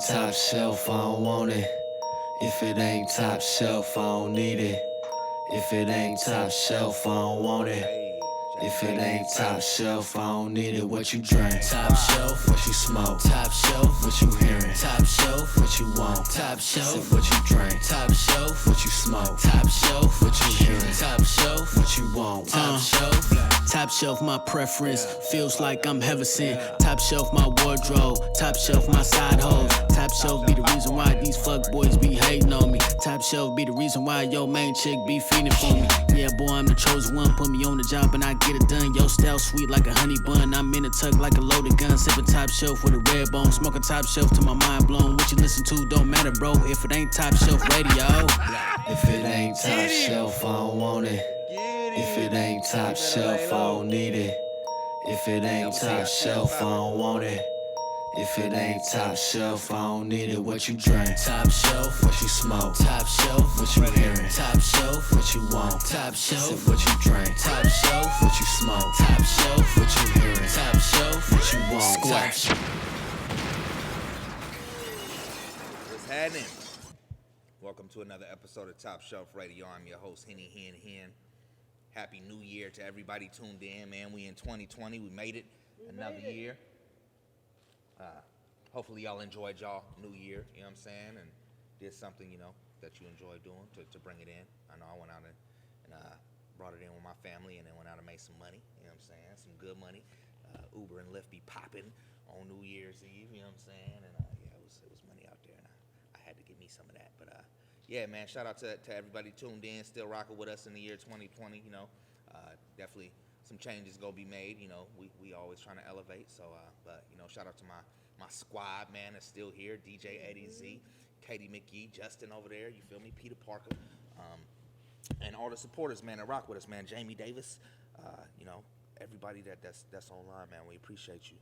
top shelf, I don't want it. If it ain't top shelf, I don't need it. If it ain't top shelf, I don't want it. If it ain't top shelf, I don't need it. What you drink? Top shelf, what you smoke? Top shelf, what you hearing? Top shelf, what you want? Top shelf, what you drink? Top shelf, what you smoke? Top shelf, what you hearing? Top shelf, what you want? Top shelf. Top shelf, my preference. Feels like I'm heaven sent. Top shelf, my wardrobe. Top shelf, my side hoes. Top shelf be the reason why these fuck boys be hating on me. Top shelf be the reason why your main chick be feeding for me. Yeah, boy, I'm the chosen one. Put me on the job and I get it done. Yo, style sweet like a honey bun. I'm in a tuck like a loaded gun. Sipping top shelf with a red bone. Smoking top shelf till my mind blown. What you listen to don't matter, bro. If it ain't top shelf radio. If it ain't top shelf, I don't want it. If it ain't top shelf, I don't need it. If it ain't top shelf, I don't want it. If it ain't top shelf, I don't need it. What you drink? Top shelf, what you smoke? Top shelf, what you hearing? Top shelf, what you want? Top shelf, what you drink? Top shelf, what you smoke? Top shelf, what you hearing? Top shelf, what you want? Squash. What's happening? Welcome to another episode of Top Shelf Radio. I'm your host, Henny Hen. Happy New Year to everybody tuned in, man. We in 2020. We made it another year. Hopefully y'all enjoyed y'all New Year, you know what I'm saying, and did something, you know, that you enjoy doing to bring it in. I know I went out and brought it in with my family and then went out and made some money, you know what I'm saying, some good money. Uber and Lyft be popping on New Year's Eve, you know what I'm saying, and yeah, it was money out there, and I had to get me some of that. But yeah, man, shout out to everybody tuned in, still rocking with us in the year 2020, you know. Definitely some changes gonna be made, you know. We always trying to elevate, so but you know, shout out to my squad, man, that's still here. DJ Eddie Z, Katie McGee, Justin over there, you feel me, Peter Parker, and all the supporters, man, that rock with us, man. Jamie Davis, you know, everybody that's online, man, we appreciate you.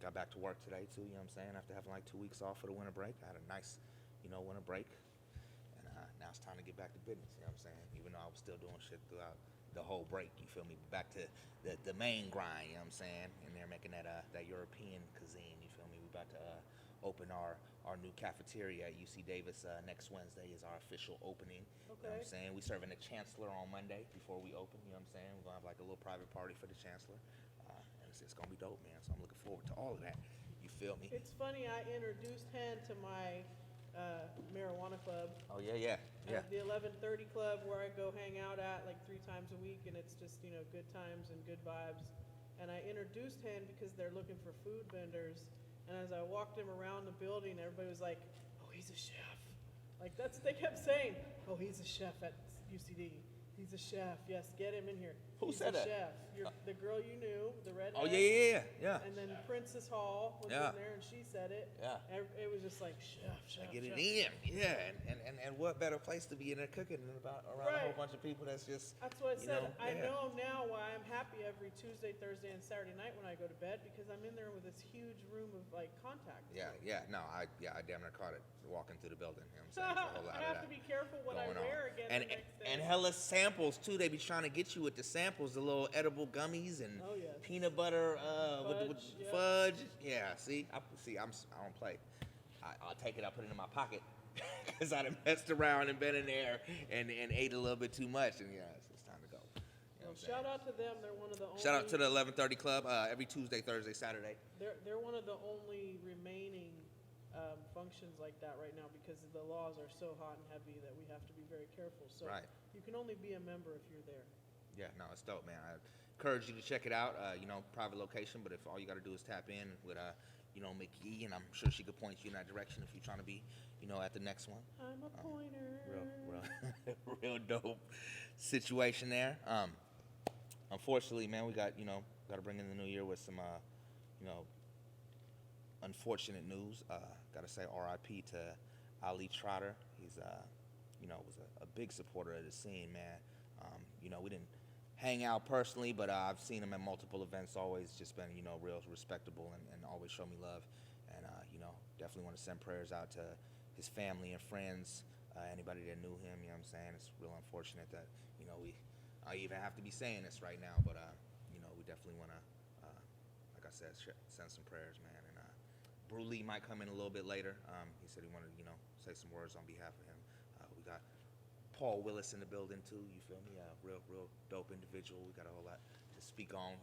Got back to work today too, you know what I'm saying, after having like 2 weeks off for the winter break. I had a nice, you know, winter break, and now it's time to get back to business, you know what I'm saying, even though I was still doing shit throughout the whole break, you feel me? Back to the main grind, you know what I'm saying? And they're making that European cuisine, you feel me? We're about to open our new cafeteria at UC Davis. Next Wednesday is our official opening. Okay. You know what I'm saying? We serving the Chancellor on Monday before we open, you know what I'm saying? We're gonna have like a little private party for the Chancellor. And it's gonna be dope, man. So I'm looking forward to all of that. You feel me? It's funny, I introduced Hen to my marijuana club. Oh yeah. The 11:30 club where I go hang out at like 3 times a week, and it's just, you know, good times and good vibes. And I introduced Hen because they're looking for food vendors. And as I walked him around the building, everybody was like, "Oh, he's a chef." Like that's what they kept saying. "Oh, he's a chef at UCD. He's a chef. Yes, get him in here." Who he's said a that? Chef. The girl you knew, the redhead. Oh yeah. And then Princess Hall was in there, and she said it. Yeah. It was just like chef. I get it in. Yeah. And what better place to be in there cooking than around a whole bunch of people that's just. That's what I said. I yeah. know now why I'm happy every Tuesday, Thursday, and Saturday night when I go to bed, because I'm in there with this huge room of like contacts. Yeah. No, I damn near caught it walking through the building. You know what I'm saying? There's a whole lot I have to be careful what I wear again the next day. And hella samples too. They be trying to get you with the samples, the little edible gummies and peanut butter with fudge. Yeah, see, I don't play. I'll take it. I put it in my pocket because I done messed around and been in there and ate a little bit too much. And yeah, it's time to go. You know shout out to them. They're one of the only. Shout out to the 11:30 Club every Tuesday, Thursday, Saturday. They're one of the only remaining functions like that right now, because the laws are so hot and heavy that we have to be very careful. So you can only be a member if you're there. Yeah, no, it's dope, man. I encourage you to check it out. You know, private location, but if all you got to do is tap in with, you know, McGee, and I'm sure she could point you in that direction if you're trying to be, you know, at the next one. I'm a pointer. Real dope situation there. Unfortunately, man, we got to bring in the new year with some, you know, unfortunate news. Got to say R.I.P. to Ali Trotter. He's, you know, was a big supporter of the scene, man. You know, we didn't hang out personally, but I've seen him at multiple events. Always just been, you know, real respectable and always show me love. And you know, definitely want to send prayers out to his family and friends, anybody that knew him. You know what I'm saying? It's real unfortunate that, you know, I even have to be saying this right now, but you know, we definitely want to, like I said, send some prayers, man, and Brule might come in a little bit later. He said he wanted to, say some words on behalf of him. We got Paul Willis in the building too. You feel me? Real dope individual. We got a whole lot to speak on.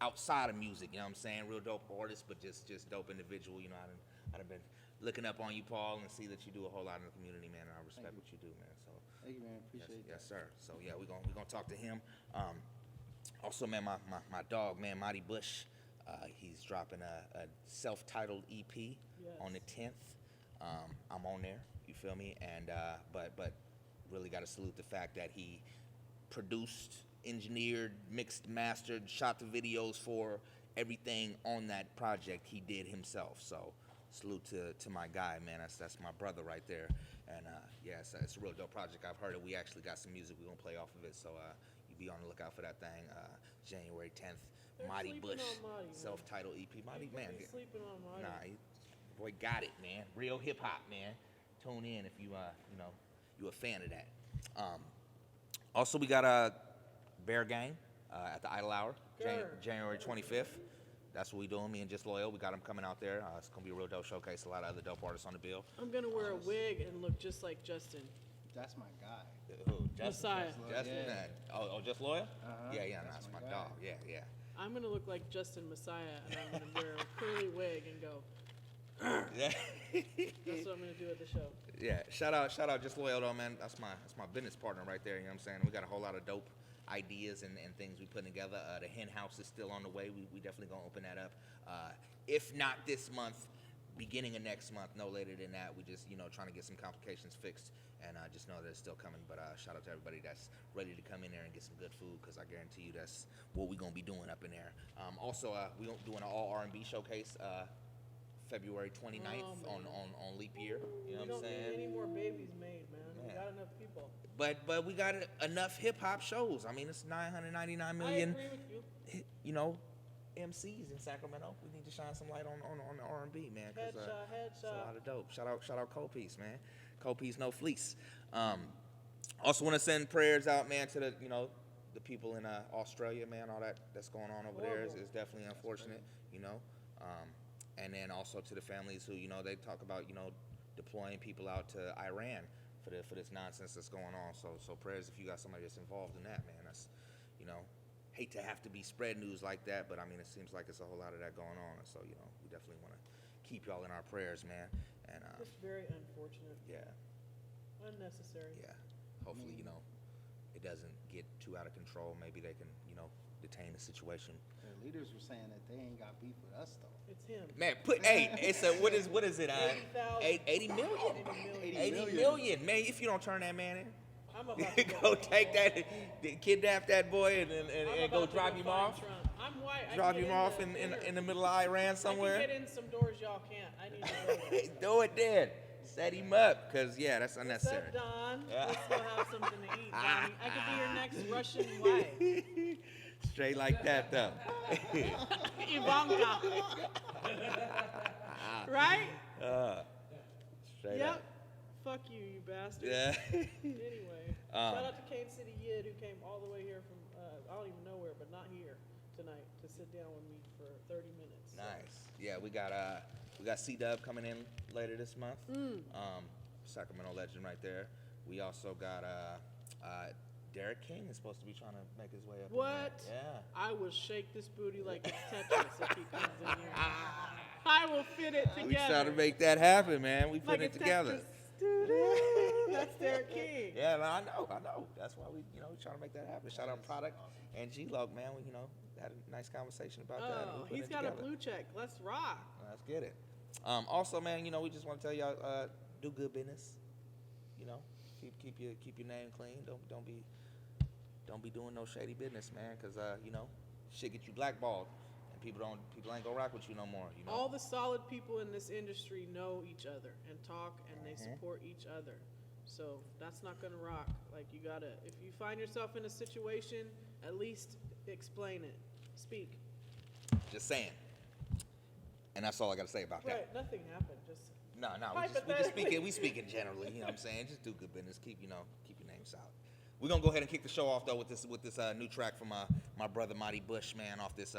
Outside of music. You know what I'm saying? Real dope artist, but just dope individual. I've been looking up on you, Paul, and see that you do a whole lot in the community, man. And I respect what you do, man. So Thank you, man. Appreciate that. yes, sir. So yeah, we're gonna talk to him. Also, man, my dog, man, Mighty Bush. He's dropping a self-titled EP on the 10th. I'm on there. You feel me? And but really got to salute the fact that he produced, engineered, mixed, mastered, shot the videos for everything on that project he did himself. So salute to my guy, man. That's my brother right there. And it's a real dope project. I've heard it. We actually got some music we're gonna play off of it. So you be on the lookout for that thing. January 10th. They're Mighty sleeping Bush, on Mighty, man. self-titled EP. Mighty, man. Be sleeping on Mighty. Nah, boy, got it, man. Real hip hop, man. Tune in if you you a fan of that. Also, we got a Bear Gang at the Idle Hour, January 25th. That's what we doing. Me and Just Loyal. We got them coming out there. It's gonna be a real dope showcase. A lot of other dope artists on the bill. I'm gonna wear a wig and look just like Justin. That's my guy. Who? Justin. Messiah. Justin. Yeah. Oh, Just Loyal. Uh-huh. Yeah. That's That's my my guy. dog. Yeah. I'm gonna look like Justin Messiah, and I'm gonna wear a curly wig and go. Yeah. That's what I'm gonna do at the show. Yeah, shout out Just Loyal though, man. That's my business partner right there. You know what I'm saying? We got a whole lot of dope ideas and things we put together. The hen house is still on the way. We definitely gonna open that up. If not this month, beginning of next month, no later than that. We just trying to get some complications fixed, and just know that it's still coming. But shout out to everybody that's ready to come in there and get some good food, because I guarantee you that's what we gonna be doing up in there. Also, we gonna doing an all R&B showcase. February 29th on leap year. You know what I'm We don't saying? need any more babies made, man. We got enough people. But we got enough hip hop shows. I mean, it's 999 I million. agree with you. MCs in Sacramento. We need to shine some light on the R&B, man. Cause, it's a Headshot. lot of dope. Shout out Copiece, man. Copiece, no fleece. Also want to send prayers out, man, to the people in Australia, man. All that's going on over there is definitely unfortunate. And then also to the families who they talk about deploying people out to Iran for this nonsense that's going on. So prayers if you got somebody that's involved in that, man. That's hate to have to be spread news like that, but I mean it seems like it's a whole lot of that going on. And so we definitely want to keep y'all in our prayers, man. And It's very unfortunate. yeah, Unnecessary. yeah. Hopefully it doesn't get too out of control. Maybe they can detain the situation. Their leaders were saying that they ain't got beef with us though. It's him. Man, it's a what is it? 80 million. 80 million. Man, if you don't turn that man in, I'm about to go take that, kidnap that boy, and go drop him off. Trump. I'm white. I Drop can him get off into in the middle of Iran I somewhere. can get in some doors y'all can't. I need to go there. Do it then. Set him up, cause that's What's unnecessary. up, Don? Let's go have something to eat, Donnie. I could be your next Russian wife. Straight like that though. Ivanka. Right? Straight Yep. up. Fuck you, you bastard. Yeah. Anyway, shout out to Cane City Yid who came all the way here from I don't even know where, but not here tonight to sit down with me for 30 minutes. Nice. Yeah, we got C-Dub coming in later this month. Sacramento legend right there. We also got Derek King is supposed to be trying to make his way up. What? In there. Yeah. I will shake this booty like it's Tetris if he comes in here. I will fit it together. We trying to make that happen, man. We put like it together. That's Derek King. Yeah, I know. That's why we trying to make that happen. Shout out Product and G-Log, man. We had a nice conversation about that. Oh, We put he's it got together. a blue check. Let's rock. Let's get it. Also, man, we just want to tell y'all, do good business. Keep your name clean. Don't be doing no shady business, man. Cause shit get you blackballed, and people ain't gonna rock with you no more. All the solid people in this industry know each other and talk, and they support each other. So that's not gonna rock. Like you gotta, if you find yourself in a situation, at least explain it. Speak. Just saying. And that's all I gotta say about that. Right. Nothing happened. Just No, we just speaking generally. You know what I'm saying? Just do good business. Keep your name solid. We're gonna go ahead and kick the show off though with this new track from my brother Mighty Bush, man, off this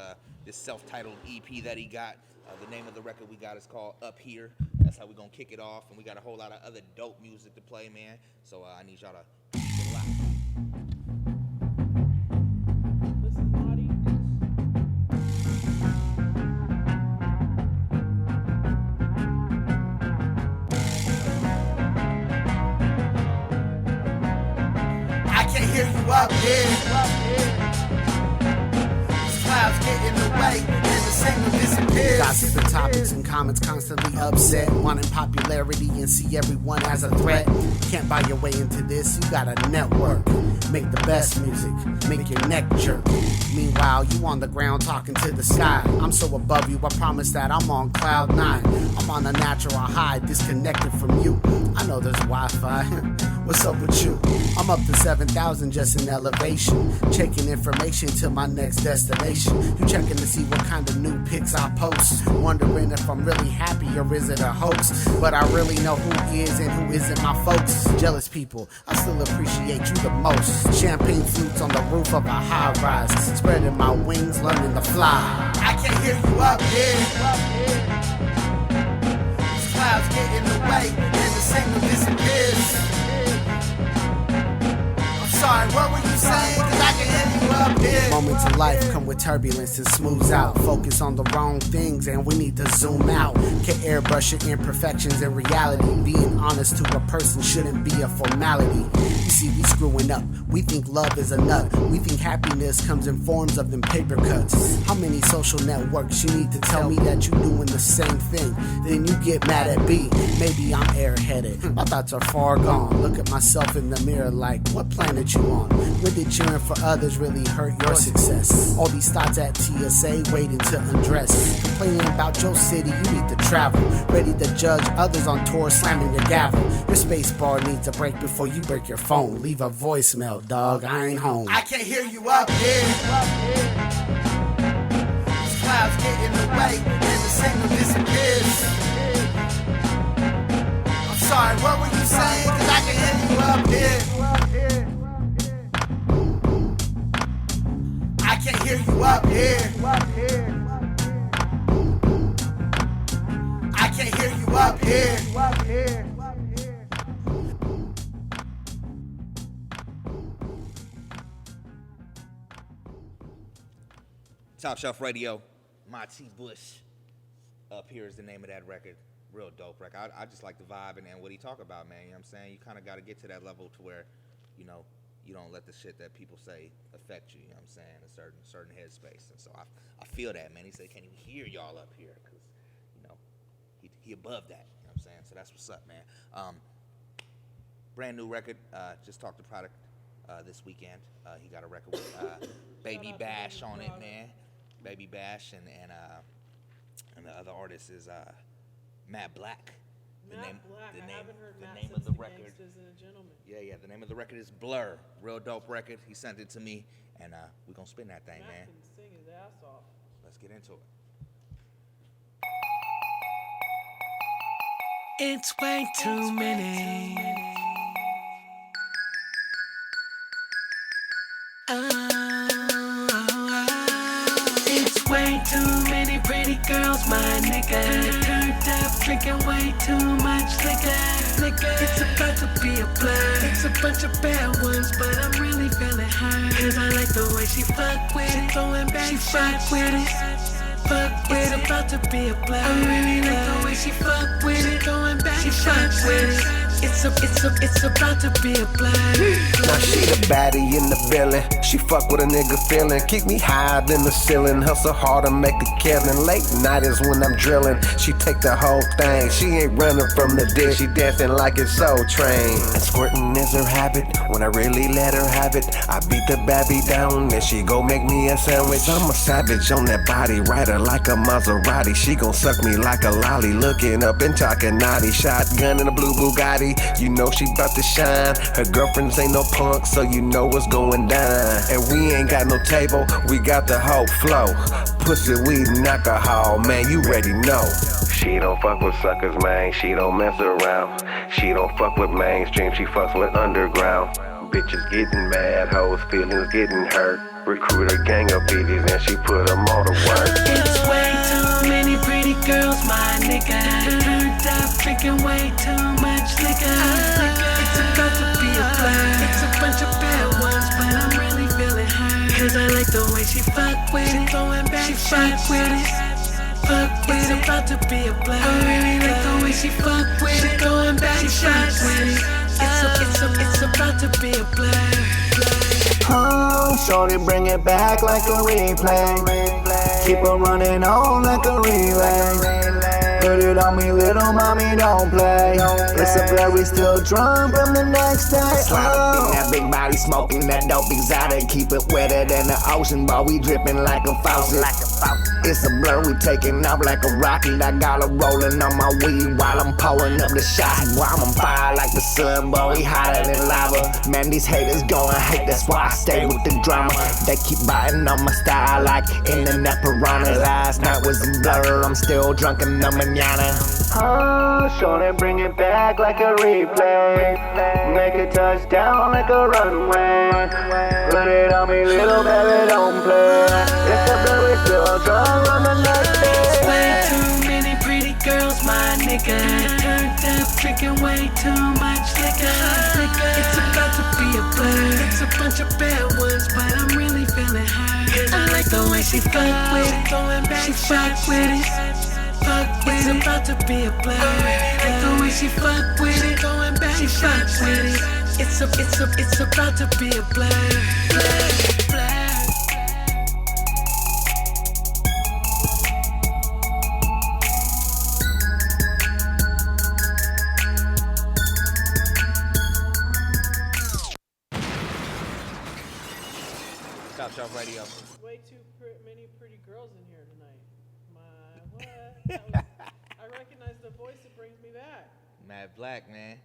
self-titled EP that he got. The name of the record we got is called Up Here. That's how we're gonna kick it off, and we got a whole lot of other dope music to play, man. So I need y'all to keep it locked. This is Naughty. I can't hear you up here. These clouds get in the way, and the signal disappears. Gossip and topics and comments constantly upset. Wanting popularity and see everyone as a threat. Can't buy your way into this, you gotta network. Make the best music, make your neck jerk. Meanwhile, you on the ground talking to the sky. I'm so above you, I promise that I'm on cloud 9. I'm on a natural high, disconnected from you. I know there's Wi-Fi. What's up with you? I'm up to 7,000 just in elevation. Checking information to my next destination. You checking to see what kind of new pics I post. Wondering if I'm really happy or is it a hoax. But I really know who is and who isn't my folks. Jealous people, I still appreciate you the most. Champagne flutes on the roof of a high rise. Spreading my wings, learning to fly. I can't hear you up here. These clouds get in the way, and the signal disappears. Sorry, what were you saying? Cause I can hear you up here. Moments in life come with turbulence and smooths out. Focus on the wrong things and we need to zoom out. Can airbrush your imperfections in reality. Being honest to a person shouldn't be a formality. You see, we screwing up. We think love is a nut. We think happiness comes in forms of them paper cuts. How many social networks you need to tell me that you doing the same thing? Then you get mad at B. Maybe I'm airheaded. My thoughts are far gone. Look at myself in the mirror like, what planet you on? When did cheering for others really hurt your success? All these thoughts at TSA waiting to undress. Complaining about your city, you need to travel. Ready to judge others on tour, slamming your gavel. Your space bar needs a break before you break your phone. Leave a voicemail, dog, I ain't home. I can't hear you up here. These clouds get in the way, and the signal disappears. I'm sorry, what were you saying? Cause I can hear you up here. I can't hear you up here. I can't hear you up here. Top Shelf Radio, Mighty Bush. Up Here is the name of that record. Real dope record. I just like the vibe and what he talk about, man. You know what I'm saying? You kind of got to get to that level to where, you know, you don't let the shit that people say affect you, you know what I'm saying, a certain headspace. And so I feel that, man. He said, can't even hear y'all up here because, you know, he above that, you know what I'm saying? So that's what's up, man. Brand new record, just talked to Product this weekend. He got a record with Baby Bash on it, man. Baby Bash and the other artist is Matt Black. I haven't heard the Matt name since of the the record. Gangsters and a Gentleman. Yeah. The name of the record is Blur. Real dope record. He sent it to me, and we're gonna spin that thing, Matt man. can sing his ass off. Let's get into it. It's way too many. It's way too many pretty girls, my nigga. Turned up, drinking way too much liquor. It's about to be a blur. It's a bunch of bad ones, but I'm really feeling her. Cause I like the way she fuck with it. Throwing back, she fuck with it. Fuck with it, about to be a blur. I really like the way she fuck with it. Throwing back, she fuck with it. It's about to be a blur. Now she the baddie in the building. She fuck with a nigga feeling. Keep me higher than the ceiling. Hustle hard to make a killing. Late night is when I'm drilling. She take the whole thing. She ain't running from the dick. She dancing like it's Soul Train. And squirting is her habit. When I really let her have it, I beat the baby down and she go make me a sandwich. I'm a savage on that body, ride her like a Maserati. She gon' suck me like a lolly. Looking up and talking naughty. Shotgun in a blue Bugatti. You know she bout to shine. Her girlfriends ain't no punk, so you know what's going down. And we ain't got no table, we got the whole flow. Pussy, weed, and alcohol, man, you already know. She don't fuck with suckers, man, she don't mess around. She don't fuck with mainstream, she fucks with underground. bitches getting mad, hoes feelings getting hurt. Recruit a gang of bitches and she put them all to work. It's way too many pretty girls, my nigga. Turned up, drinking way too much liquor. It's about to be a blur. It's a bunch of bad ones, but I'm really feeling her. Cause I like the way she fuck with it. She fuck with it. Fuck with it. It's about to be a blur. I really like the way she fuck with it. She going back, she fuck with it. It's about to be a blur. Oh, shorty, bring it back like a replay. Keep it running on like a relay. Put it on me, little mommy, don't play. It's a blur, we still drunk from the next day. Slide up in that big body, smoking that dope exotic. Keep it wetter than the ocean, but we dripping like a faucet. It's a blur, we taking off like a rocket. I got her rolling on my weed while I'm pouring up the shots. While I'm on fire like the sun, boy, we hotter than lava. Man, these haters going hate, that's why I stay with the drama. They keep biting on my style like internet piranhas. Last night was a blur, I'm still drunk in the manana. Oh, shorty, bring it back like a replay. Make a touchdown like a runway. Put it on me, little baby, don't play. It's a blur, we still drunk on the next day. Way too many pretty girls, my nigga. Turned up, drinking way too much liquor. It's about to be a blur. It's a bunch of bad ones, but I'm really feeling her. Cause I like the way she fuck with it. She fuck with it. Fuck with it. It's about to be a blur. Like the way she fuck with it. She fuck with it. It's about to be a blur. Top Shelf Radio. Way too many pretty girls in here tonight. My what? I recognize the voice. It brings me back. Matt Black, man.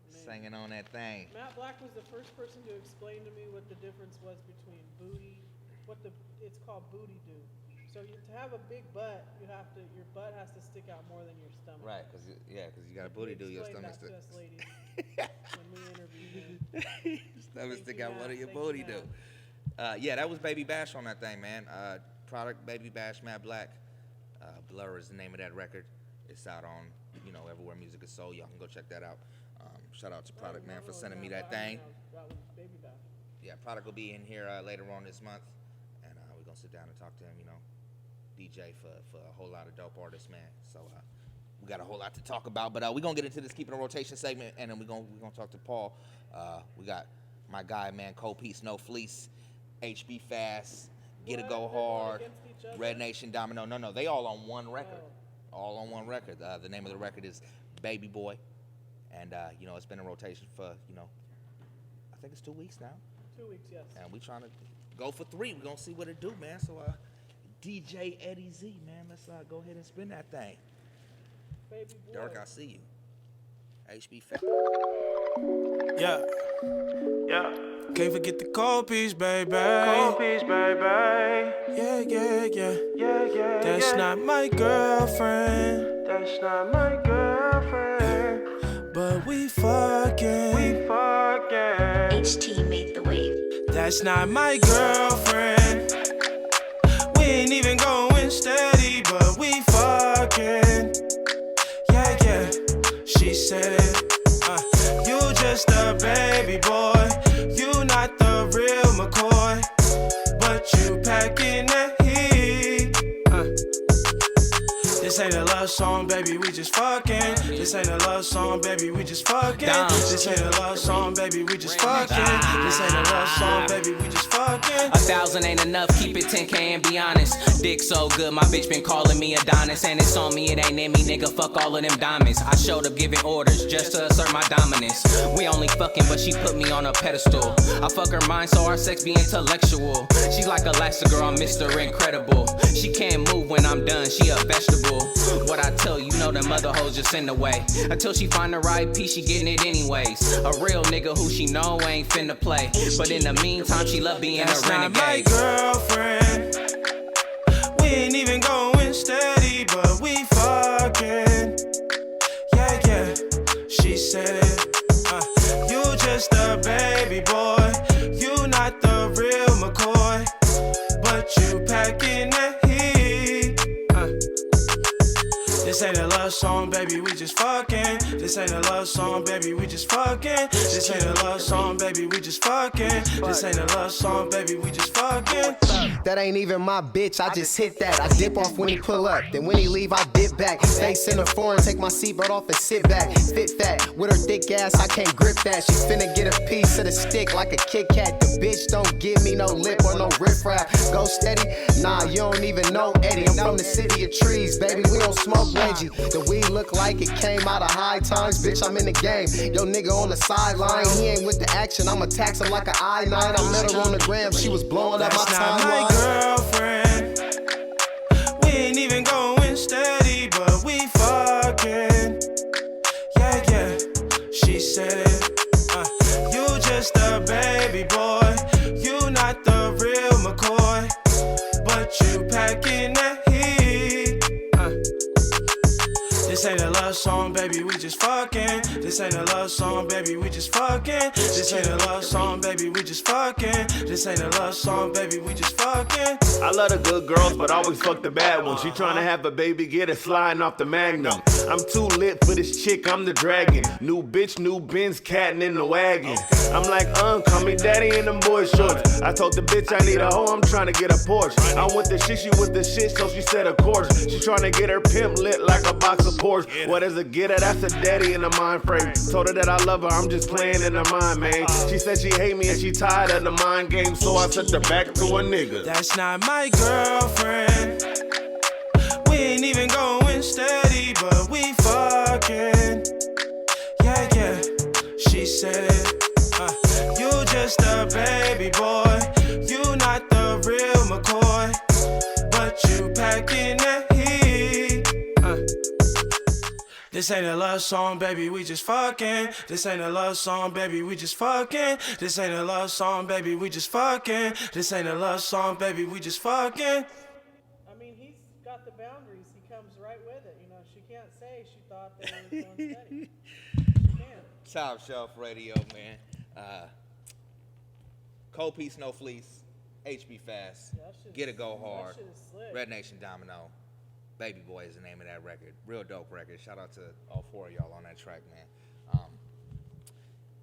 Singing on that thing. Matt Black was the first person to explain to me what the difference was between booty, it's called booty do. So to have a big butt, your butt has to stick out more than your stomach. Right, because you got a booty do, your stomach stick. stick. That to us ladies when we interviewed him. Stomach stick out more than your booty do. Yeah, that was Baby Bash on that thing, man. Product Baby Bash, Matt Black. Blur is the name of that record. It's out on, everywhere music is sold. Y'all can go check that out. Shout out to Product, man, for sending me that thing. That was Baby Bash. Yeah, Product will be in here later on this month, and we're gonna sit down and talk to him. DJ for a whole lot of dope artists, man. So we got a whole lot to talk about, but we're gonna get into this keeping a rotation segment, and then we're gonna talk to Paul. We got my guy, man, Cold Piece, No Fleece, HB Fast, Get It Go Hard, Red Nation Domino. No, they all on one record. All on one record. The name of the record is Baby Boy. And, it's been in rotation for, I think it's 2 weeks now. 2 weeks, yes. And we trying to go for 3. We're going to see what it do, man. So, DJ Eddie Z, man, let's go ahead and spin that thing. Baby boy. Dirk, I see you. HB Fat. Yeah. Can't forget the cold piece, baby. Cold piece, baby. Yeah. That's not my girlfriend. But we fucking. HT made the wave. That's not my girlfriend. We ain't even going steady, but we fucking. Yeah. She said, you just a baby boy. You not the real McCoy, but you packing that heat. This ain't a love song, baby, we just fucking. This ain't a love song, baby, we just fucking. This ain't a love song, baby, we just fucking. This ain't a love song, baby, we just fucking. 1,000 ain't enough, keep it 10K and be honest. Dick so good, my bitch been calling me Adonis. And it's on me, it ain't in me, nigga, fuck all of them diamonds. I showed up giving orders just to assert my dominance. We only fucking, but she put me on a pedestal. I fuck her mind, so our sex be intellectual. She like Elastigirl, I'm Mr. Incredible. She can't move when I'm done, she a vegetable. What I tell you, know them other hoes just in the way. Until she find the right piece, she getting it anyways. A real nigga who she know ain't finna play. But in the meantime, she love being a renegade. My girlfriend. We ain't even going steady, but we fucking. Yeah. She said, you just just a baby boy. You not the real McCoy, but you packing that heat. This ain't a love song, baby, we just fucking. This ain't a love song, baby, we just fucking. This ain't a love song, baby, we just fucking. This ain't a love song, baby, we just fucking. That ain't even my bitch, I just hit that. I dip off when he pull up, then when he leave, I dip back. Face in the foreign, take my seatbelt off and sit back. Fit fat, with her thick ass, I can't grip that. She finna get a piece of the stick like a Kit Kat. The bitch don't give me no lip or no riff-raff. Go steady? Nah, you don't even know Eddie. I'm from the city of trees, baby, we don't smoke Reggie. The weed look like it came out of high times. Bitch, I'm in the game. Yo, nigga on the sideline, he ain't with the action. I'ma tax him like an I-9. I met her on the gram, she was blowing up my timeline. Girlfriend, we ain't even going steady, but we fucking. Yeah, yeah, she said, you just a baby boy. You not the real McCoy, but you packing that heat. This ain't a love song, baby, we just fucking. This ain't a love song, baby, we just fucking. This ain't a love song, baby, we just fucking. This ain't a love song, baby, we just fucking. I love the good girls, but always fuck the bad ones. She tryna have a baby, get it flying off the Magnum. I'm too lit for this chick, I'm the dragon. New bitch, new Benz, cattin' in the wagon. I'm like, call me daddy in them boy shorts. I told the bitch I need a hoe, I'm tryna get a Porsche. I want the shit, she with the shit, so she said of course. She tryna get her pimp lit like a box of Porsche. What is a getter? That's a daddy in the mind frame. Told her that I love her, I'm just playing in her mind, man. She said she hate me and she tired of the mind game, so I sent her back to a nigga. That's not my girlfriend. We ain't even going steady, but we fucking. Yeah, yeah, she said, you just a baby boy. You not the real McCoy, but you packing that heat. This ain't a love song, baby, we just fucking. This ain't a love song, baby, we just fucking. This ain't a love song, baby, we just fucking. This ain't a love song, baby, we just fucking. I mean, he's got the boundaries. He comes right with it. You know, she can't say she thought that it was going steady. She can't. Top Shelf Radio, man. Cold Piece, No Fleece, HB Fast, Get It Go Hard, Red Nation Domino. Baby Boy is the name of that record. Real dope record. Shout out to all four of y'all on that track, man.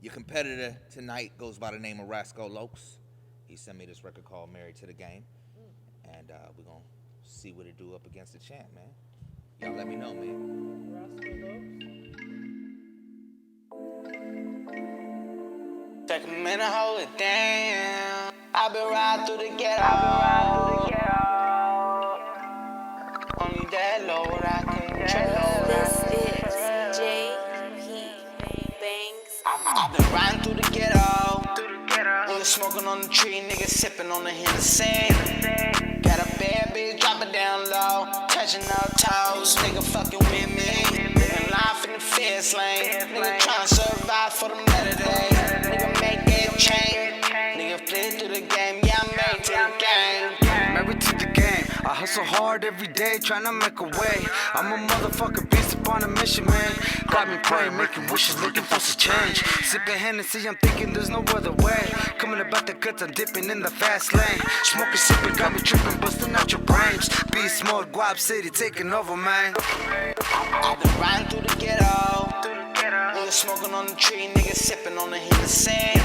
Your competitor tonight goes by the name of Rasco Lokes. He sent me this record called Married to the Game. And we're going to see what it do up against the champ, man. Y'all let me know, man. Take a minute, hold it down. I've been riding through the ghetto. Only that load I can This is J.P. Banks. I've been riding through the ghetto. Niggas smoking on the tree, niggas sipping on the Hennessy. Got a bad bitch, drop it down low. Touching no toes, nigga fucking with me. Living life in the fast lane. Nigga tryna survive for the better days. Nigga make it change. Nigga play through the game, yeah, I'm married to the game. Married to the game. I hustle hard every day, tryna make a way. I'm a motherfucking beast upon a mission, man. Got me praying, making wishes, looking for some change. Sipping Hennessy, I'm thinking there's no other way. Coming about the guts, I'm dipping in the fast lane. Smoking, sipping, got me tripping, busting out your brains. Beast mode, Guap City, taking over, man. I've been riding through the ghetto. Niggas smoking on the tree, niggas sipping on the Hennessy.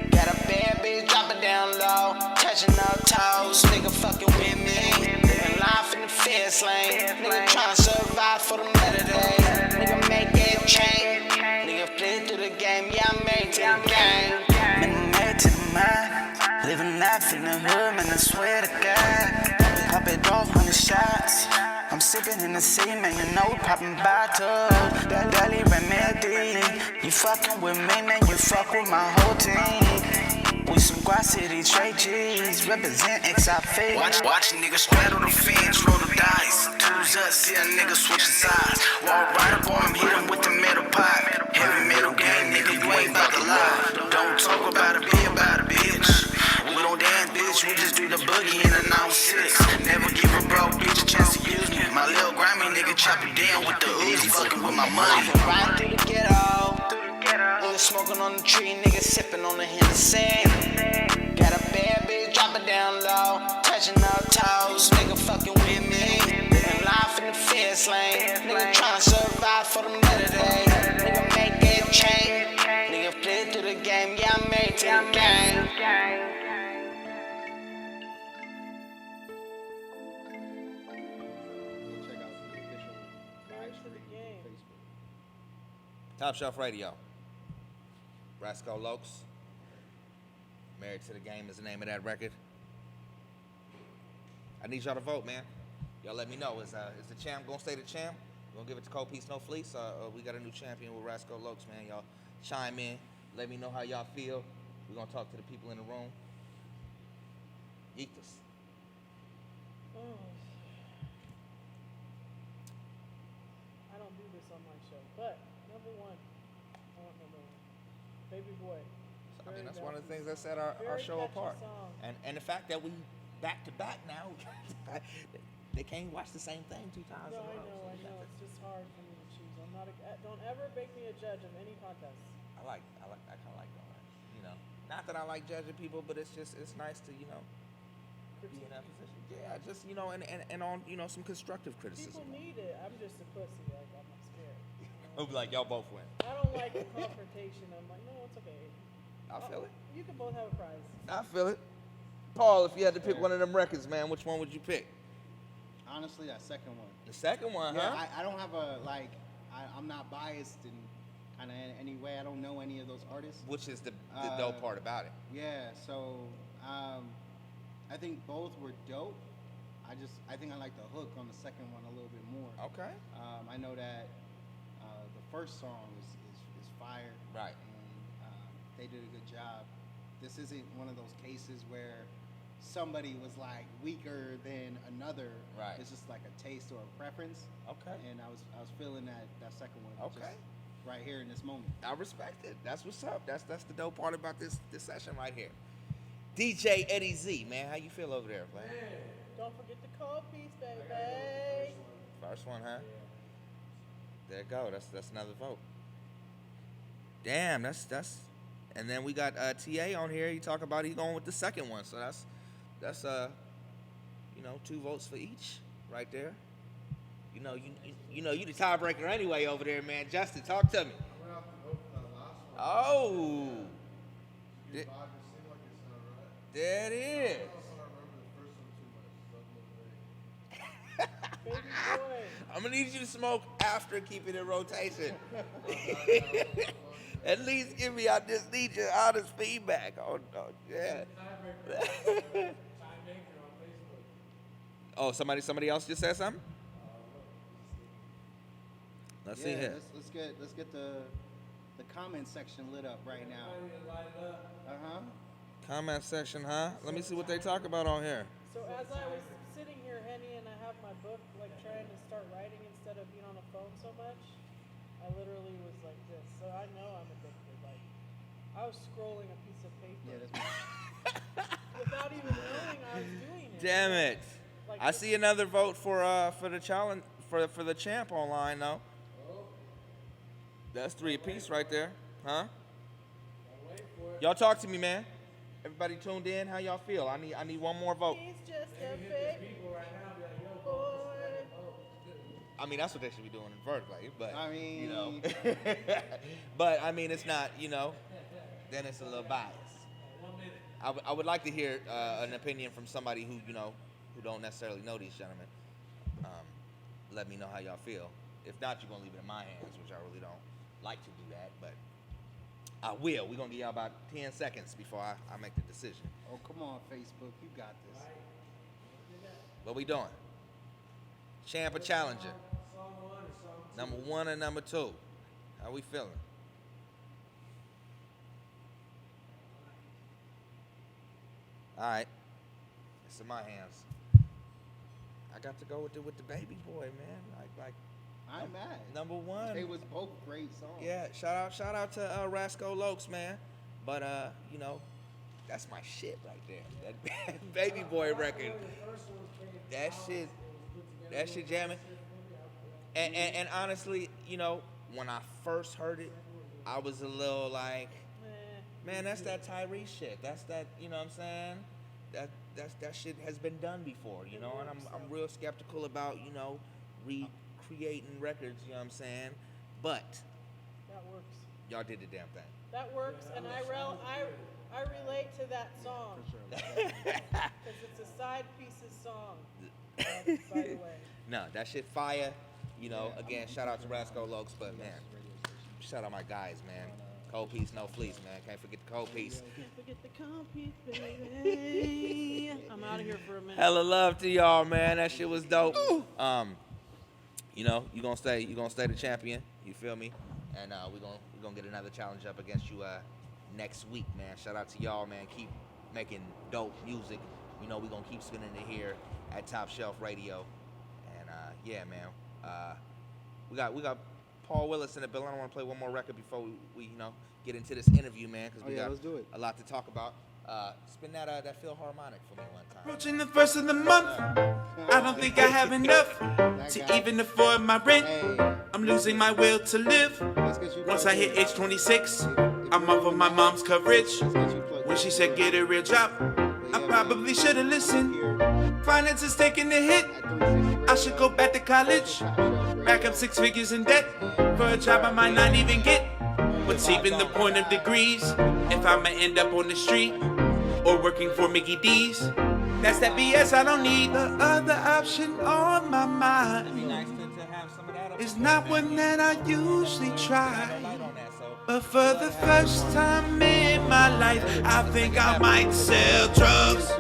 Got a bad bitch, drop it down low. Touching no toes, nigga fucking with me. Living life in the fast lane. Nigga tryna survive for the better days. Nigga make it change. Nigga play through the game, yeah, I'm married to the game. Man, I'm married to the mind. Living life in the hood, man, I swear to God. Pop it off 100 shots. I'm sipping in the sea, man, you know we popping bottles. That Dali remedy. You fucking with me, man, you fuck with my whole team. We some Guap City trade G's, represent XIP. Watch niggas straddle the fence, roll the dice. Two's up, see a nigga switching sides. Walk right up on him, hit him with the metal pipe. Heavy metal gang, nigga, you ain't about to lie. Don't talk about it, be about it, bitch. We don't dance, bitch, we just do the boogie in a 9-6. Never give a broke bitch a chance to use me. My little grimy nigga chop it down with the Uzi, fucking with my money. I've been riding through the ghetto. Nigga smoking on the tree, nigga sipping on the Hennessy. Got a bad bitch, drop it down low. Touching up toes, nigga fucking with me. Living life in the fence lane. Nigga tryna survive for the middle day. Nigga make it change. Nigga play through the game, yeah, I'm married to the game. Top Shelf Radio. Rascal Lokes. Married to the Game is the name of that record. I need y'all to vote, man. Y'all let me know. Is the champ gonna stay the champ? We gonna give it to Cold Peace No Fleece? We got a new champion with Rascal Lokes, man. Y'all chime in. Let me know how y'all feel. We're gonna talk to the people in the room. Yeet this. I don't do this on my show, but number one, I want number one. Baby Boy. I mean, that's one of the things that set our show apart. And the fact that we back to back now, they can't watch the same thing 2 times in a row. I know. It's just hard for me to choose. I'm not. Don't ever make me a judge of any contest. I kind of like doing that. You know, not that I like judging people, but it's nice to be in that position. Yeah, just and on some constructive criticism. People need it. I'm just a pussy. Like I'm not scared. I'll be like, y'all both win. I don't like a confrontation. I'm like, no, it's okay. I feel it. You can both have a prize. I feel it. Paul, if you had to pick one of them records, man, which one would you pick? Honestly, that second one. The second one, yeah, huh? I don't have I'm not biased in kind of any way. I don't know any of those artists. Which is the dope part about it. Yeah, so I think both were dope. I think I like the hook on the second one a little bit more. Okay. I know that the first song is fire. Right. And they did a good job. This isn't one of those cases where somebody was like weaker than another. Right. It's just like a taste or a preference. Okay. And I was feeling that second one. Okay. Just right here in this moment. I respect it. That's what's up. That's the dope part about this session right here. DJ Eddie Z, man, how you feel over there, man? Don't forget the Cold Piece, baby. First one, huh? There you go. That's another vote. Damn, that's. And then we got TA on here. He talk about he going with the second one, so that's 2 votes for each, right there. You the tiebreaker anyway over there, man. Justin, talk to me. Oh, there it is. I'm gonna need you to smoke after keeping it in rotation. At least give me. I just need your honest feedback. Oh yeah. Oh, somebody else just said something. Let's see here. Let's get the comment section lit up right now. Comment section, huh? Let me see what they talk about on here. So as I was sitting here, Henny, and I have my book, like trying to start writing instead of being on the phone so much, I literally was like this. So I know I'm addicted. Like I was scrolling a piece of paper without even knowing I was doing it. Damn it! Like I see another vote for the challenge for the champ online though. That's 3 apiece right there, huh? Y'all talk to me, man. Everybody tuned in? How y'all feel? I need one more vote. He's just a fake boy. I mean, that's what they should be doing in Vertically, but I mean, but I mean, it's not, then it's a little biased. I would like to hear an opinion from somebody who who don't necessarily know these gentlemen. Let me know how y'all feel. If not, you're gonna leave it in my hands, which I really don't like to do that, but I will. We're gonna give y'all about 10 seconds before I make the decision. Oh, come on, Facebook, you got this. What we doing? Champ or challenger? Number 1 and number 2. How we feeling? All right, it's in my hands. I got to go with the Baby Boy, man. Like I'm mad. Number 1. They was both great songs. Yeah, shout out to Rascal Lokes, man. But that's my shit right there. That Baby Boy record. That shit jamming. And honestly, when I first heard it, I was a little like, man, that's that Tyrese shit. That's that, you know what I'm saying? That shit has been done before, you know, and I'm real skeptical about, you know, recreating records, you know what I'm saying? But That works. y'all did the damn thing. That works, and I relate to that song. Because it's a side pieces song, by the way. No, that shit fire. You know, again, shout out to Rasco Lokes, but man, shout out my guys, man. Cold piece, no fleece, man. Can't forget the cold piece. Can't forget the cold piece, baby. I'm out of here for a minute. Hella love to y'all, man. That shit was dope. You know, you gonna stay the champion. You feel me? And we gonna get another challenge up against you next week, man. Shout out to y'all, man. Keep making dope music. You know, we gonna keep spinning it here at Top Shelf Radio. And yeah, man. We got Paul Willis in the building. I want to play one more record before we you know, get into this interview, man, because we got a lot to talk about. Spin that Philharmonic for me one time. Approaching the first of the month, I don't think I have enough to even afford my rent. I'm losing my will to live. Once I hit age 26, I'm off of my mom's coverage. When she said get a real job, I probably should have listened. Finance is taking a hit. I should go back to college. Back up 6 figures in debt for a job I might not even get. What's even the point of degrees if I'ma end up on the street or working for Mickey D's? That's that BS I don't need. The other option on my mind is not one that I usually try. But for the first time in my life, I think I might sell drugs.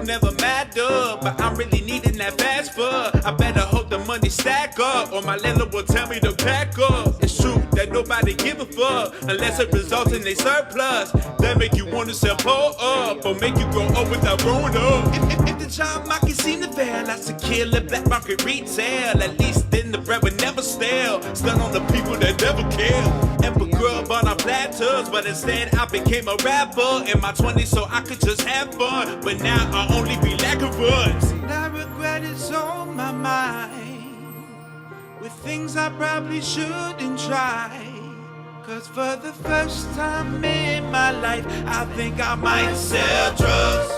Never matter, but I'm really needing that fast food. I better hope the money stack up, or my landlord will tell me to pack up. It's true that nobody give a fuck unless it results in a surplus. That make you wanna sell pull up, or make you grow up without growing up. If the job market seem to fail, I secure the black market retail. At least then the bread would never stale. Stun on the people that never care. And put grub on our platters, but instead I became a rapper in my 20s so I could just have fun. But now I only be lack of funds. And I regret it's on my mind with things I probably shouldn't try. Cause for the first time in my life, I think I might sell drugs.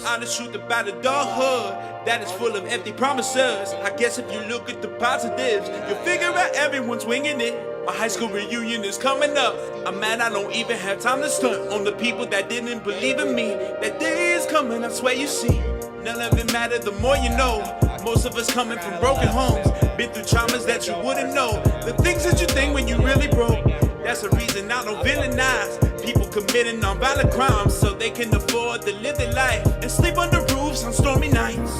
Honest truth about adulthood that is full of empty promises. I guess if you look at the positives, you'll figure out everyone's winging it. My high school reunion is coming up. I'm mad I don't even have time to stunt on the people that didn't believe in me. That day is coming, I swear you see. None of it matter, the more you know. Most of us coming from broken homes, been through traumas that you wouldn't know. The things that you think when you really broke. That's the reason I don't villainize people committing nonviolent crimes so they can afford to live their life and sleep under roofs on stormy nights.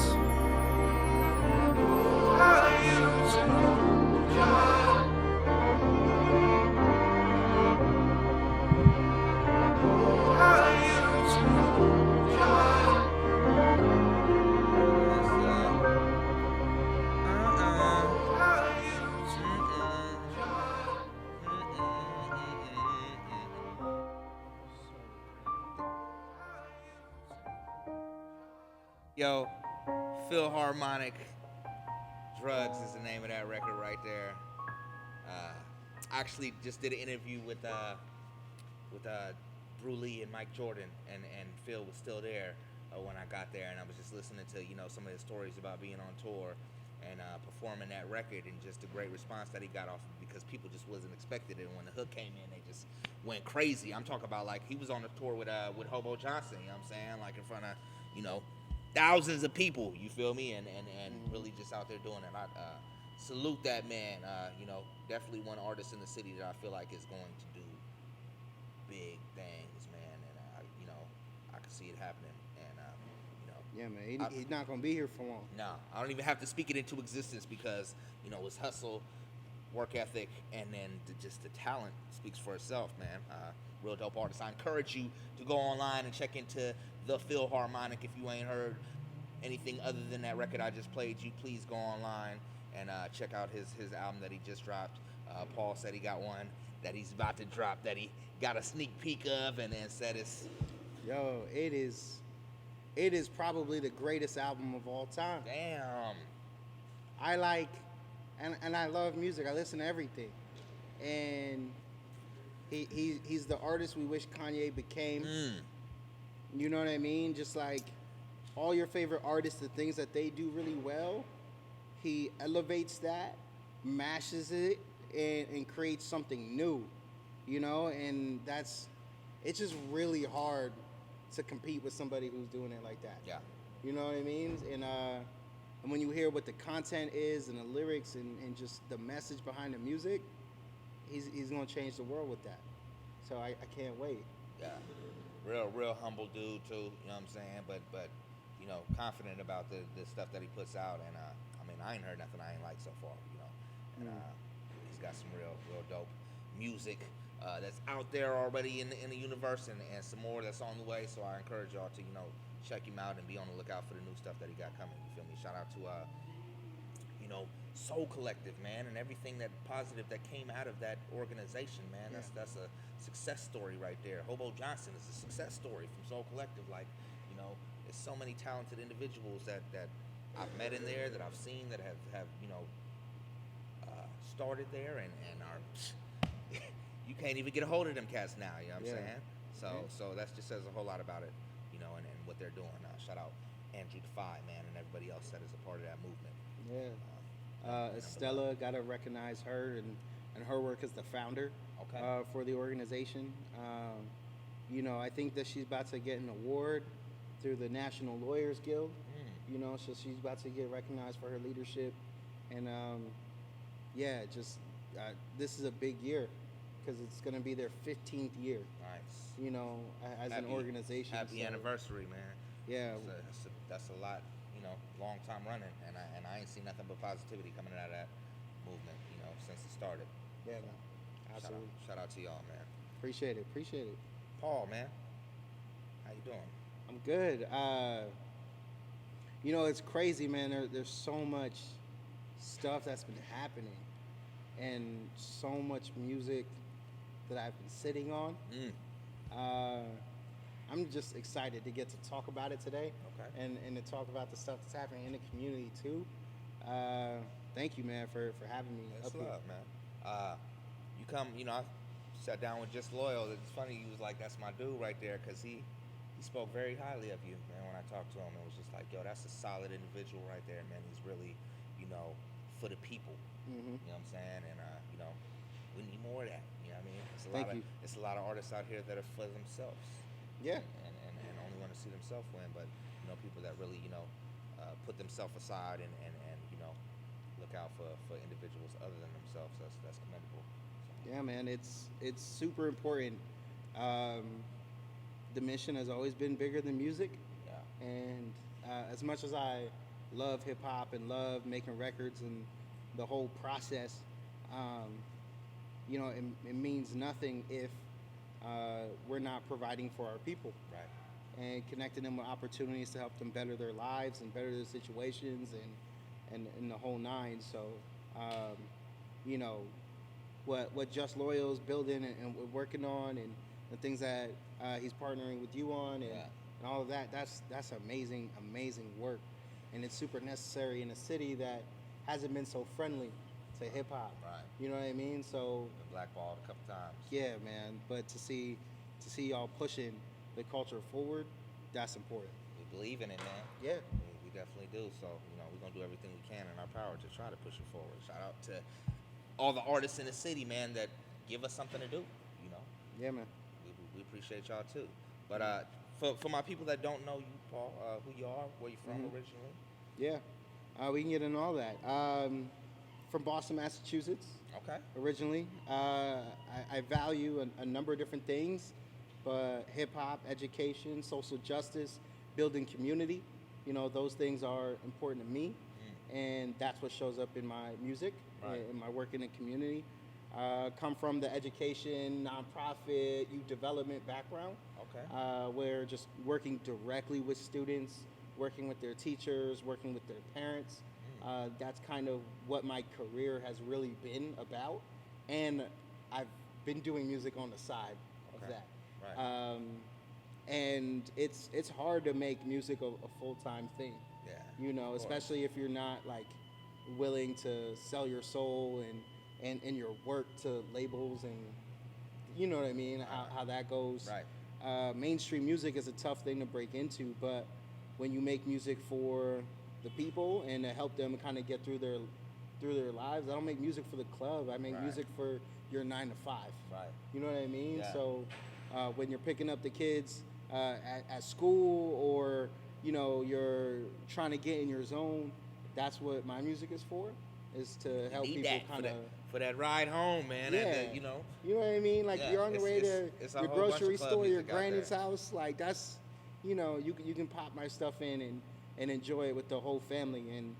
Yo, Philharmonic Drugs is the name of that record right there. I actually just did an interview with Drew Lee and Mike Jordan, and Phil was still there when I got there, and I was just listening to, you know, some of his stories about being on tour and performing that record, and just the great response that he got off of it, because people just wasn't expecting it. And when the hook came in, they just went crazy. I'm talking about, like, he was on a tour with Hobo Johnson, you know what I'm saying, like in front of, you know, thousands of people, you feel me, and really just out there doing it. salute that man. You know, definitely one artist in the city that I feel like is going to do big things, man. And you know, I can see it happening. And you know, Yeah, man. He's not gonna be here for long. no, I don't even have to speak it into existence because you know it's hustle, work ethic, and then just the talent speaks for itself, man. Real dope artist. I encourage you to go online and check into the Philharmonic if you ain't heard anything other than that record I just played you. Please go online and check out his album that he just dropped. Paul said he got one that he's about to drop that he got a sneak peek of, and said it's it is probably the greatest album of all time. Damn. I like and I love music. I listen to everything. And he's the artist we wish Kanye became. You know what I mean? Just like all your favorite artists, the things that they do really well, he elevates that, mashes it, and creates something new. You know, and it's just really hard to compete with somebody who's doing it like that. Yeah. You know what I mean? And when you hear what the content is and the lyrics and just the message behind the music, he's gonna change the world with that. So I can't wait. Yeah. Real humble dude too, you know what I'm saying? But you know, confident about the stuff that he puts out, and I mean I ain't heard nothing I ain't like so far, you know. And he's got some real dope music that's out there already in the universe, and some more that's on the way. So I encourage y'all to, you know, check him out and be on the lookout for the new stuff that he got coming. You feel me? Shout out to you know, Soul Collective, man, and everything that positive that came out of that organization, man. Yeah. That's a success story right there. Hobo Johnson is a success story from Soul Collective. Like, you know, there's so many talented individuals that I've met in there, that I've seen, that have you know, started there and are you can't even get a hold of them cats now, you know what I'm saying? So that just says a whole lot about it, you know, and what they're doing. Shout out Andrew Defy, man, and everybody else that is a part of that movement. Yeah. Estella, gotta recognize her and her work as the founder for the organization. You know, I think that she's about to get an award through the National Lawyers Guild. You know, so she's about to get recognized for her leadership. And this is a big year because it's going to be their 15th year. Nice. You know, as an organization. Happy anniversary, man. Yeah. That's a lot, you know, long time running, and I ain't seen nothing but positivity coming out of that movement, you know, since it started. Yeah, man. Absolutely. Shout out to y'all, man. Appreciate it. Paul, man, how you doing? I'm good. You know, it's crazy, man. There's so much stuff that's been happening, and so much music that I've been sitting on. I'm just excited to get to talk about it today, and to talk about the stuff that's happening in the community too. Thank you, man, for having me. That's love, man. You come, you know, I sat down with Just Loyal. It's funny, he was like, that's my dude right there, because he spoke very highly of you, man. When I talked to him, it was just like, yo, that's a solid individual right there, man. He's really, you know, for the people. You know what I'm saying? And you know, we need more of that. You know what I mean? It's a lot of artists out here that are for themselves. Yeah. And only want to see themselves win, but you know, people that really, you know, put themselves aside and you know, look out for individuals other than themselves. That's commendable. So. Yeah, man, it's super important. The mission has always been bigger than music. Yeah. And as much as I love hip hop and love making records and the whole process, you know, it means nothing if we're not providing for our people. Right. And connecting them with opportunities to help them better their lives and better their situations and the whole nine. So, you know, what Just Loyal is building and we're working on, and the things that he's partnering with you on, and all of that, that's amazing work. And it's super necessary in a city that hasn't been so friendly to hip hop. Right. You know what I mean? So been blackballed a couple times. Yeah, man. But to see y'all pushing the culture forward, that's important. We believe in it, man. Yeah. We definitely do. So, you know, we're gonna do everything we can in our power to try to push it forward. Shout out to all the artists in the city, man, that give us something to do, you know? Yeah, man. We appreciate y'all too. But for my people that don't know you, Paul, who you are, where you from originally? Yeah, we can get into all that. from Boston, Massachusetts. Okay. Originally, I value a number of different things, but hip hop, education, social justice, building community, those things are important to me, and that's what shows up in my music, in my work in the community. Come from the education, nonprofit, youth development background, where just working directly with students, working with their teachers, working with their parents. That's kind of what my career has really been about, and I've been doing music on the side of that. Right. And it's hard to make music a full-time thing. Yeah. Especially if you're not like willing to sell your soul and your work to labels, and you know what I mean, how that goes. Right. Mainstream music is a tough thing to break into, but when you make music for the people and to help them kind of get through their lives, I don't make music for the club. I make music for your 9 to 5. Right. You know what I mean? Yeah. So when you're picking up the kids at school, or you're trying to get in your zone, that's what my music is for, is to help people kind of for that ride home, man. Yeah. And you know what I mean? Like you're on the way to your grocery store, your granny's house. Like that's, you can pop my stuff in and enjoy it with the whole family. And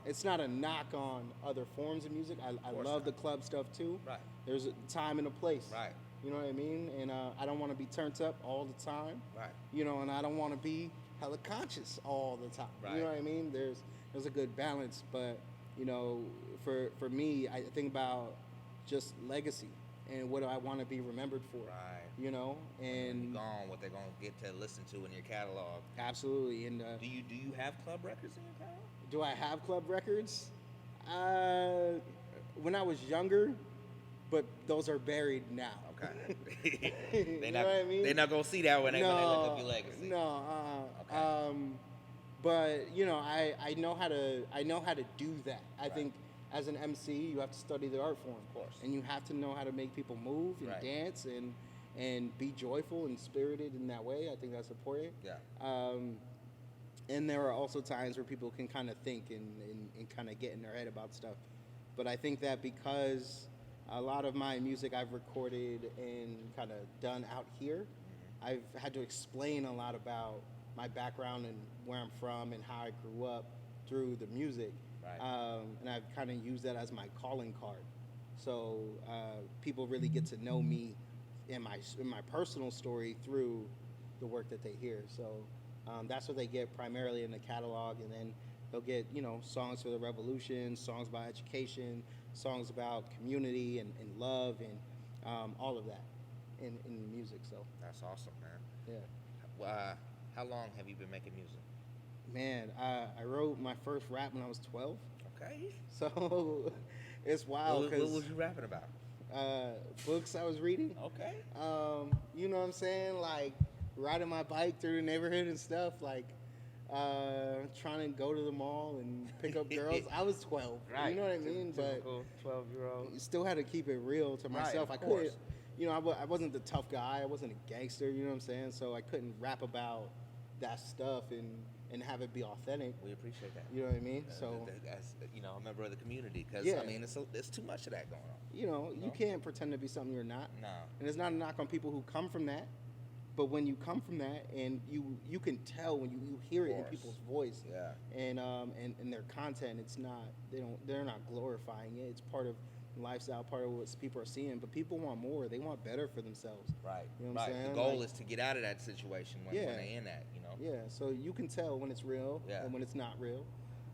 it's not a knock on other forms of music. I love the club stuff too. Right. There's a time and a place. Right. You know what I mean? And I don't want to be turned up all the time. Right. And I don't want to be hella conscious all the time. Right. You know what I mean? There's a good balance, but for me, I think about just legacy and what do I want to be remembered for. Right. And when you're gone, what they're gonna get to listen to in your catalog. Absolutely. And do you have club records in your catalog? Do I have club records? When I was younger, but those are buried now. Okay. You know what I mean? They're not gonna see that when they look up your legacy. No. Okay. But I know how to do that. I think as an MC, you have to study the art form, of course, and you have to know how to make people move and dance and be joyful and spirited in that way. I think that's important. Yeah. And there are also times where people can kind of think and kind of get in their head about stuff. But I think that because a lot of my music I've recorded and kind of done out here, I've had to explain a lot about my background and where I'm from and how I grew up through the music. Right. And I've kind of used that as my calling card. So people really get to know me in my personal story through the work that they hear. So that's what they get primarily in the catalog, and then they'll get songs for the revolution, songs about education, songs about community and love and all of that in the music. So that's awesome, man. Yeah. How long have you been making music? Man, I wrote my first rap when I was 12. Okay. So it's wild. What was you rapping about? Books I was reading. Okay. You know what I'm saying? Like riding my bike through the neighborhood and stuff. Like trying to go to the mall and pick up girls. I was 12. Right. You know what I mean? Typical 12-year-old. You still had to keep it real to myself. Right, I couldn't. I wasn't the tough guy. I wasn't a gangster. You know what I'm saying? So I couldn't rap about that stuff and have it be authentic. We appreciate that. You know what I mean? So as a member of the community, because Yeah. I mean, there's too much of that going on. You can't pretend to be something you're not. No. And it's not a knock on people who come from that, but when you come from that and you can tell when you hear it in people's voice, and their content, it's not they're not glorifying it. It's part of lifestyle, part of what people are seeing, but people want more. They want better for themselves. Right. You know what I'm saying? The goal is to get out of that situation when they're in that. Yeah. So you can tell when it's real and when it's not real.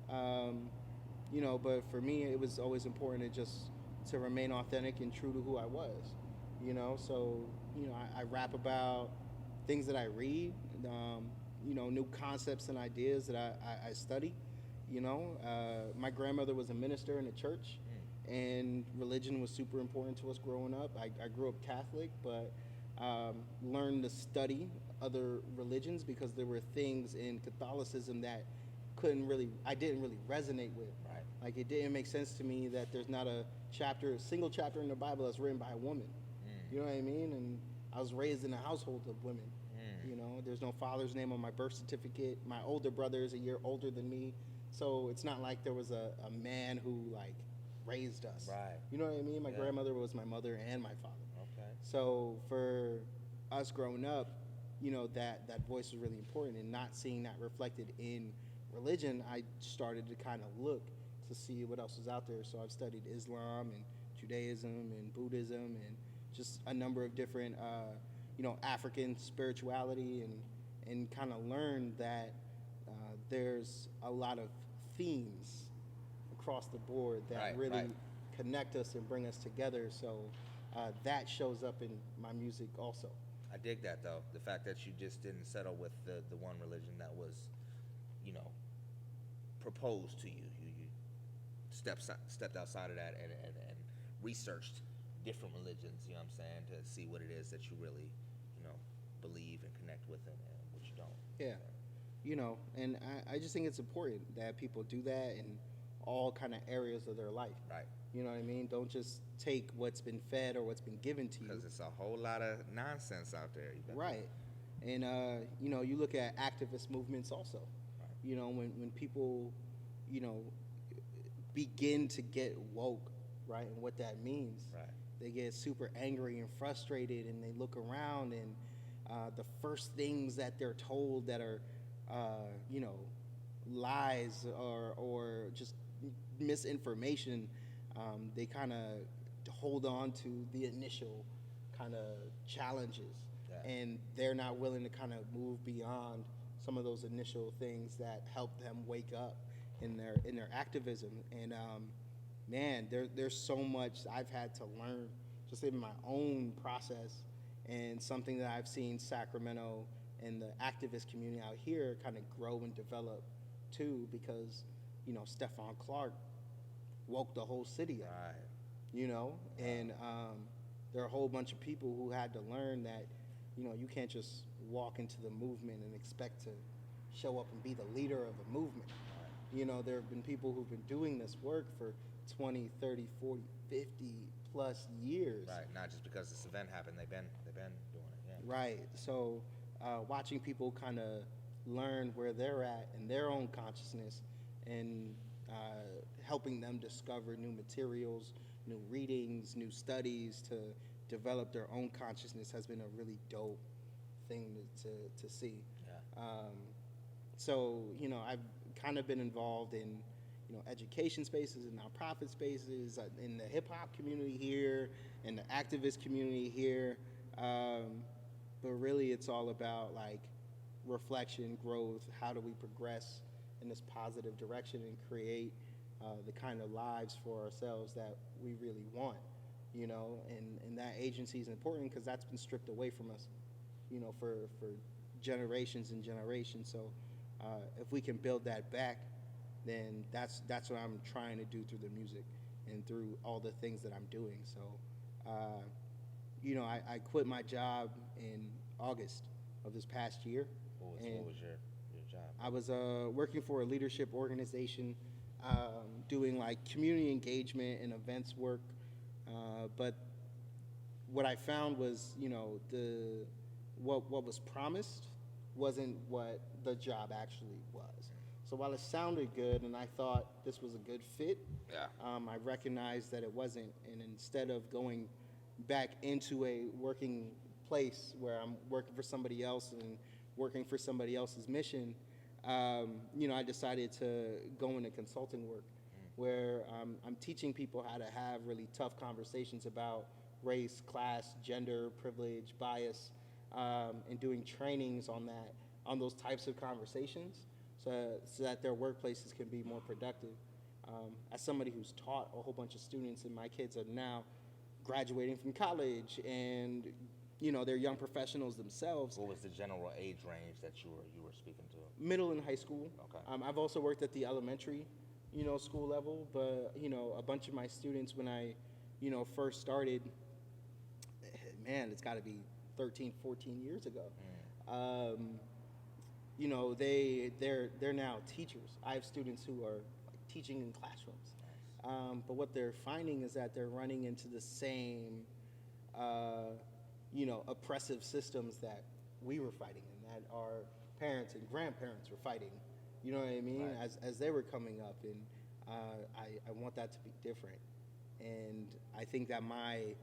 But for me, it was always important to remain authentic and true to who I was. So I rap about things that I read, new concepts and ideas that I study. My grandmother was a minister in a church, and religion was super important to us growing up. I grew up Catholic, but learned to study other religions because there were things in Catholicism that I didn't really resonate with. Right. Like it didn't make sense to me that there's not a single chapter in the Bible that's written by a woman. You know what I mean? And I was raised in a household of women. There's no father's name on my birth certificate. My older brother is a year older than me. So it's not like there was a man who raised us. Right. You know what I mean? My Yeah. grandmother was my mother and my father. Okay. So for us growing up, you know, that voice was really important, and not seeing that reflected in religion, I started to kind of look to see what else was out there. So I've studied Islam and Judaism and Buddhism and just a number of different, you know, African spirituality, and kind of learned that there's a lot of themes across the board that Right, really right. connect us and bring us together. So that shows up in my music also. I dig that though. The fact that you just didn't settle with the one religion that was, you know, proposed to you. You stepped outside of that and researched different religions, you know what I'm saying, to see what it is that you really, you know, believe and connect with, and what you don't. Yeah. You know, and I just think it's important that people do that in all kind of areas of their life. Right. You know what I mean? Don't just take what's been fed or what's been given to you. Because it's a whole lot of nonsense out there. Right. And, you know, you look at activist movements also. Right. You know, when people, you know, begin to get woke, right, and what that means. Right. They get super angry and frustrated, and they look around, and the first things that they're told that are, you know, lies or just misinformation, they kind of hold on to the initial kind of challenges. Yeah. And they're not willing to kind of move beyond some of those initial things that help them wake up in their activism. And man, there's so much I've had to learn just in my own process, and something that I've seen Sacramento and the activist community out here kind of grow and develop too, because, you know, Stephon Clark woke the whole city up. Right. You know, and there are a whole bunch of people who had to learn that, you know, you can't just walk into the movement and expect to show up and be the leader of a movement. Right. You know, there have been people who've been doing this work for 20, 30, 40, 50 plus years. Right. Not just because this event happened, they've been doing it. Yeah. Right. So watching people kind of learn where they're at in their own consciousness, and helping them discover new materials, new readings, new studies to develop their own consciousness has been a really dope thing to see. Yeah. So, you know, I've kind of been involved in, you know, education spaces and nonprofit spaces, in the hip hop community here, in the activist community here. But really it's all about like reflection, growth, how do we progress in this positive direction and create the kind of lives for ourselves that we really want, you know, and that agency is important because that's been stripped away from us, you know, for generations and generations. So if we can build that back, then that's what I'm trying to do through the music and through all the things that I'm doing. So, you know, I quit my job in August of this past year. What was your job? I was working for a leadership organization, doing like community engagement and events work. But what I found was, you know, what was promised wasn't what the job actually was. So while it sounded good and I thought this was a good fit, Yeah. I recognized that it wasn't. And instead of going back into a working place where I'm working for somebody else and working for somebody else's mission, you know, I decided to go into consulting work, where I'm teaching people how to have really tough conversations about race, class, gender, privilege, bias, and doing trainings on those types of conversations, so that their workplaces can be more productive. As somebody who's taught a whole bunch of students, and my kids are now graduating from college, and you know, they're young professionals themselves. What was the general age range that you were speaking to? Middle and high school. Okay. I've also worked at the elementary, you know, school level, but you know, a bunch of my students when I, you know, first started, man, it's got to be 13, 14 years ago. You know, they're now teachers. I have students who are like, teaching in classrooms. Nice. But what they're finding is that they're running into the same, you know, oppressive systems that we were fighting and that our parents and grandparents were fighting. You know what I mean? Right. As they were coming up, and I want that to be different. And I think that my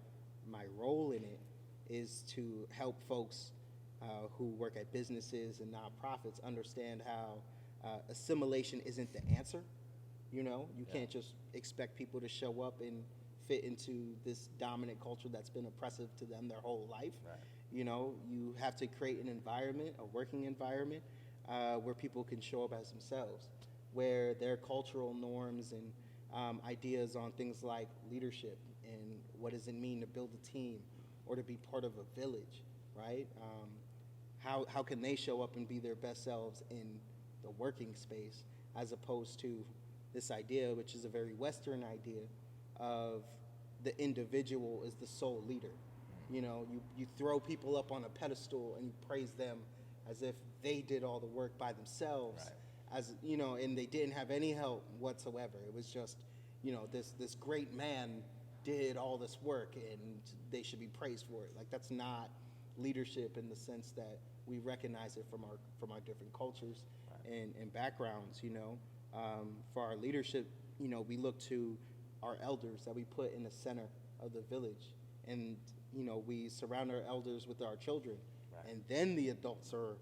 role in it is to help folks who work at businesses and nonprofits understand how assimilation isn't the answer. You know, you can't just expect people to show up and fit into this dominant culture that's been oppressive to them their whole life. Right. You know, you have to create an environment, a working environment, where people can show up as themselves, where their cultural norms and ideas on things like leadership and what does it mean to build a team or to be part of a village, right? How can they show up and be their best selves in the working space, as opposed to this idea, which is a very Western idea, of the individual as the sole leader. You know, you throw people up on a pedestal and you praise them as if they did all the work by themselves, as you know, and they didn't have any help whatsoever. It was just, you know, this great man did all this work and they should be praised for it. Like, that's not leadership in the sense that we recognize it from our different cultures and backgrounds. You know, for our leadership, you know, we look to our elders that we put in the center of the village, and you know, we surround our elders with our children, and then the adults are,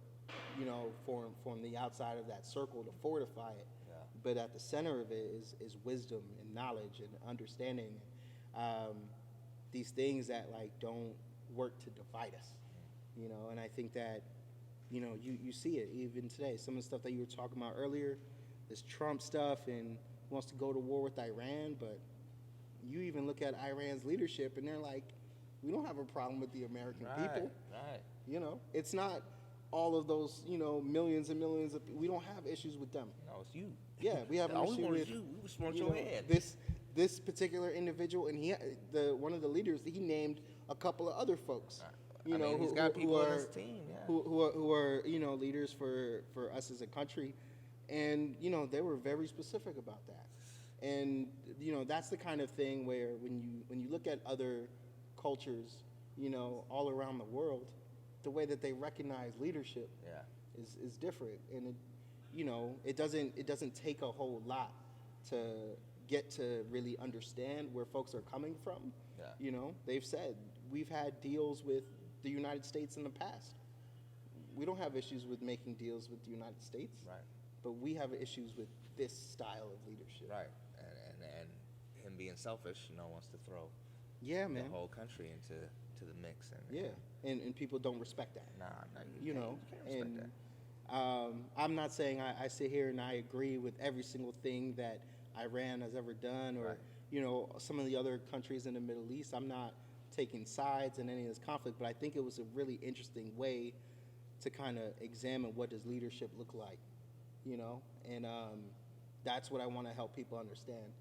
you know, form the outside of that circle to fortify it. But at the center of it is wisdom and knowledge and understanding, these things that like don't work to divide us, you know. And I think that, you know, you see it even today. Some of the stuff that you were talking about earlier, this Trump stuff, and wants to go to war with Iran, but you even look at Iran's leadership and they're like, we don't have a problem with the American people. Right. You know, it's not all of those, you know, millions and millions of, we don't have issues with them. No, it's you. Yeah, we have an issue with you. We just want you your know, head. this particular individual, and one of the leaders, he named a couple of other folks. You know, he's got people on his team, who are you know, leaders for us as a country, and you know, they were very specific about that. And you know, that's the kind of thing where when you look at other cultures, you know, all around the world, the way that they recognize leadership is different. And it, you know, it doesn't take a whole lot to get to really understand where folks are coming from. You know, they've said we've had deals with the United States in the past. We don't have issues with making deals with the United States, but we have issues with this style of leadership. Right, and him being selfish, you know, wants to throw man, the whole country into the mix. And and people don't respect that. Nah, you know, can't respect that. I'm not saying I sit here and I agree with every single thing that Iran has ever done, or you know, some of the other countries in the Middle East. I'm not taking sides in any of this conflict, but I think it was a really interesting way to kind of examine what does leadership look like, you know, and that's what I want to help people understand,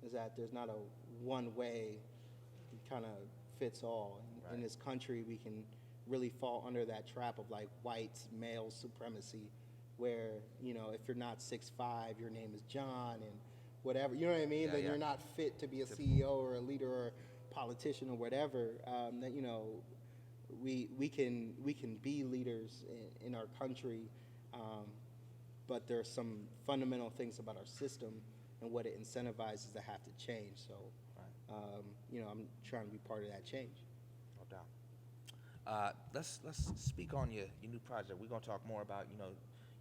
is that there's not a one way kind of fits all. In this country, we can really fall under that trap of like white male supremacy, where, you know, if you're not 6'5", your name is John and whatever, you know what I mean? Then you're not fit to be a CEO or a leader or a politician or whatever. That, you know, we can be leaders in our country, but there are some fundamental things about our system and what it incentivizes to have to change. So, you know, I'm trying to be part of that change. No doubt. Let's speak on your new project. We're gonna talk more about, you know,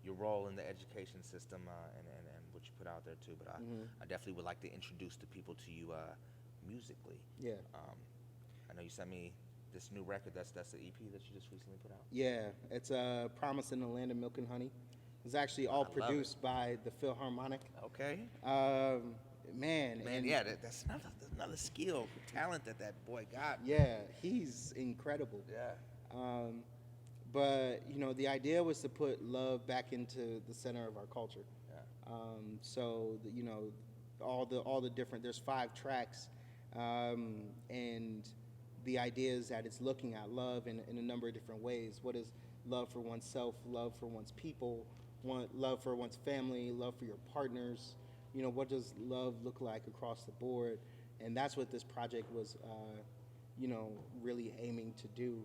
your role in the education system and what you put out there too. But I definitely would like to introduce the people to you musically. Yeah. I know you sent me this new record. That's the EP that you just recently put out. Yeah, it's Promise in the Land of Milk and Honey. It's actually all produced by the Philharmonic. Okay. Man, yeah, that's another skill, talent that boy got. Yeah, he's incredible. Yeah. But you know, the idea was to put love back into the center of our culture. Yeah. So you know, all the different. There's 5 tracks, and the idea is that it's looking at love in a number of different ways. What is love for oneself? Love for one's people. Love for one's family. Love for your partners. You know, what does love look like across the board? And that's what this project was, you know, really aiming to do.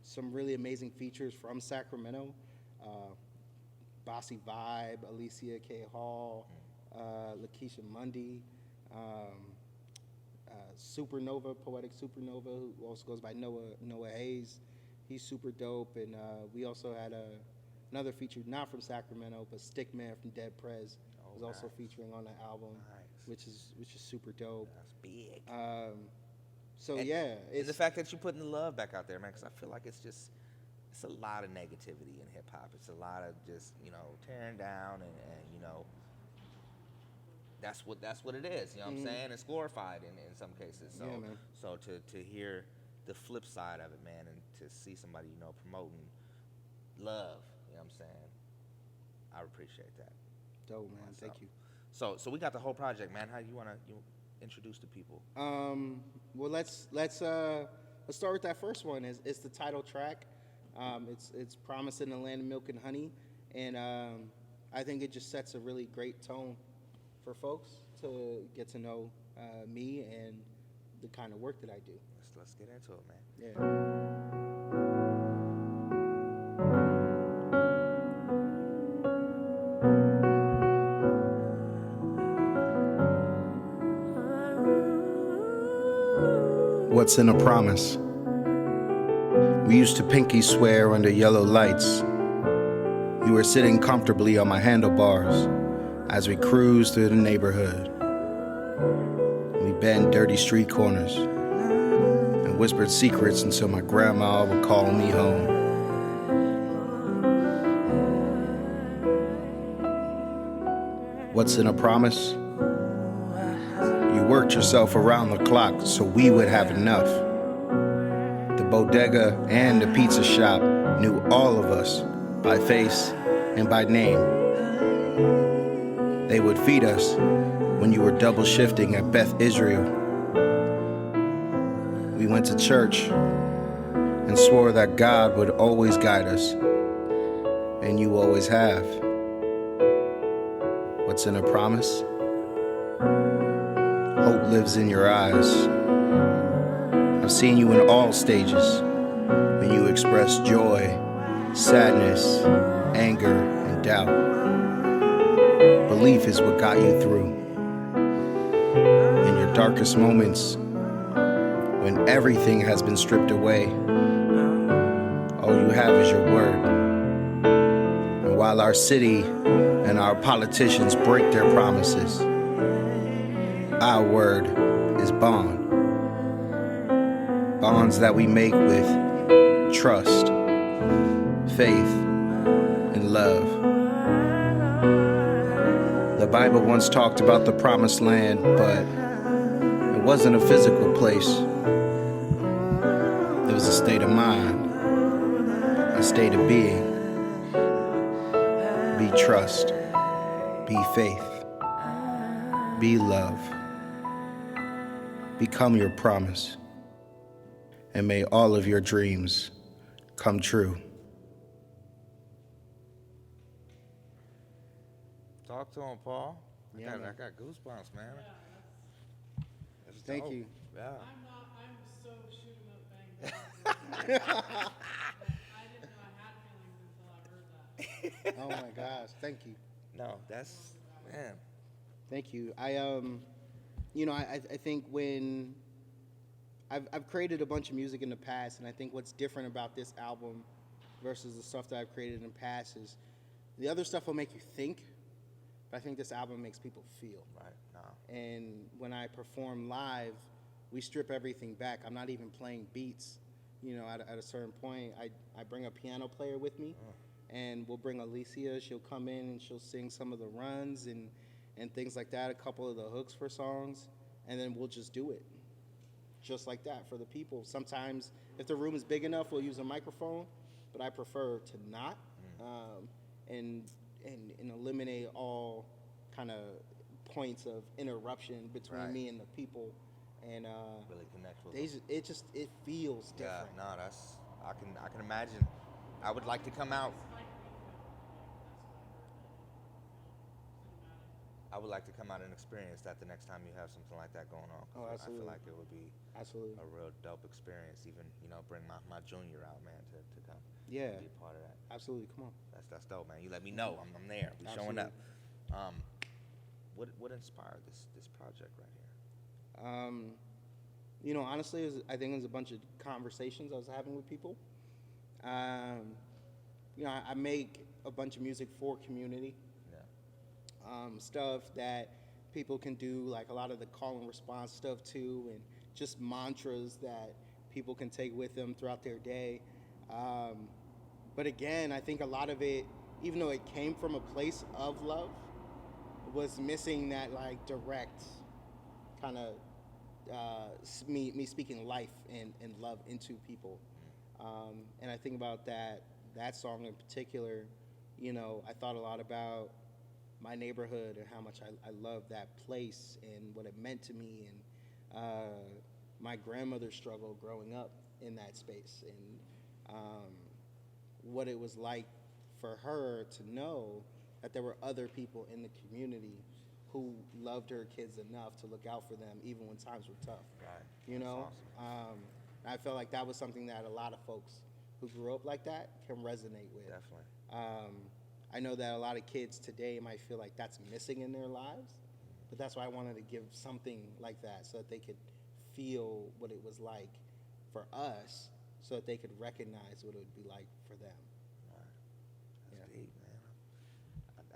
Some really amazing features from Sacramento. Bossy Vibe, Alicia K. Hall, Lakeisha Mundy, Supernova, Poetic Supernova, who also goes by Noah Hayes. He's super dope. And we also had another feature, not from Sacramento, but Stickman from Dead Prez was also featuring on the album, which is super dope. That's big. So and, yeah, it's the fact that you're putting the love back out there, man. Because I feel like it's a lot of negativity in hip hop. It's a lot of just tearing down and that's what it is. You know what I'm saying? It's glorified in some cases. So yeah, man. So to hear the flip side of it, man, and to see somebody promoting love, you know what I'm saying? I appreciate that. Dope, man. Thank you. So we got the whole project, man. How you wanna introduce the people? Well, let's start with that first one. It's the title track. It's Promise in the Land of Milk and Honey, and I think it just sets a really great tone for folks to get to know me and the kind of work that I do. Let's get into it, man. Yeah. What's in a promise? We used to pinky swear under yellow lights. You were sitting comfortably on my handlebars as we cruised through the neighborhood. We bent dirty street corners and whispered secrets until my grandma would call me home. What's in a promise? You worked yourself around the clock so we would have enough. The bodega and the pizza shop knew all of us by face and by name. They would feed us when you were double shifting at Beth Israel. We went to church and swore that God would always guide us, and you always have. What's in a promise? Hope lives in your eyes. I've seen you in all stages, when you express joy, sadness, anger, and doubt. Belief is what got you through. In your darkest moments, when everything has been stripped away, all you have is your word. And while our city and our politicians break their promises, our word is bond. Bonds that we make with trust, faith, and love. The Bible once talked about the promised land, but it wasn't a physical place. It was a state of mind, a state of being. Be trust, be faith, be love. Become your promise, and may all of your dreams come true. Talk to him, Paul. Yeah, I got goosebumps, man. That's Thank dope. you. Yeah. I'm so shooting up bang bang. I didn't know I had feelings until I heard that. Oh my gosh, thank you. No, that's, man. Thank you. I think when I've created a bunch of music in the past, and I think what's different about this album versus the stuff that I've created in the past is the other stuff will make you think, but I think this album makes people feel. Right. No. And when I perform live, we strip everything back. I'm not even playing beats. At a certain point, I bring a piano player with me, and we'll bring Alicia. She'll come in and she'll sing some of the runs and things like that, a couple of the hooks for songs, and then we'll just do it. Just like that for the people. Sometimes, if the room is big enough, we'll use a microphone, but I prefer to not, and eliminate all kind of points of interruption between me and the people, and really connect with them. It feels different. Yeah, no, I can imagine. I would like to come out. I would like to come out and experience that the next time you have something like that going on. Oh, absolutely. I feel like it would be a real dope experience. Even bring my junior out, man, to come. Yeah. Be a part of that. Absolutely. Come on. That's dope, man. You let me know. I'm there. We showing up. What inspired this project right here? You know, honestly, I think it was a bunch of conversations I was having with people. You know, I make a bunch of music for community. Stuff that people can do, like a lot of the call and response stuff too, and just mantras that people can take with them throughout their day. But again, I think a lot of it, even though it came from a place of love, was missing that like direct kind of me speaking life and love into people. And I think about that song in particular. You know, I thought a lot about my neighborhood and how much I love that place and what it meant to me, and my grandmother's struggle growing up in that space, and what it was like for her to know that there were other people in the community who loved her kids enough to look out for them even when times were tough. Right. You know? Awesome. I felt like that was something that a lot of folks who grew up like that can resonate with. Definitely. I know that a lot of kids today might feel like that's missing in their lives, but that's why I wanted to give something like that so that they could feel what it was like for us, so that they could recognize what it would be like for them. That's deep, man.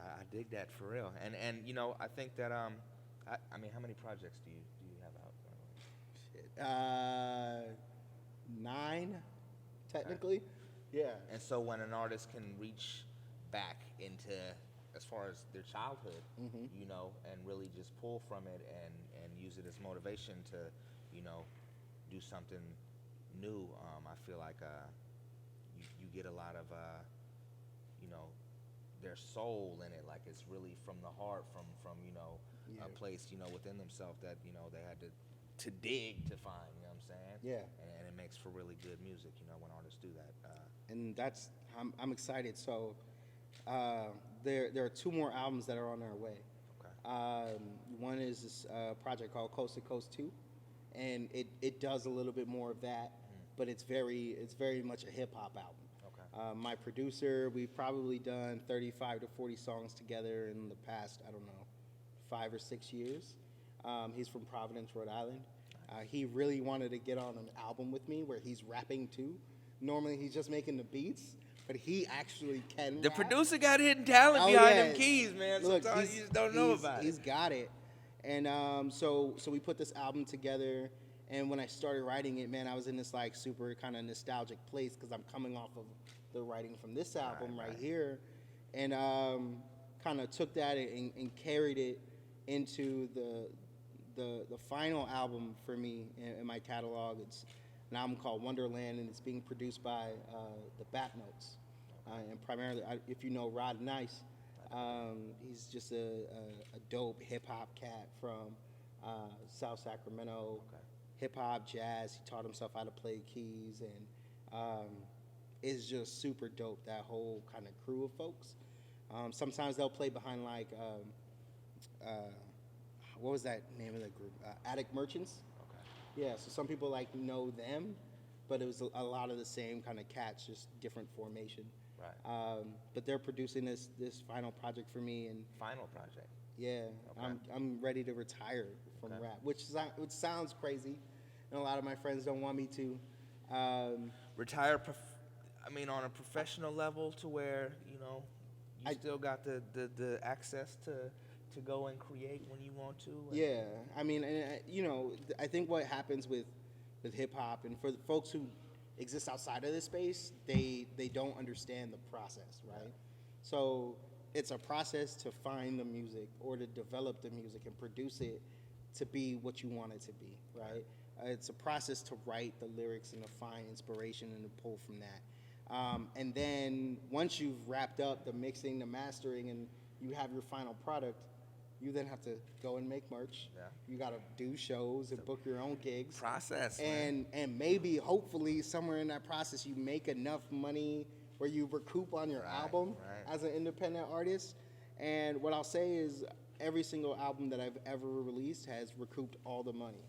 I dig that for real. And you know, I think that I mean, how many projects do you have out? 9, technically. Yeah. And so when an artist can reach back into, as far as their childhood, you know, and really just pull from it and use it as motivation to, you know, do something new, I feel like you get a lot of, you know, their soul in it. Like it's really from the heart, from you know, a place, you know, within themselves that, you know, they had to dig to find, you know what I'm saying? Yeah. And it makes for really good music, you know, when artists do that. And that's, I'm excited. So there are 2 more albums that are on their way. Okay. One is this project called Coast to Coast 2, and it does a little bit more of that, but it's very much a hip hop album. Okay. My producer, we've probably done 35 to 40 songs together in the past, I don't know, 5 or 6 years. He's from Providence, Rhode Island. He really wanted to get on an album with me where he's rapping too. Normally he's just making the beats, but he actually can The rap. producer got hidden talent behind them keys, man. Look, Sometimes you just don't know about it. He's got it. And so we put this album together, and when I started writing it, man, I was in this like super kind of nostalgic place because I'm coming off of the writing from this album right here, and kind of took that and carried it into the final album for me in my catalog. It's an album called Wonderland, and it's being produced by the Bat Notes. And primarily, if you know Rod Nice, he's just a dope hip-hop cat from South Sacramento. Hip-hop, jazz. He taught himself how to play keys, and it's just super dope, that whole kind of crew of folks. Sometimes they'll play behind like, what was that name of the group? Attic Merchants. Yeah, so some people like know them, but it was a lot of the same kind of cats, just different formation. Right. But they're producing this final project for me, and Final project. yeah, Okay. I'm ready to retire from rap, which sounds crazy, and a lot of my friends don't want me to. Retire, I mean, on a professional level, to where, you know, you still got the access to go and create when you want to. Yeah, I mean, and you know, I think what happens with hip hop, and for the folks who exist outside of this space, they don't understand the process, right? So it's a process to find the music or to develop the music and produce it to be what you want it to be, right? It's a process to write the lyrics and to find inspiration and to pull from that. And then once you've wrapped up the mixing, the mastering, and you have your final product, you then have to go and make merch. Yeah. You got to do shows and book your own gigs. Process, and maybe, hopefully, somewhere in that process, you make enough money where you recoup on your album as an independent artist. And what I'll say is every single album that I've ever released has recouped all the money.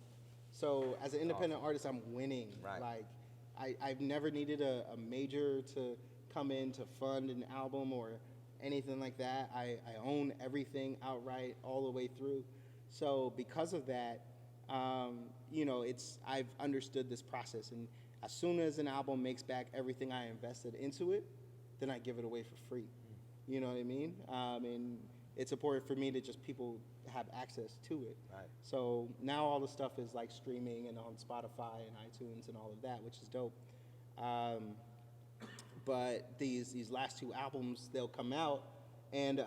So as an independent artist, I'm winning. Right. Like, I've never needed a major to come in to fund an album or anything like that. I own everything outright all the way through. So because of that, you know, I've understood this process, and as soon as an album makes back everything I invested into it, then I give it away for free. You know what I mean? And it's important for me to just people have access to it. Right. So now all the stuff is like streaming and on Spotify and iTunes and all of that, which is dope. But these last two albums, they'll come out, and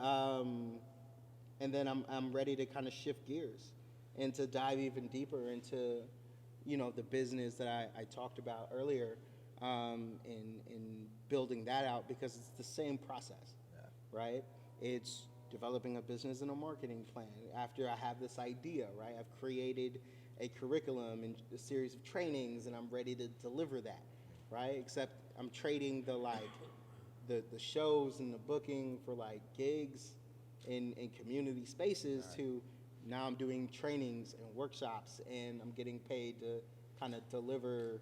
then I'm ready to kind of shift gears and to dive even deeper into, you know, the business that I talked about earlier, in building that out, because it's the same process, right? It's developing a business and a marketing plan. After I have this idea, right, I've created a curriculum and a series of trainings, and I'm ready to deliver that, right? Except I'm trading the shows and the booking for like gigs in community spaces, to now I'm doing trainings and workshops, and I'm getting paid to kind of deliver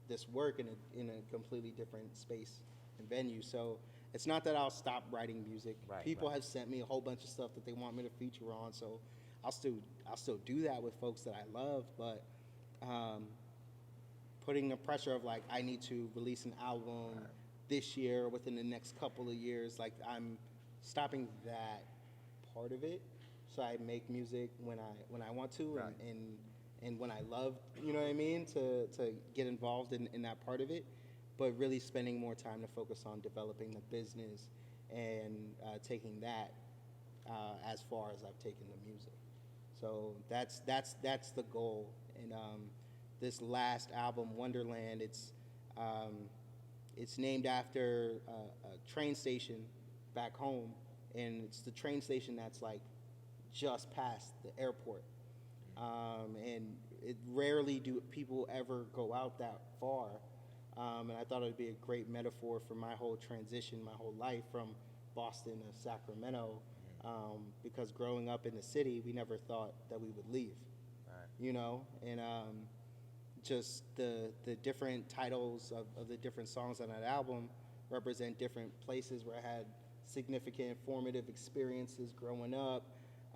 this work in a completely different space and venue. So it's not that I'll stop writing music. People have sent me a whole bunch of stuff that they want me to feature on, so I'll still do that with folks that I love, but putting the pressure of like I need to release an album this year or within the next couple of years, like I'm stopping that part of it, so I make music when I want to, and when I love, you know what I mean, to get involved in that part of it, but really spending more time to focus on developing the business and taking that as far as I've taken the music. So that's the goal. And this last album, Wonderland, it's named after a train station back home, and it's the train station that's like just past the airport. And it rarely do people ever go out that far. And I thought it would be a great metaphor for my whole transition, my whole life from Boston to Sacramento, because growing up in the city, we never thought that we would leave, you know? And just the different titles of the different songs on that album represent different places where I had significant formative experiences growing up,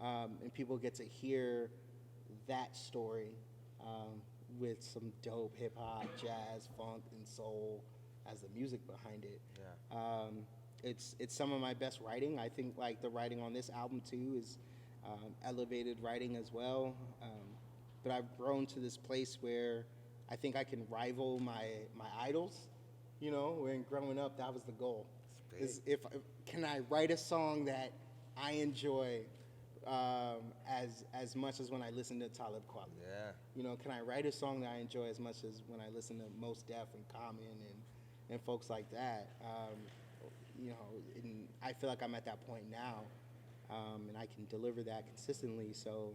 and people get to hear that story with some dope hip hop, jazz, funk, and soul as the music behind it. It's some of my best writing. I think like the writing on this album too is elevated writing as well. But I've grown to this place where I think I can rival my idols. You know, when growing up, that was the goal. Is can I write a song that I enjoy as much as when I listen to Talib Kweli? You know, can I write a song that I enjoy as much as when I listen to Mos Def and Common and folks like that? You know, and I feel like I'm at that point now, and I can deliver that consistently. So,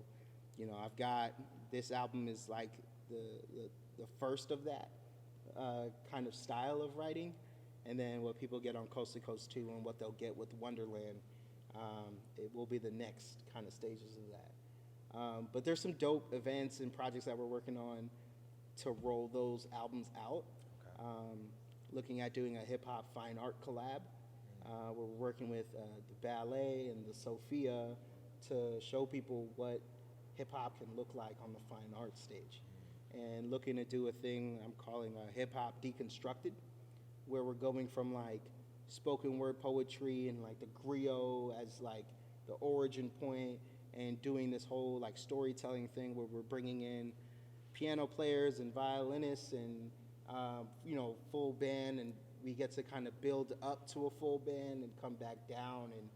you know, I've got this album is like the first of that kind of style of writing, and then what people get on Coast to Coast 2 and what they'll get with Wonderland, it will be the next kind of stages of that. But there's some dope events and projects that we're working on to roll those albums out. Looking at doing a hip-hop fine art collab. We're working with the ballet and the Sophia to show people what hip-hop can look like on the fine art stage. And looking to do a thing I'm calling hip-hop deconstructed, where we're going from like spoken word poetry and like the griot as like the origin point, and doing this whole like storytelling thing where we're bringing in piano players and violinists and you know, full band, and we get to kind of build up to a full band and come back down and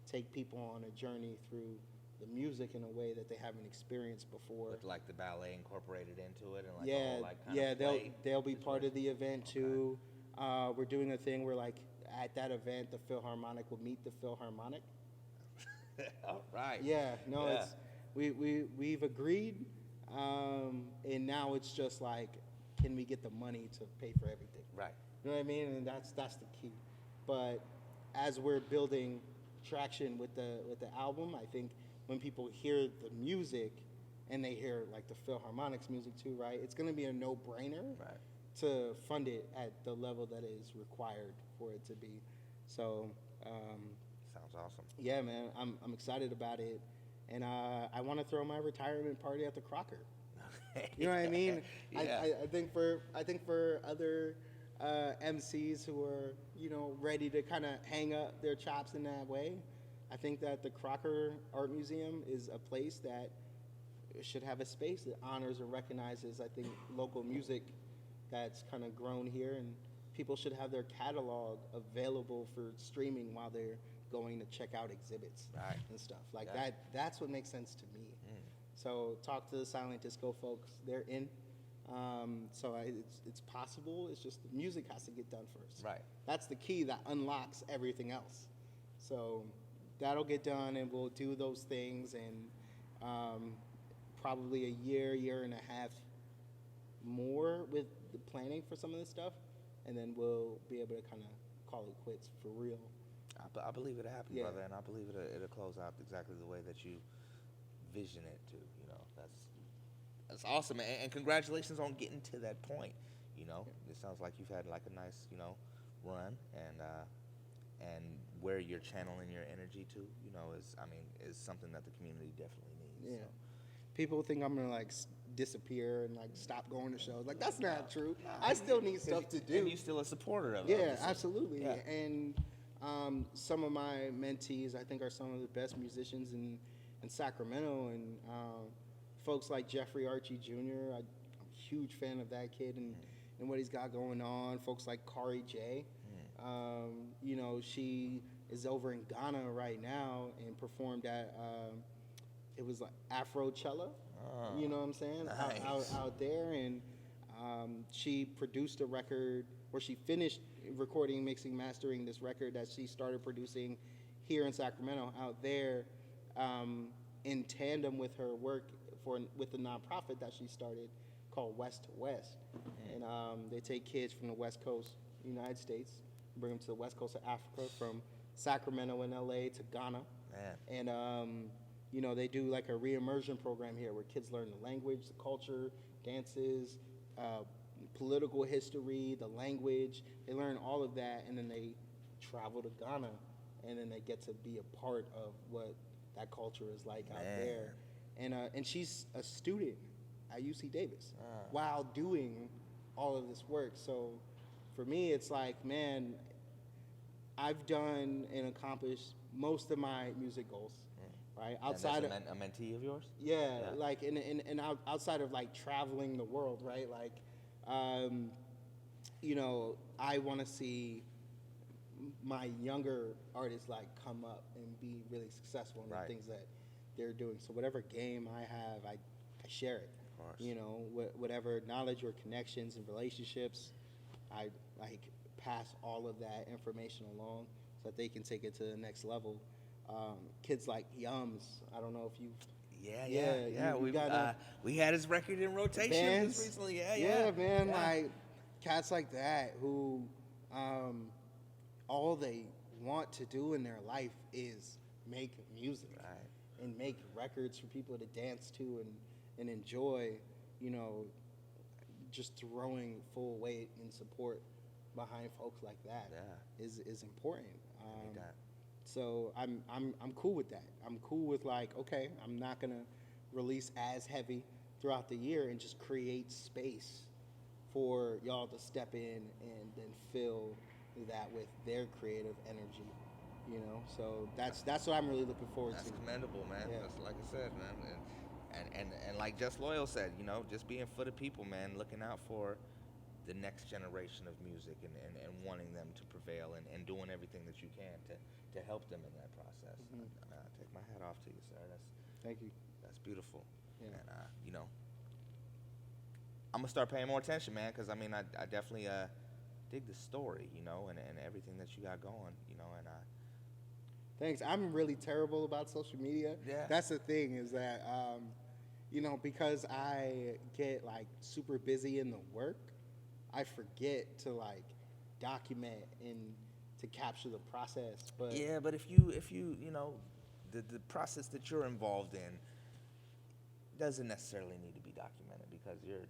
take people on a journey through the music in a way that they haven't experienced before. With like the ballet incorporated into it, and like the whole, like, kind of they'll be part of the event too. We're doing a thing where like at that event the Philharmonic will meet the Philharmonic. All right. Yeah, no, yeah. We've agreed, and now it's just like, can we get the money to pay for everything? Right. You know what I mean? And that's the key. But as we're building traction with the album, I think when people hear the music and they hear like the Philharmonic's music too, right? It's gonna be a no-brainer to fund it at the level that is required for it to be. So sounds awesome. Yeah, man, I'm excited about it, and I want to throw my retirement party at the Crocker. You know what I mean? Yeah. I think for other MCs who are, you know, ready to kind of hang up their chops in that way, I think that the Crocker Art Museum is a place that should have a space that honors and recognizes, I think, local music that's kind of grown here, and people should have their catalog available for streaming while they're going to check out exhibits and stuff like that. That's what makes sense to me. So talk to the Silent Disco folks; they're in. It's possible. It's just the music has to get done first. Right. That's the key that unlocks everything else. So that'll get done, and we'll do those things, and probably a year and a half more with the planning for some of this stuff, and then we'll be able to kind of call it quits for real. I believe it'll happen, Yeah. brother, and I believe it'll close out exactly the way that you vision it to. You know, that's awesome, and congratulations on getting to that point. You know, it sounds like you've had like a nice, you know, run, and where you're channeling your energy to, you know, is something that the community definitely needs. Yeah. So. People think I'm gonna like disappear and like stop going to shows. Like that's not true. I still need stuff to do. And you're still a supporter of it. Yeah, absolutely. Yeah. And some of my mentees, I think, are some of the best musicians in Sacramento. And folks like Jeffrey Archie Jr., I'm a huge fan of that kid and what he's got going on. Folks like Kari J. You know, she is over in Ghana right now and performed at, it was like Afrochella. You know what I'm saying? Nice. Out there. And she produced a record, or she finished recording, mixing, mastering this record that she started producing here in Sacramento out there, in tandem with her work with the nonprofit that she started called West to West. And they take kids from the West Coast United States, bring them to the West Coast of Africa, from Sacramento and LA to Ghana. Man. And you know, they do like a re-immersion program here where kids learn the language, the culture, dances, political history, the language. They learn all of that, and then they travel to Ghana, and then they get to be a part of what that culture is like out there. And she's a student at UC Davis while doing all of this work. So for me, it's like, man, I've done and accomplished most of my music goals. Right, outside of a mentee of yours. Yeah, like and outside of like traveling the world, right? Like, you know, I want to see my younger artists like come up and be really successful in the things that they're doing. So whatever game I have, I share it. Of course. You know, whatever knowledge or connections and relationships, I like pass all of that information along so that they can take it to the next level. Kids like Yums, I don't know if you. Yeah. We had his record in rotation bands, just recently. Like cats like that who, all they want to do in their life is make music and make records for people to dance to and enjoy. You know, just throwing full weight and support behind folks like that is important. So I'm cool with that. I'm cool with like, okay, I'm not gonna release as heavy throughout the year and just create space for y'all to step in and then fill that with their creative energy, you know. So that's what I'm really looking forward to. That's commendable, man. Yeah. That's like I said, man. And like Just Loyal said, you know, just being for the people, man, looking out for the next generation of music and wanting them to prevail and doing everything that you can to help them in that process. I take my hat off to you, sir. Thank you. That's beautiful. Yeah. And, you know, I'm going to start paying more attention, man, because, I mean, I definitely dig the story, you know, and everything that you got going, you know, and Thanks. I'm really terrible about social media. Yeah. That's the thing is that, you know, because I get like super busy in the work, I forget to like document and to capture the process. But yeah, but if you know, the process that you're involved in doesn't necessarily need to be documented because you're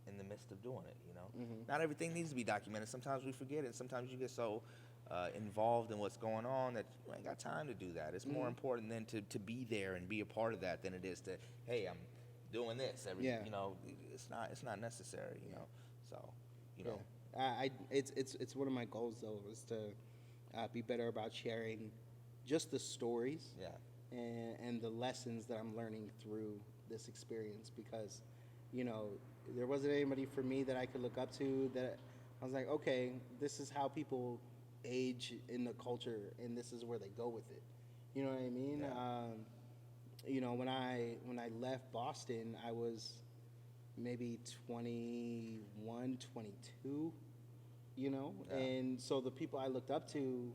in the midst of doing it, you know. Not everything needs to be documented. Sometimes we forget it. Sometimes you get so involved in what's going on that you ain't got time to do that. It's more important than to be there and be a part of that than it is to, hey, I'm doing this every. Yeah. You know, it's not necessary. You know, so you know. It's one of my goals though is to be better about sharing just the stories. Yeah. And the lessons that I'm learning through this experience, because, you know, there wasn't anybody for me that I could look up to that I was like, okay, this is how people age in the culture, and this is where they go with it. You know what I mean? Yeah. You know, when I left Boston, I was maybe 21, 22, you know? Yeah. And so the people I looked up to,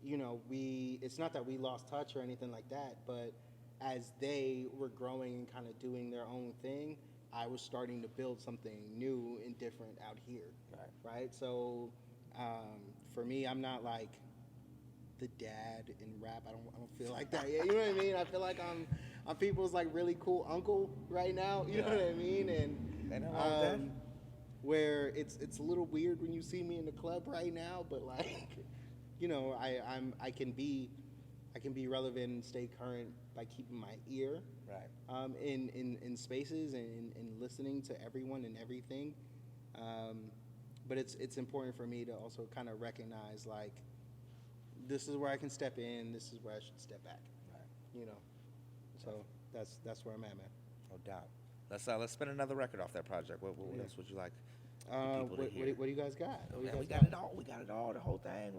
you know, it's not that we lost touch or anything like that, but as they were growing and kind of doing their own thing, I was starting to build something new and different out here. Right? So for me, I'm not like the dad in rap. I don't feel like that yet. You know what I mean? I feel like I'm people's like really cool uncle right now. You know what I mean? And where it's a little weird when you see me in the club right now, but like, you know, I can be relevant and stay current by keeping my ear in spaces and listening to everyone and everything. But it's important for me to also kind of recognize, like, this is where I can step in, this is where I should step back. Right. You know, so that's where I'm at, man. No doubt. Let's spin another record off that project. What else would you like? What do you guys got? We got it all. We got it all. The whole thing.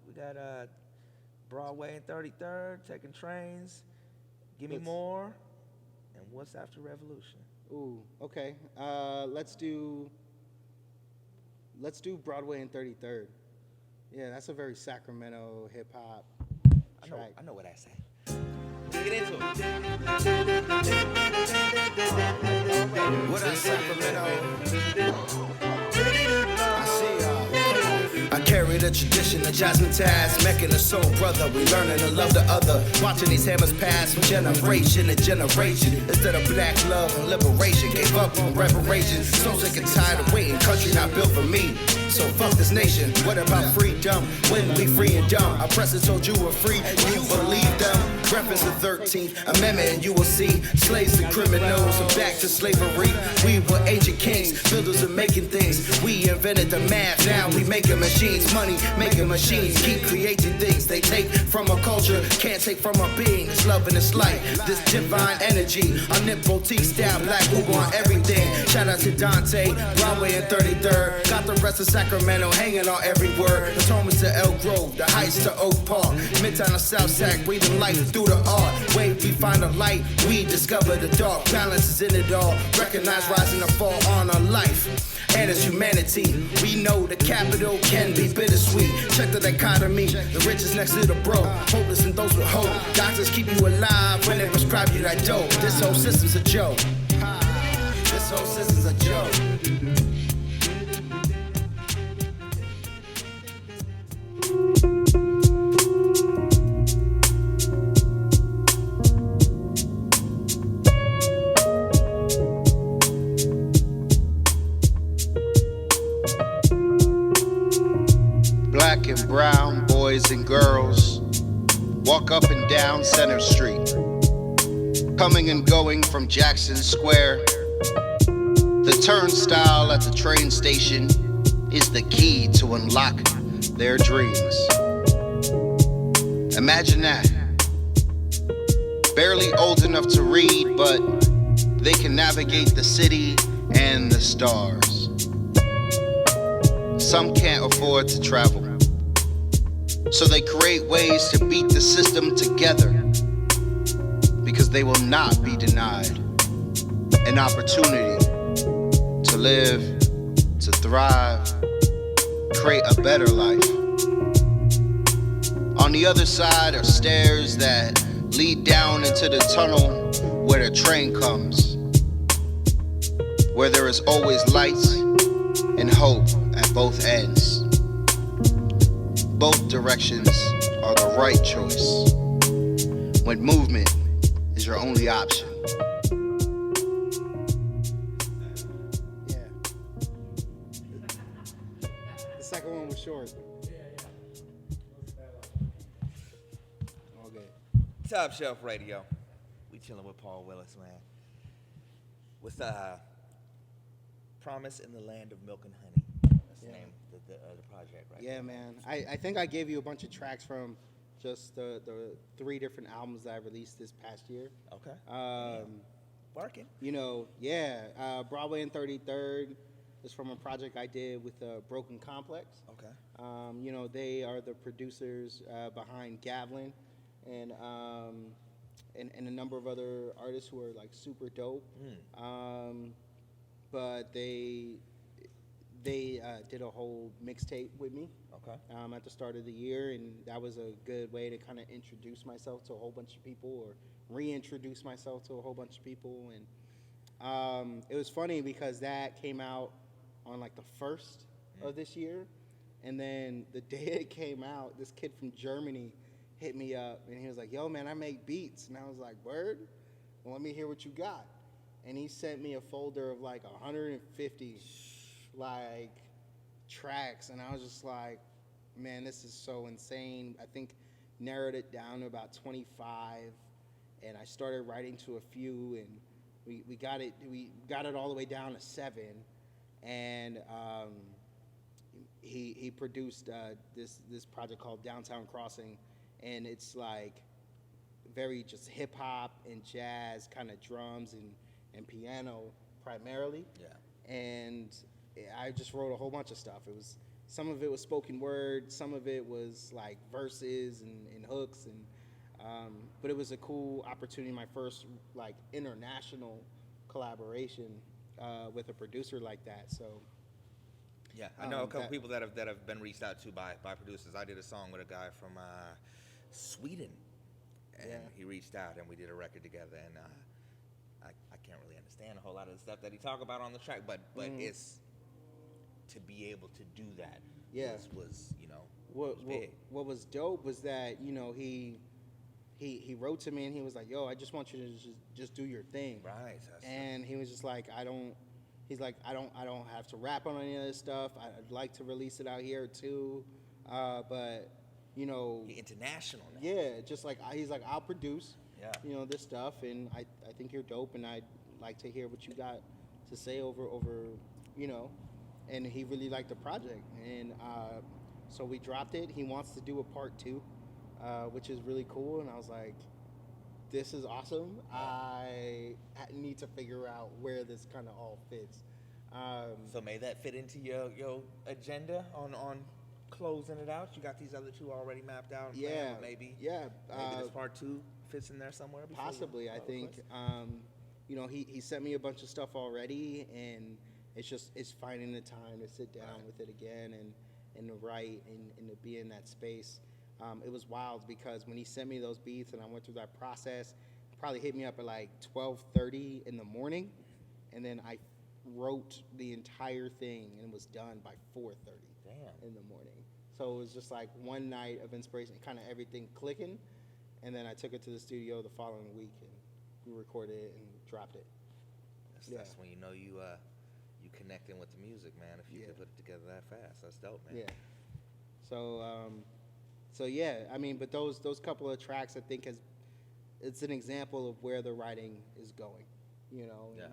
We got Broadway and 33rd, Taking Trains, Give Me More, and What's After Revolution. Ooh, okay. Let's do Broadway and 33rd. Yeah, that's a very Sacramento hip hop track. I know what I say. Get into it. What up, Sacramento? I see I carry the tradition of Jasmine Taz, making a soul brother. We learning to love the other. Watching these hammers pass from generation to generation. Instead of black love and liberation, gave up on reparations. So sick and tired of waiting, country not built for me. So fuck this nation. What about freedom? When we free and dumb? Oppressors told you were free, and you believe them. Reference the 13th Amendment, and you will see slaves and criminals and back to slavery. We were ancient kings, builders of making things. We invented the math, now we making machines. Money making machines, keep creating things. They take from a culture, can't take from a being. It's love and it's light, this divine energy. Omnipotent style, black who want everything. Shout out to Dante, Broadway and 33rd. Got the rest of Sacramento hanging on every word. The Thomas to Elk Grove, the Heights to Oak Park. Midtown to South Sac, breathing life through the art. Way we find the light, we discover the dark. Balance is in it all. Recognize rising and fall on our life. And it's humanity. We know the capital can be bittersweet. Check the dichotomy. The rich is next to the broke. Hopeless and those with hope. Doctors keep you alive when they prescribe you that dope. This whole system's a joke. This whole system's a joke. Black and brown boys and girls walk up and down Center Street, coming and going from Jackson Square. The turnstile at the train station is the key to unlock their dreams. Imagine that. Barely old enough to read, but they can navigate the city and the stars. Some can't afford to travel, so they create ways to beat the system together, because they will not be denied an opportunity to live, to thrive, create a better life. On the other side are stairs that lead down into the tunnel where the train comes, where there is always lights and hope at both ends. Both directions are the right choice when movement is your only option. Yeah. The second one was short. Top Shelf Radio. We chilling with Paul Willis, man. with Promise in the Land of Milk and Honey. That's the name of the project, right? Yeah, man. I think I gave you a bunch of tracks from just the 3 different albums that I released this past year. Okay. Barking. You know, Broadway and 33rd is from a project I did with Broken Complex. Okay. You know, they are the producers behind Gavlin and a number of other artists who are like super dope. But they did a whole mixtape with me. Okay. At the start of the year, and that was a good way to kind of introduce myself to a whole bunch of people, or reintroduce myself to a whole bunch of people. And it was funny because that came out on like the 1st of this year, and then the day it came out, this kid from Germany hit me up, and he was like, "Yo, man, I make beats," and I was like, "Word? Well, let me hear what you got." And he sent me a folder of like 150 like tracks, and I was just like, man, this is so insane. I think narrowed it down to about 25, and I started writing to a few, and we got it all the way down to 7, and he produced this project called Downtown Crossing, and it's like very just hip hop and jazz, kind of drums and piano primarily. Yeah. And I just wrote a whole bunch of stuff. Some of it was spoken word, some of it was like verses and hooks, and but it was a cool opportunity. My first like international collaboration with a producer like that. So yeah, I know a couple people that have been reached out to by producers. I did a song with a guy from Sweden, and he reached out, and we did a record together. And I can't really understand a whole lot of the stuff that he talked about on the track, but it's to be able to do that. Was you know what was dope was that, you know, he wrote to me and he was like, "Yo, I just want you to just do your thing." Right. And he was just like, I don't have to rap on any of this stuff. I'd like to release it out here too, but you know, you're international now. Yeah, just like he's like, I'll produce. Yeah. You know, this stuff, and I think you're dope, and I'd like to hear what you got to say over you know, and he really liked the project, and so we dropped it. He wants to do a part 2, which is really cool, and I was like, this is awesome. I need to figure out where this kind of all fits. So may that fit into your agenda on closing it out? You got these other 2 already mapped out? Yeah, maybe. Yeah, maybe this part 2 fits in there somewhere. Possibly, I think. You know, he sent me a bunch of stuff already, and it's finding the time to sit down with it again and to write and to be in that space. It was wild because when he sent me those beats and I went through that process, it probably hit me up at like 12:30 in the morning, and then I wrote the entire thing and it was done by 4:30 in the morning. So it was just like one night of inspiration, kind of everything clicking, and then I took it to the studio the following week and we recorded it and dropped it. That's when you know you connecting with the music, man. If you could put it together that fast, that's dope, man. Yeah. So yeah, I mean, but those couple of tracks, I think, it's an example of where the writing is going, you know. Yeah.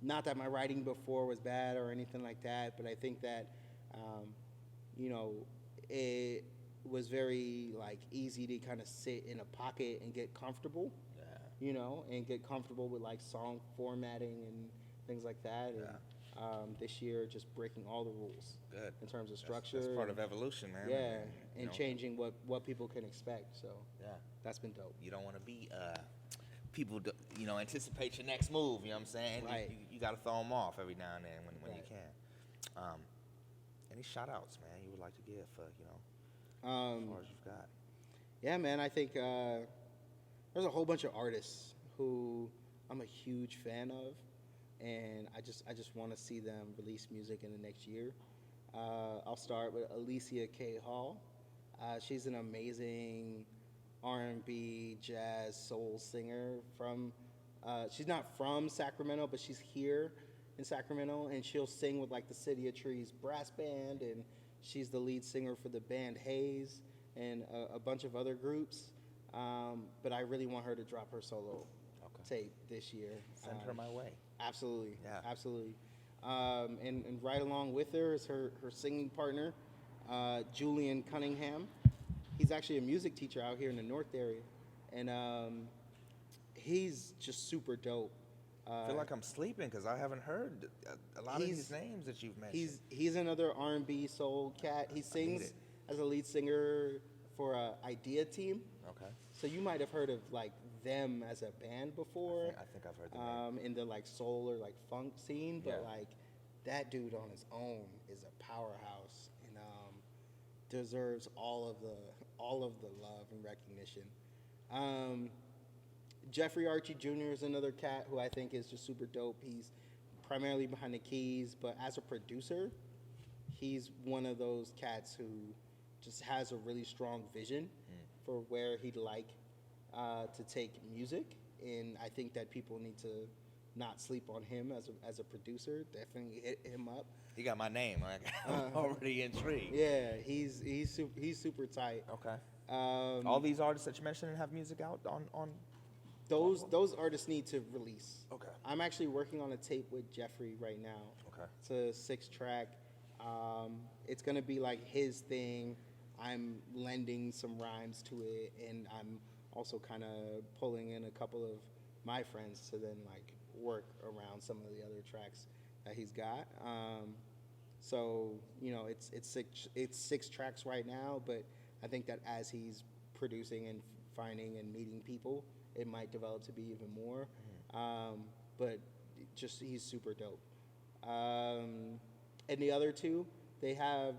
Not that my writing before was bad or anything like that, but I think that, you know, it was very like easy to kind of sit in a pocket and get comfortable. You know, and get comfortable with like song formatting and things like that. And this year, just breaking all the rules. Good. In terms of structure. That's part of evolution, man. Yeah, and changing what people can expect. So that's been dope. You don't want to be people, you know, anticipate your next move. You know what I'm saying? Right. You got to throw them off every now and then when you can. Any shout outs, man, you would like to give for, you know, as far as you've got? Yeah, man, I think there's a whole bunch of artists who I'm a huge fan of, and I just want to see them release music in the next year. I'll start with Alicia K. Hall. She's an amazing R&B, jazz, soul singer from, she's not from Sacramento, but she's here in Sacramento, and she'll sing with like the City of Trees brass band, and she's the lead singer for the band Hayes and a bunch of other groups. But I really want her to drop her solo tape this year. Send her my way. Absolutely. Yeah. Absolutely. And right along with her is her singing partner, Julian Cunningham. He's actually a music teacher out here in the North area. And he's just super dope. I feel like I'm sleeping because I haven't heard a lot of these names that you've mentioned. He's another R&B soul cat. He sings as a lead singer for Idea Team. Okay. So you might have heard of like them as a band before. I think I've heard the name. In the like soul or like funk scene, but Yeah. like that dude on his own is a powerhouse and deserves all of the love and recognition. Jeffrey Archie Jr. is another cat who I think is just super dope. He's primarily behind the keys, but as a producer, he's one of those cats who just has a really strong vision for where he'd like to take music. And I think that people need to not sleep on him as a producer. Definitely hit him up. He got my name. Like, I'm already intrigued. Yeah, he's super tight. Okay. All these artists that you mentioned have music out on. Those artists need to release. Okay. I'm actually working on a tape with Jeffrey right now. Okay. It's a 6-track. It's gonna be like his thing. I'm lending some rhymes to it, and I'm also kind of pulling in a couple of my friends to then like work around some of the other tracks that he's got. So you know, it's 6 tracks right now, but I think that as he's producing and finding and meeting people, it might develop to be even more. But just he's super dope. And the other two, they have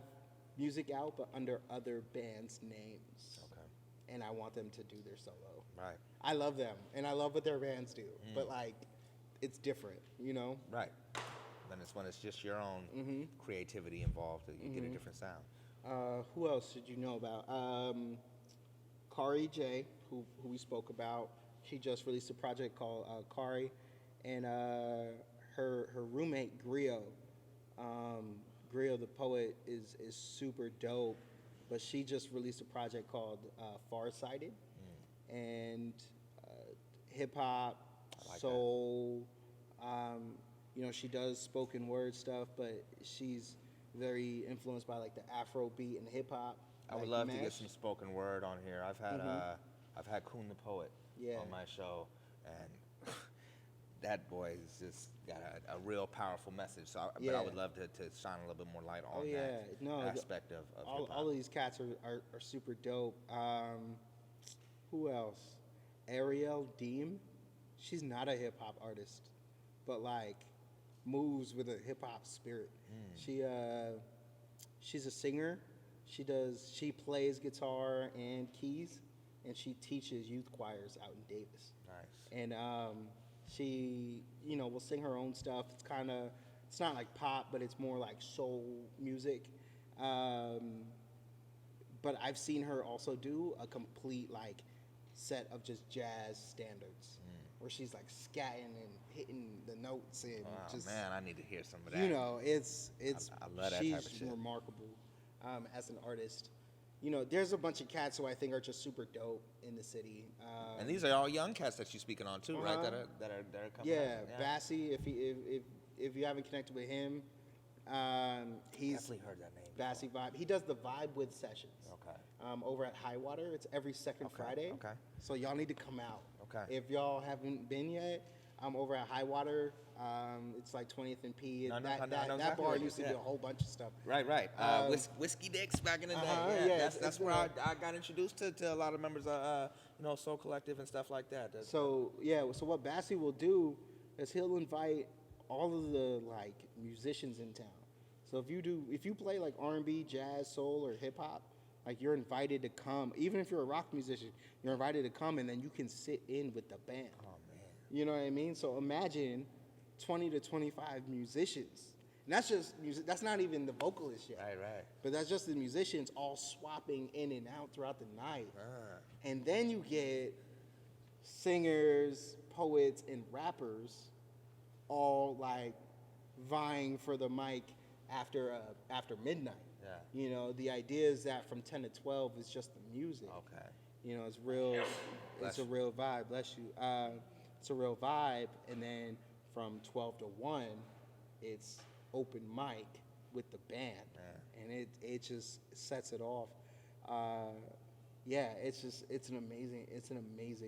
music out, but under other bands' names. Okay. And I want them to do their solo. Right. I love them, and I love what their bands do, but like, it's different, you know? Right. Then it's when it's just your own creativity involved that you get a different sound. Who else did you know about? Kari J, who we spoke about. She just released a project called Kari, and her roommate Griot. Griot the poet is super dope, but she just released a project called Farsighted, and hip hop, soul. You know, she does spoken word stuff, but she's very influenced by like the Afro beat and hip hop. I would love to get some spoken word on here. I've had Kun the poet on my show, and that boy has just got a real powerful message. So, but I would love to shine a little bit more light on that aspect of hip-hop. All of these cats are super dope. Who else? Ariel Deem. She's not a hip hop artist, but like moves with a hip hop spirit. She's a singer. She plays guitar and keys, and she teaches youth choirs out in Davis. Nice. And she, you know, will sing her own stuff. It's not like pop, but it's more like soul music. But I've seen her also do a complete like set of just jazz standards, where she's like scatting and hitting the notes and just. Oh man, I need to hear some of that. You know, it's I love that she's type of shit. remarkable as an artist. You know, there's a bunch of cats who I think are just super dope in the city. And these are all young cats that you're speaking on too, right? That are coming. Yeah, out. Bassie. If you haven't connected with him, he's definitely heard that name. Bassie Vibe. He does the Vibe With sessions. Okay. Over at High Water. It's every second Friday. Okay. So y'all need to come out. Okay. If y'all haven't been yet, I'm over at High Water. It's like 20th and P. I know That exactly bar what it used is, to do a whole bunch of stuff. Right. Whiskey Dicks back in the day. yeah, That's where I got introduced to a lot of members of Soul Collective and stuff like that. So what Bassie will do is he'll invite all of the like musicians in town. So if you play like R&B, jazz, soul, or hip hop, like you're invited to come. Even if you're a rock musician, you're invited to come, and then you can sit in with the band. Oh man. You know what I mean? So imagine 20 to 25 musicians. And that's just music. That's not even the vocalists yet. Right. But that's just the musicians all swapping in and out throughout the night. And then you get singers, poets, and rappers all like vying for the mic after midnight. Yeah. You know, the idea is that from 10 to 12 is just the music. Okay. You know, it's real. It's a real vibe. Bless you. it's a real vibe. And then from 12 to 1, it's open mic with the band, and it just sets it off. Yeah, it's an amazing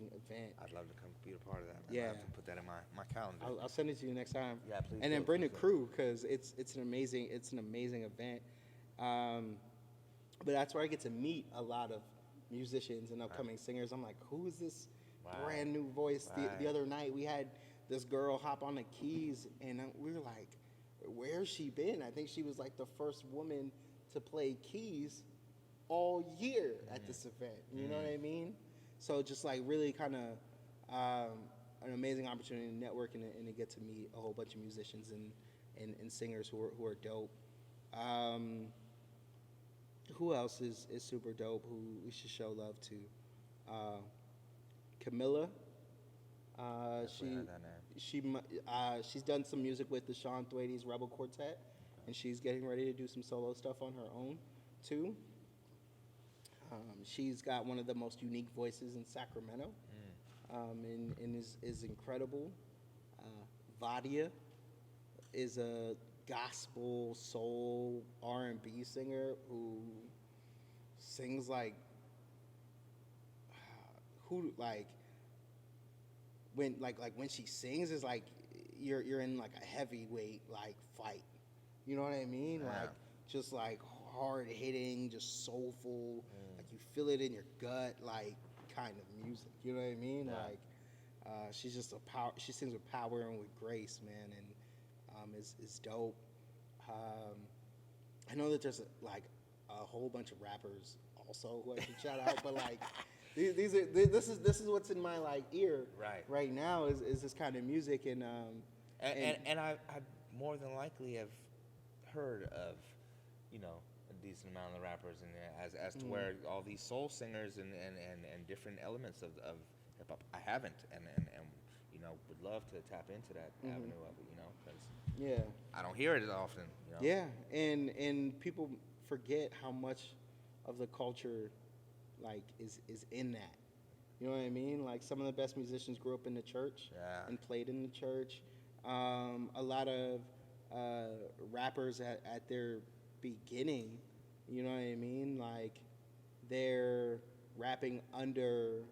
event. I'd love to come be a part of that, man. Yeah. I have to put that in my calendar. I'll send it to you next time. Yeah, please. And then do, bring the please do. crew, because it's an amazing event. But that's where I get to meet a lot of musicians and upcoming singers. I'm like, who is this brand new voice? The other night we had this girl hop on the keys, and we were like, where's she been? I think she was like the first woman to play keys all year at this event. You know what I mean? So just like really kind of an amazing opportunity to network and to get to meet a whole bunch of musicians and singers who are dope. Who else is super dope, who we should show love to? Camilla. She's done some music with the Sean Thwaites Rebel Quartet, and she's getting ready to do some solo stuff on her own too. She's got one of the most unique voices in Sacramento, and is incredible. Vadia is a gospel, soul, R&B singer who sings like when she sings is like you're in like a heavyweight like fight. You know what I mean? Like just like hard hitting, just soulful. Like you feel it in your gut, like kind of music. You know what I mean? Like she's just a power. She sings with power and with grace, man, and is dope. I know that there's a whole bunch of rappers also who I should shout out, but like this is what's in my like ear right now is this kind of music, and I more than likely have heard of, you know, a decent amount of the rappers, and as to where all these soul singers and different elements of hip hop I haven't, and you know, would love to tap into that avenue of it, you know, because I don't hear it as often, you know. Yeah, and people forget how much of the culture like is in that. You know what I mean? Like some of the best musicians grew up in the church and played in the church. A lot of rappers at their beginning, you know what I mean? Like they're rapping under,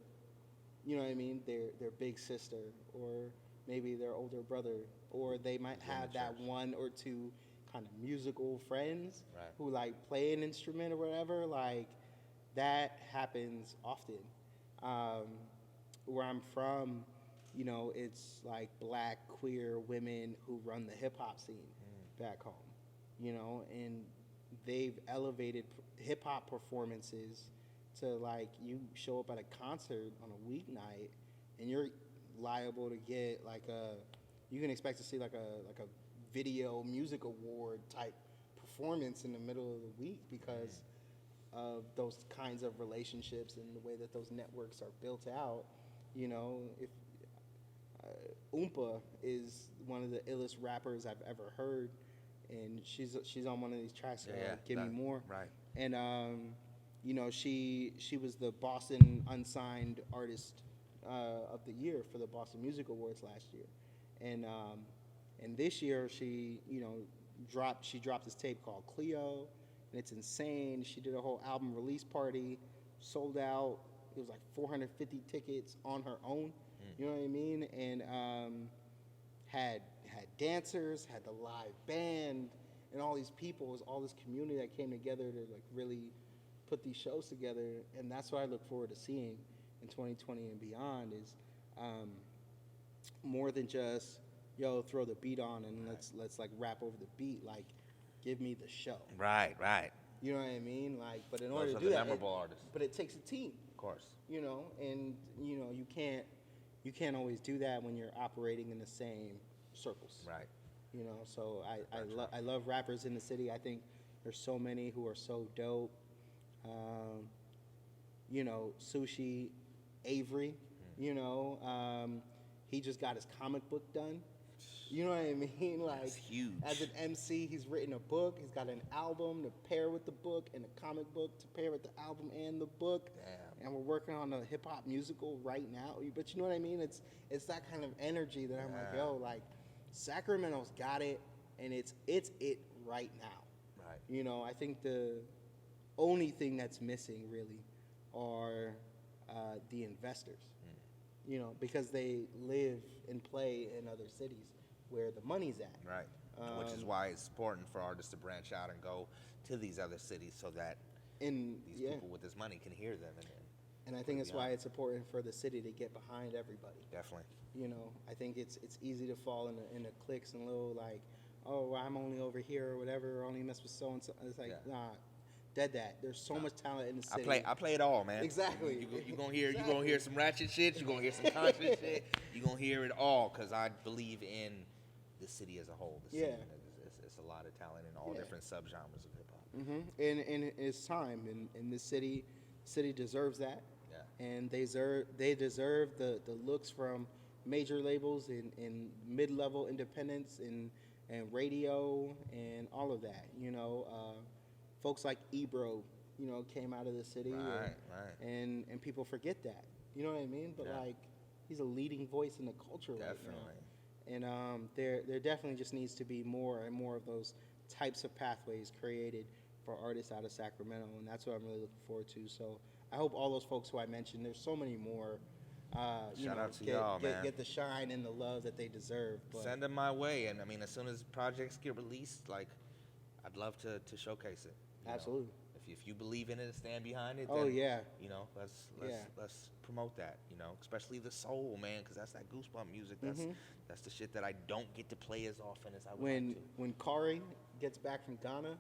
you know what I mean, their big sister or maybe their older brother, or they might have that one or two kind of musical friends who like play an instrument or whatever. Like that happens often. Where I'm from, you know, it's like black queer women who run the hip hop scene back home, you know, and they've elevated hip hop performances to like you show up at a concert on a weeknight and you're liable to get like you can expect to see like a video music award type performance in the middle of the week because of those kinds of relationships and the way that those networks are built out. You know, if Oompa is one of the illest rappers I've ever heard, and she's on one of these tracks, Give Me More. Right. And you know, she was the Boston Unsigned Artist of the Year for the Boston Music Awards last year, and this year she dropped this tape called Cleo, and it's insane. She did a whole album release party, sold out. It was like 450 tickets on her own. You know what I mean? And had dancers, had the live band, and all these people. It was all this community that came together to like really put these shows together. And that's what I look forward to seeing in 2020 and beyond is more than just throw the beat on and let's like rap over the beat. Like, give me the show. Right. You know what I mean? Like, but in Those order to are do the that, memorable artists. But it takes a team. Of course. You know, and you know you can't always do that when you're operating in the same circles. Right. You know, so I love rappers in the city. I think there's so many who are so dope. You know, Sushi, Avery. You know, he just got his comic book done. You know what I mean? Like, that's huge. As an MC, he's written a book. He's got an album to pair with the book and a comic book to pair with the album and the book. Damn. and we're working on a hip hop musical right now. But you know what I mean? It's that kind of energy that I'm like, yo, like Sacramento's got it, and it's it right now. Right. You know, I think the only thing that's missing really are the investors. You know, because they live and play in other cities where the money's at. Right. Which is why it's important for artists to branch out and go to these other cities so that these people with this money can hear them. And I think that's why it's important for the city to get behind everybody. Definitely. You know, I think it's easy to fall in the cliques and little like, oh, well, I'm only over here or whatever, or only mess with so and so. It's like, nah, dead that. There's so much talent in the city. I play it all, man. Exactly. You gonna hear some ratchet shit. You are gonna hear some conscious shit. You gonna hear it all because I believe in the city as a whole. The city, it's a lot of talent in all different subgenres of hip hop. And it's time, and this city deserves that. Yeah. And they deserve the looks from major labels and mid-level independents and radio and all of that. You know, folks like Ebro, you know, came out of the city, and people forget that. You know what I mean? But like, he's a leading voice in the culture right now. And there definitely just needs to be more and more of those types of pathways created for artists out of Sacramento, and that's what I'm really looking forward to. So I hope all those folks who I mentioned, there's so many more. Shout out to y'all, man. Get the shine and the love that they deserve. But send them my way, and I mean, as soon as projects get released, like, I'd love to showcase it. Absolutely. If you believe in it and stand behind it, oh then, yeah, you know, let's promote that. You know, especially the soul, man, because that's that goosebump music. That's the shit that I don't get to play as often as I would like to. When Kari gets back from Ghana,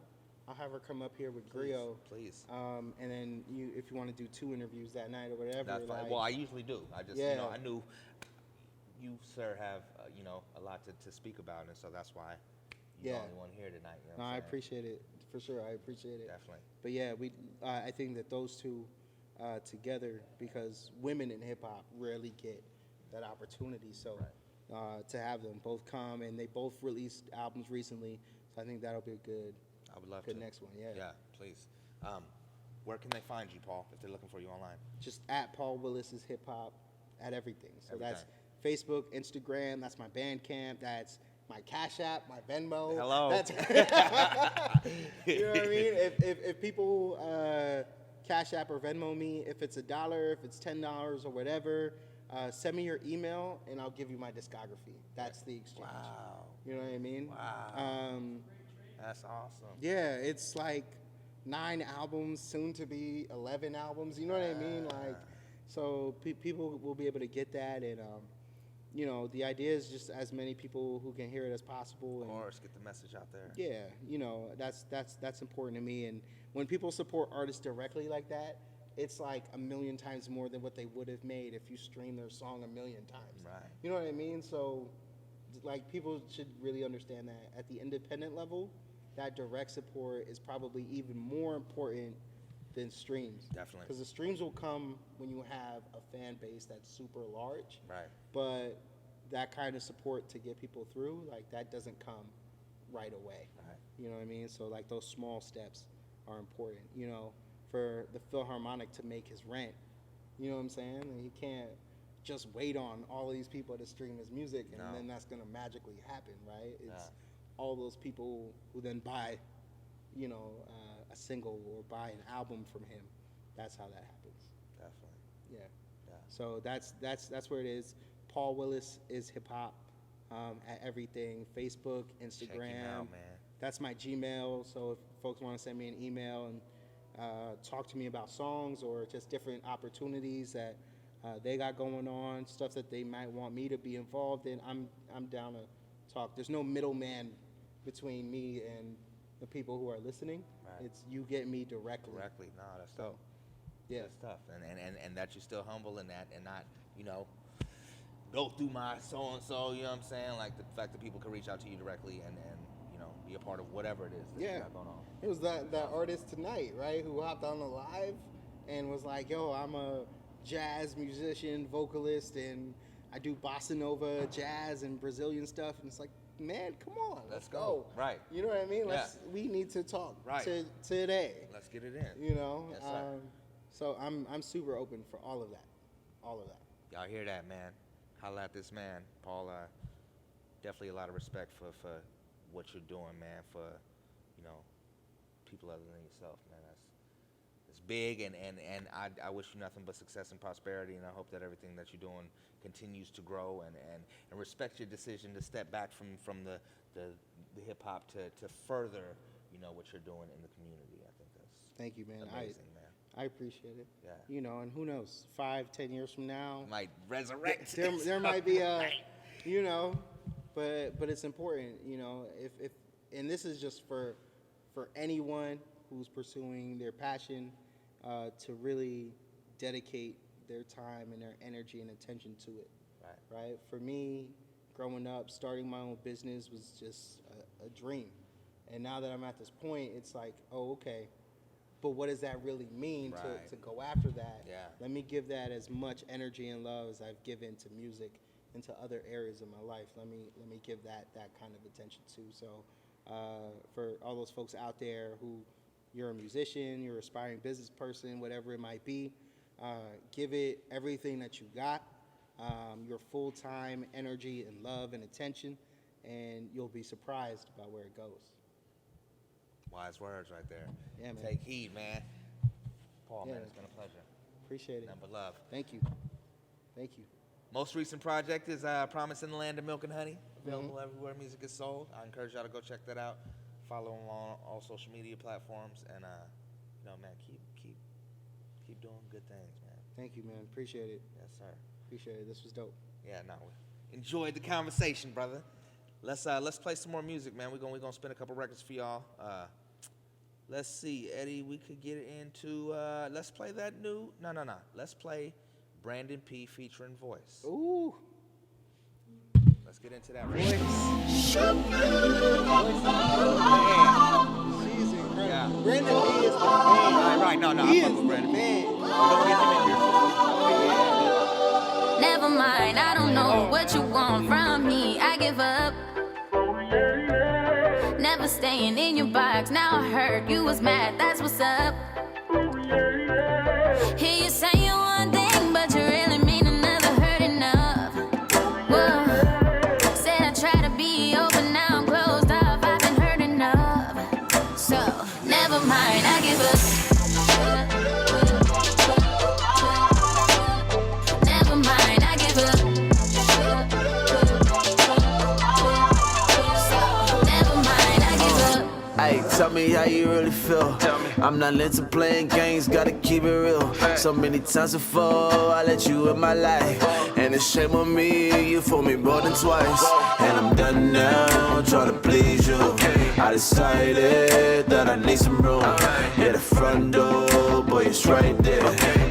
I'll have her come up here with Griot. Please. And then if you want to do 2 interviews that night or whatever. That's fine. Like, well, I usually do. I just, you know, I knew you, sir, have, you know, a lot to speak about, and so that's why you're the only one here tonight. You know I appreciate it. For sure, I appreciate it. Definitely. But yeah, I think that those two together, because women in hip hop rarely get that opportunity. So to have them both come, and they both released albums recently, so I think that'll be a good. I would love good next one. Yeah. Yeah, please. Where can they find you, Paul, if they're looking for you online? Just at Paul Willis is hip hop, at everything. So that's Facebook, Instagram. That's my Bandcamp. That's my Cash App, my Venmo. Hello. That's you know what I mean? If people Cash App or Venmo me, if it's $1, if it's $10 or whatever, send me your email and I'll give you my discography. That's the exchange. Wow. You know what I mean? Wow. That's awesome. Yeah, it's like 9 albums, soon to be 11 albums. You know what I mean? Like, so people will be able to get that, and you know, the idea is just as many people who can hear it as possible. Of course, get the message out there. Yeah, you know, that's important to me. And when people support artists directly like that, it's like 1,000,000 times more than what they would have made if you stream their song 1,000,000 times. Right. You know what I mean? So, like, people should really understand that at the independent level, that direct support is probably even more important than streams. Definitely. Because the streams will come when you have a fan base that's super large. Right. But that kind of support to get people through, like, that doesn't come right away. Right. You know what I mean? So, like, those small steps are important. You know, for the Philharmonic to make his rent, you know what I'm saying? And he can't just wait on all of these people to stream his music, and then that's going to magically happen, right? It's all those people who then buy, you know, a single or buy an album from him. That's how that happens. Definitely. Yeah. So that's where it is. Paul Willis is hip hop at everything. Facebook, Instagram. Check him out, man. That's my Gmail. So if folks want to send me an email and talk to me about songs or just different opportunities that they got going on, stuff that they might want me to be involved in, I'm down to talk. There's no middleman between me and the people who are listening. Right. It's you get me directly. No, that's dope. Yeah. That's tough. And that you're still humble in that and not, you know, go through my so-and-so, you know what I'm saying? Like the fact that people can reach out to you directly and you know, be a part of whatever it is that you got going on. It was that artist tonight, right, who hopped on the live and was like, yo, I'm a jazz musician, vocalist, and I do bossa nova, jazz, and Brazilian stuff. And it's like, man, come on, let's go. Right. You know what I mean? We need to talk today. Let's get it in. You know? Yes, sir. So I'm super open for all of that. Y'all hear that, man? Holla at this man, Paul. Definitely a lot of respect for what you're doing, man. For people other than yourself, man. It's big, and I wish you nothing but success and prosperity, and I hope that everything that you're doing continues to grow, and respect your decision to step back from the hip hop to further what you're doing in the community. I think that's Thank you, man. amazing, man. I appreciate it. Yeah. And who knows, 5-10 years from now, Might resurrect. there might be a, but it's important, if and this is just for anyone who's pursuing their passion, to really dedicate their time and their energy and attention to it. Right. For me, growing up, starting my own business was just a dream, and now that I'm at this point, it's like, oh, okay. But what does that really mean to go after that? Yeah. Let me give that as much energy and love as I've given to music and to other areas of my life. Let me give that kind of attention too. So for all those folks out there who you're a musician, you're an aspiring business person, whatever it might be, give it everything that you got, your full-time energy and love and attention, and you'll be surprised about where it goes. Wise words right there. Yeah, man. Take heed, man. Paul, Yeah. man, it's been a pleasure. Appreciate it. Nothing but love. Thank you. Most recent project is Promise in the Land of Milk and Honey. Available everywhere music is sold. I encourage y'all to go check that out. Follow him on all social media platforms, and man, keep doing good things, man. Thank you, man. Appreciate it. Yes, sir. Appreciate it. This was dope. Yeah, no, enjoyed the conversation, brother. Let's play some more music, man. We're gonna spin a couple records for y'all. Let's see, Eddie. We could get into. Let's play that new. No. Let's play Brandon P featuring Voice. Ooh. Let's get into that. Voice. She's incredible. Yeah. Brandon P is the man. Right. No. He I fuck is with Brandon the P. man. We're gonna get him in here. Never mind, I don't know what you want from me. I give up. Never staying in your box. Now I heard you was mad. That's what's up. Hear you saying one thing, but you really mean another. Heard enough. Whoa. Said I try to be open, now I'm closed off. I've been hurt enough. So never mind, I give up. Never mind, I give up. Hey, tell me how you really feel. I'm not into playing games, gotta keep it real. So many times before, I let you in my life, and it's shame on me, you fooled me more than twice. And I'm done now, trying to please you. I decided that I need some room. Yeah, the front door, boy, it's right there.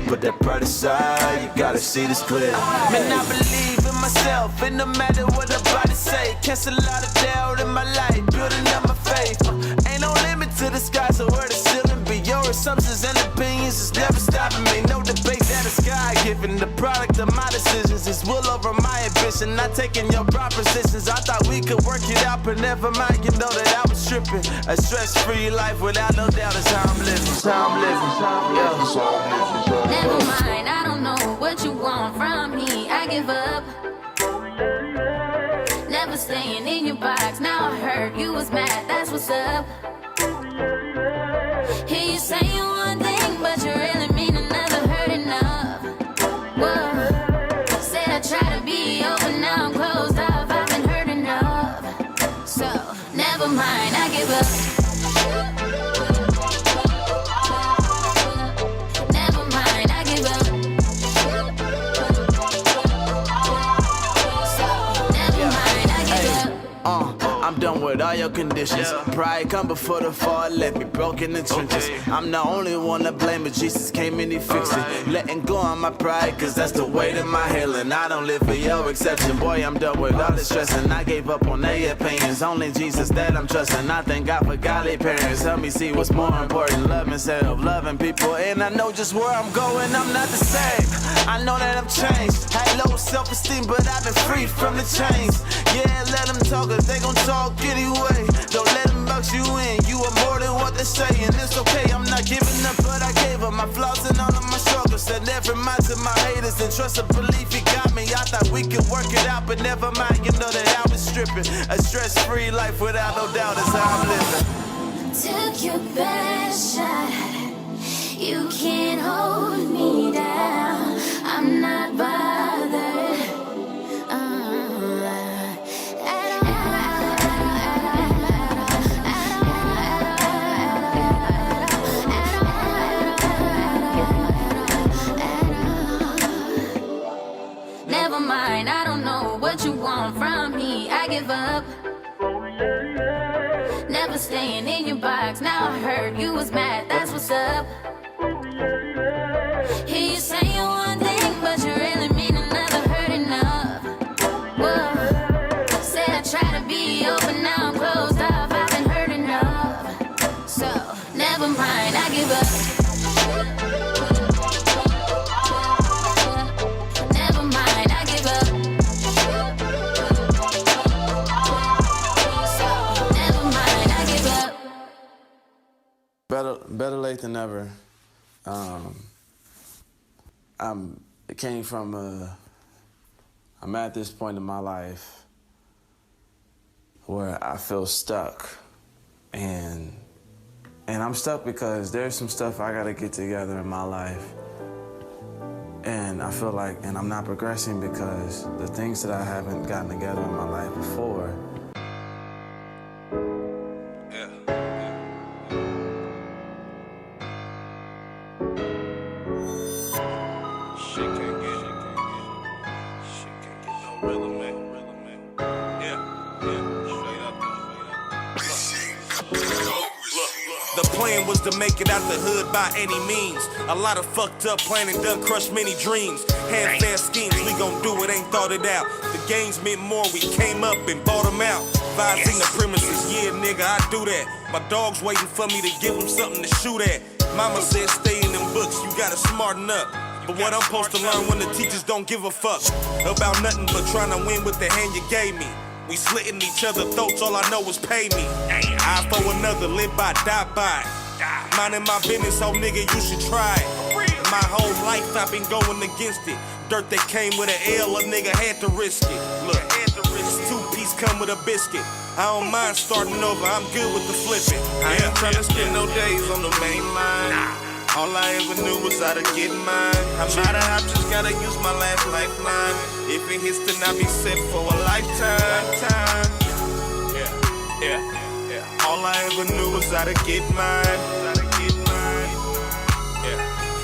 Put that pride aside, you gotta see this clear. Man, I believe in myself, and no matter what the body say, cancel a lot of doubt in my life, building up my faith. Ain't no limit to the sky, so where the ceiling be. Your assumptions and opinions is never stopping me. No debate that the sky given. The product of my decisions is will over my ambition. Not taking your propositions. I thought we could work it out, but never mind. You know that I was tripping. A stress-free life without no doubt is how I'm living. Never mind, I don't know what you want from me. I give up. Never staying in your box. Now I heard you was mad. That's what's up. Hear you saying one thing, but you really mean another. Heard enough. Whoa. Said I try to be open, now I'm closed off. I've been hurt enough. So never mind, I give up. Never mind, I give up. I'm done with all your conditions. Pride come before the fall, left me broken in the trenches. I'm the only one to blame, but Jesus came and he fixed it. Letting go on my pride, cause that's the way to my healing. I don't live for your exception, boy, I'm done with all the stressing. I gave up on their opinions, only Jesus that I'm trusting. I thank God for godly parents, help me see what's more important. Loving self, loving people, and I know just where I'm going, I'm not the same. I know that I'm changed. Had low self-esteem, but I've been free from the chains. Yeah, let them talk, cause they gon' talk anyway. Don't let them box you in, you are more than what they say. And it's okay, I'm not giving up, but I gave up my flaws and all of my struggles. Said never mind to my haters and trust and belief it got me. I thought we could work it out, but never mind, you know that I was stripping. A stress-free life without no doubt is how I'm living. Took your best shot. You can't hold me down. I'm not bothered. Never mind, I don't know what you want from me. I give up. Never staying in your box. Now I heard you was mad. That's what's up. Hear you saying one thing, but you really mean another. Heard enough. Whoa. Said I try to be open, now I'm closed off. I've been hurt enough. So never mind, I give up. Better late than never. I'm at this point in my life where I feel stuck, and I'm stuck because there's some stuff I gotta get together in my life, and I feel like, and I'm not progressing because the things that I haven't gotten together in my life before. Was to make it out the hood by any means. A lot of fucked up planning done crushed many dreams. Hand-fast schemes, we gon' do it, ain't thought it out. The games meant more, we came up and bought them out. Vising the premises, yeah nigga, I do that. My dog's waiting for me to give them something to shoot at. Mama said stay in them books, you gotta smarten up. But what I'm supposed to learn when the teachers don't give a fuck about nothing but trying to win with the hand you gave me. We slitting each other throats, all I know is pay me. Eye for another, live by, die by. Minding my business, oh nigga, you should try it. My whole life I've been going against it. Dirt that came with an L, a nigga had to risk it. Look, this two-piece come with a biscuit. I don't mind starting over, I'm good with the flipping. I ain't tryna spend no days on the main line. All I ever knew was how to get mine. I'm out of options, gotta use my last lifeline. If it hits, then I'll be set for a lifetime. Yeah. All I ever knew was how to get mine.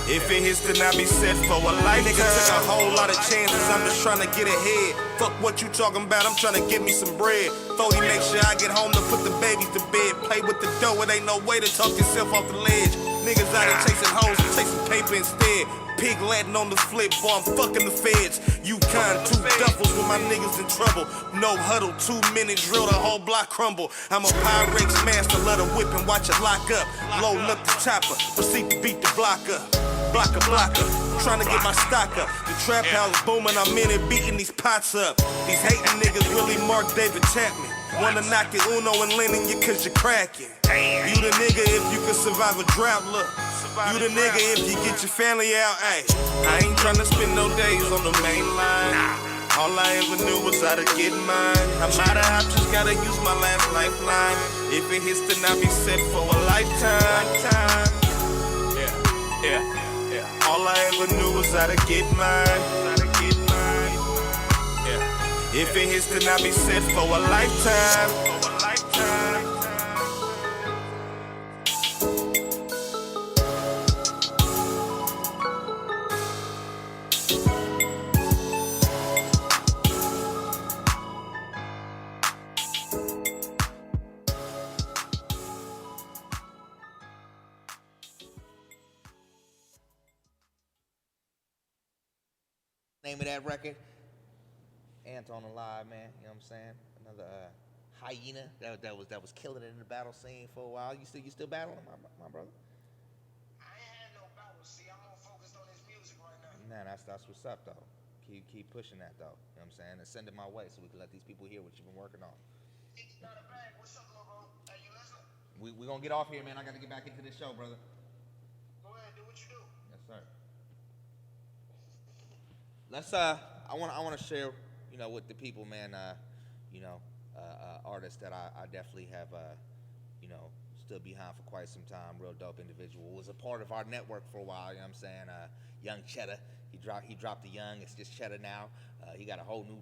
If it hits, then I be set for a lifetime. Nigga took a whole lot of chances, I'm just trying to get ahead. Fuck what you talking about, I'm trying to get me some bread. 40, make sure I get home to put the babies to bed. Play with the dough, it ain't no way to talk yourself off the ledge. Niggas out here chasing hoes and chasing paper instead. Pig Latin on the flip, boy, I'm fucking the feds. You kind, two duffels with my niggas in trouble. No huddle, 2 minutes drill, the whole block crumble. I'm a Pyrex master, let her whip and watch it lock up. Loading up the chopper, proceed to beat the block up. Blocker, trying to get my stock up. The trap house booming, I'm in it, beating these pots up. These hating niggas really Mark David Chapman. Wanna knock it Uno and lending you cause you're cracking. You the nigga if you can survive a drought, look. You the nigga if you get your family out, ayy. I ain't tryna spend no days on the main line. All I ever knew was how to get mine. I'm out of options, gotta use my last lifeline. If it hits, then I'll be set for a lifetime. Yeah. All I ever knew was how to get mine. Yeah. If it hits, then I'll be set for a lifetime. Name of that record, Anton Alive, man. You know what I'm saying? Another hyena that was killing it in the battle scene for a while. You still battling, my brother? I ain't had no battle. See, I'm more focused on his music right now. Man, that's what's up though. Keep pushing that though. You know what I'm saying? And send it my way so we can let these people hear what you've been working on. What's up, little bro? Hey, you listening? We gonna get off here, man. I gotta get back into this show, brother. Go ahead, do what you do. Yes, sir. I wanna share, with the people, man. Artists that I definitely have, stood behind for quite some time. Real dope individual. Was a part of our network for a while. You know what I'm saying? Young Cheddar. He dropped the Young. It's just Cheddar now. He got a whole new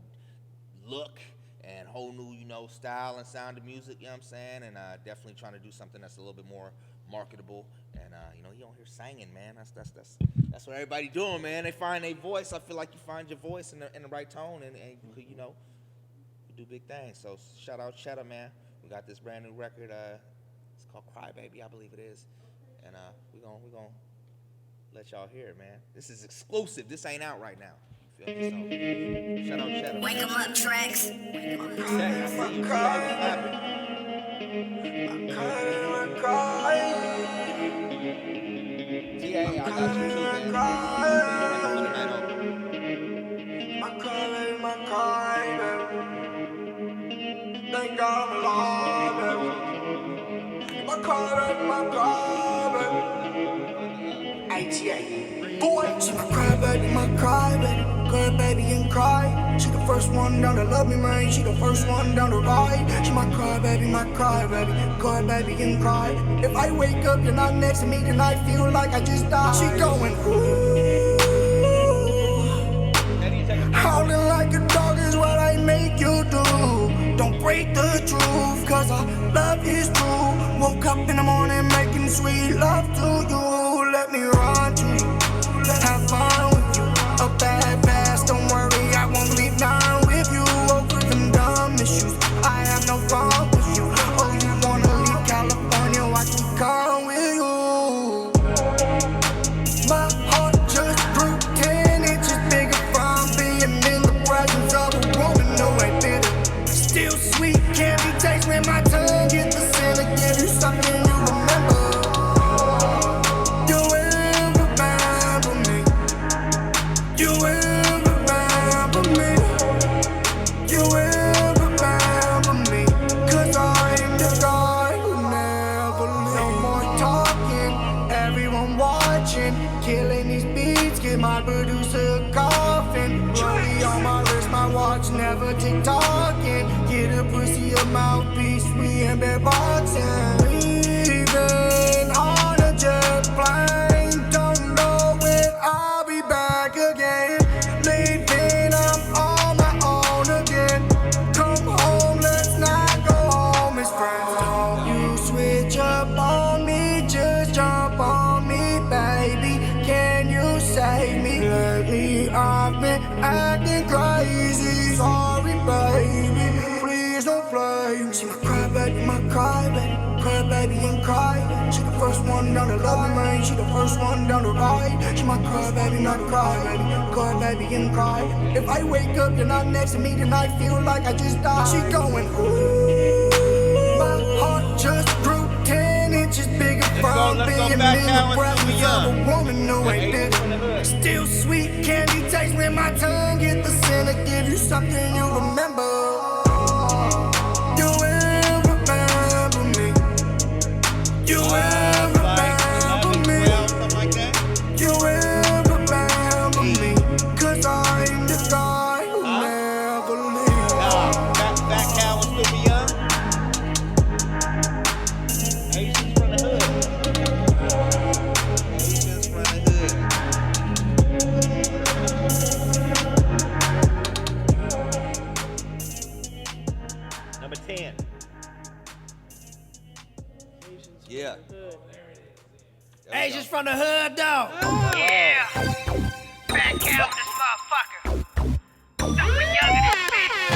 look and whole new, style and sound of music. You know what I'm saying? And definitely trying to do something that's a little bit more marketable. And you don't hear singing, man. That's what everybody doing, man. They find their voice. I feel like you find your voice in the right tone, and you do big things. So shout out Cheddar, man. We got this brand new record. It's called Cry Baby, I believe it is. And we gonna let y'all hear it, man. This is exclusive. This ain't out right now. You feel me? So shout out Cheddar. Wake 'em up, tracks. TA, I got you too, man. Thank God I'm alive, my car, ATA. Boy, she my cry, baby. Good baby and cry. She the first one down to love me, man. She the first one down to ride. She my cry, baby. Good baby and cry. If I wake up, you're not next to me, then I feel like I just died. She going, ooh. Howling like a dog is what I make you do. Don't break the truth, cause our love is true. Woke up in the morning making sweet love to you. Let me run to you, have fun with you. A bad past, don't worry, I won't leave now with you. Over them dumb issues, I have no fun with you. Oh, you wanna leave California, I can come with you. My heart just grew 10 inches bigger from being in the presence of a woman, no way bitter. Still sweet, candy taste when my tongue gets the sin to give you something you remember. You will remember me. You will remember me. You will remember me. Cause I'm the guy who never leaves. No more talking, everyone watching. Killing these beats, give my producer a coffin. Rollie on my wrist, my watch never tick-tocking. Get a pussy, a mouthpiece, we in bed boxing. Leaving on a jet plane, don't know when I'll be back again. Leaving, I'm on my own again. Come home, let's not go home as friends. Don't you switch up on me, just jump on me, baby. Can you save me? Lately I've been acting crazy. Sorry, baby, please don't blame. She my cry baby and cry. She the first one down to love me, man. She the first one down to ride. She my cry baby, not cry baby and cry. If I wake up, you're not next to me, then I feel like I just died. She going, ooh. My heart just grew 10 inches bigger from being in the presence of a woman who ain't bitter. Still sweet, candy taste when my tongue hit the sin to give you something you remember. You will remember me. You will remember me. You will remember me. Cause I'm the guy who never leaves. Fat Cow will still be young. Asians from the hood. Asians from the hood. Number 10. Yeah. Asians from the hood, though. Yeah. Fat Cow, this motherfucker. Something younger than bitch.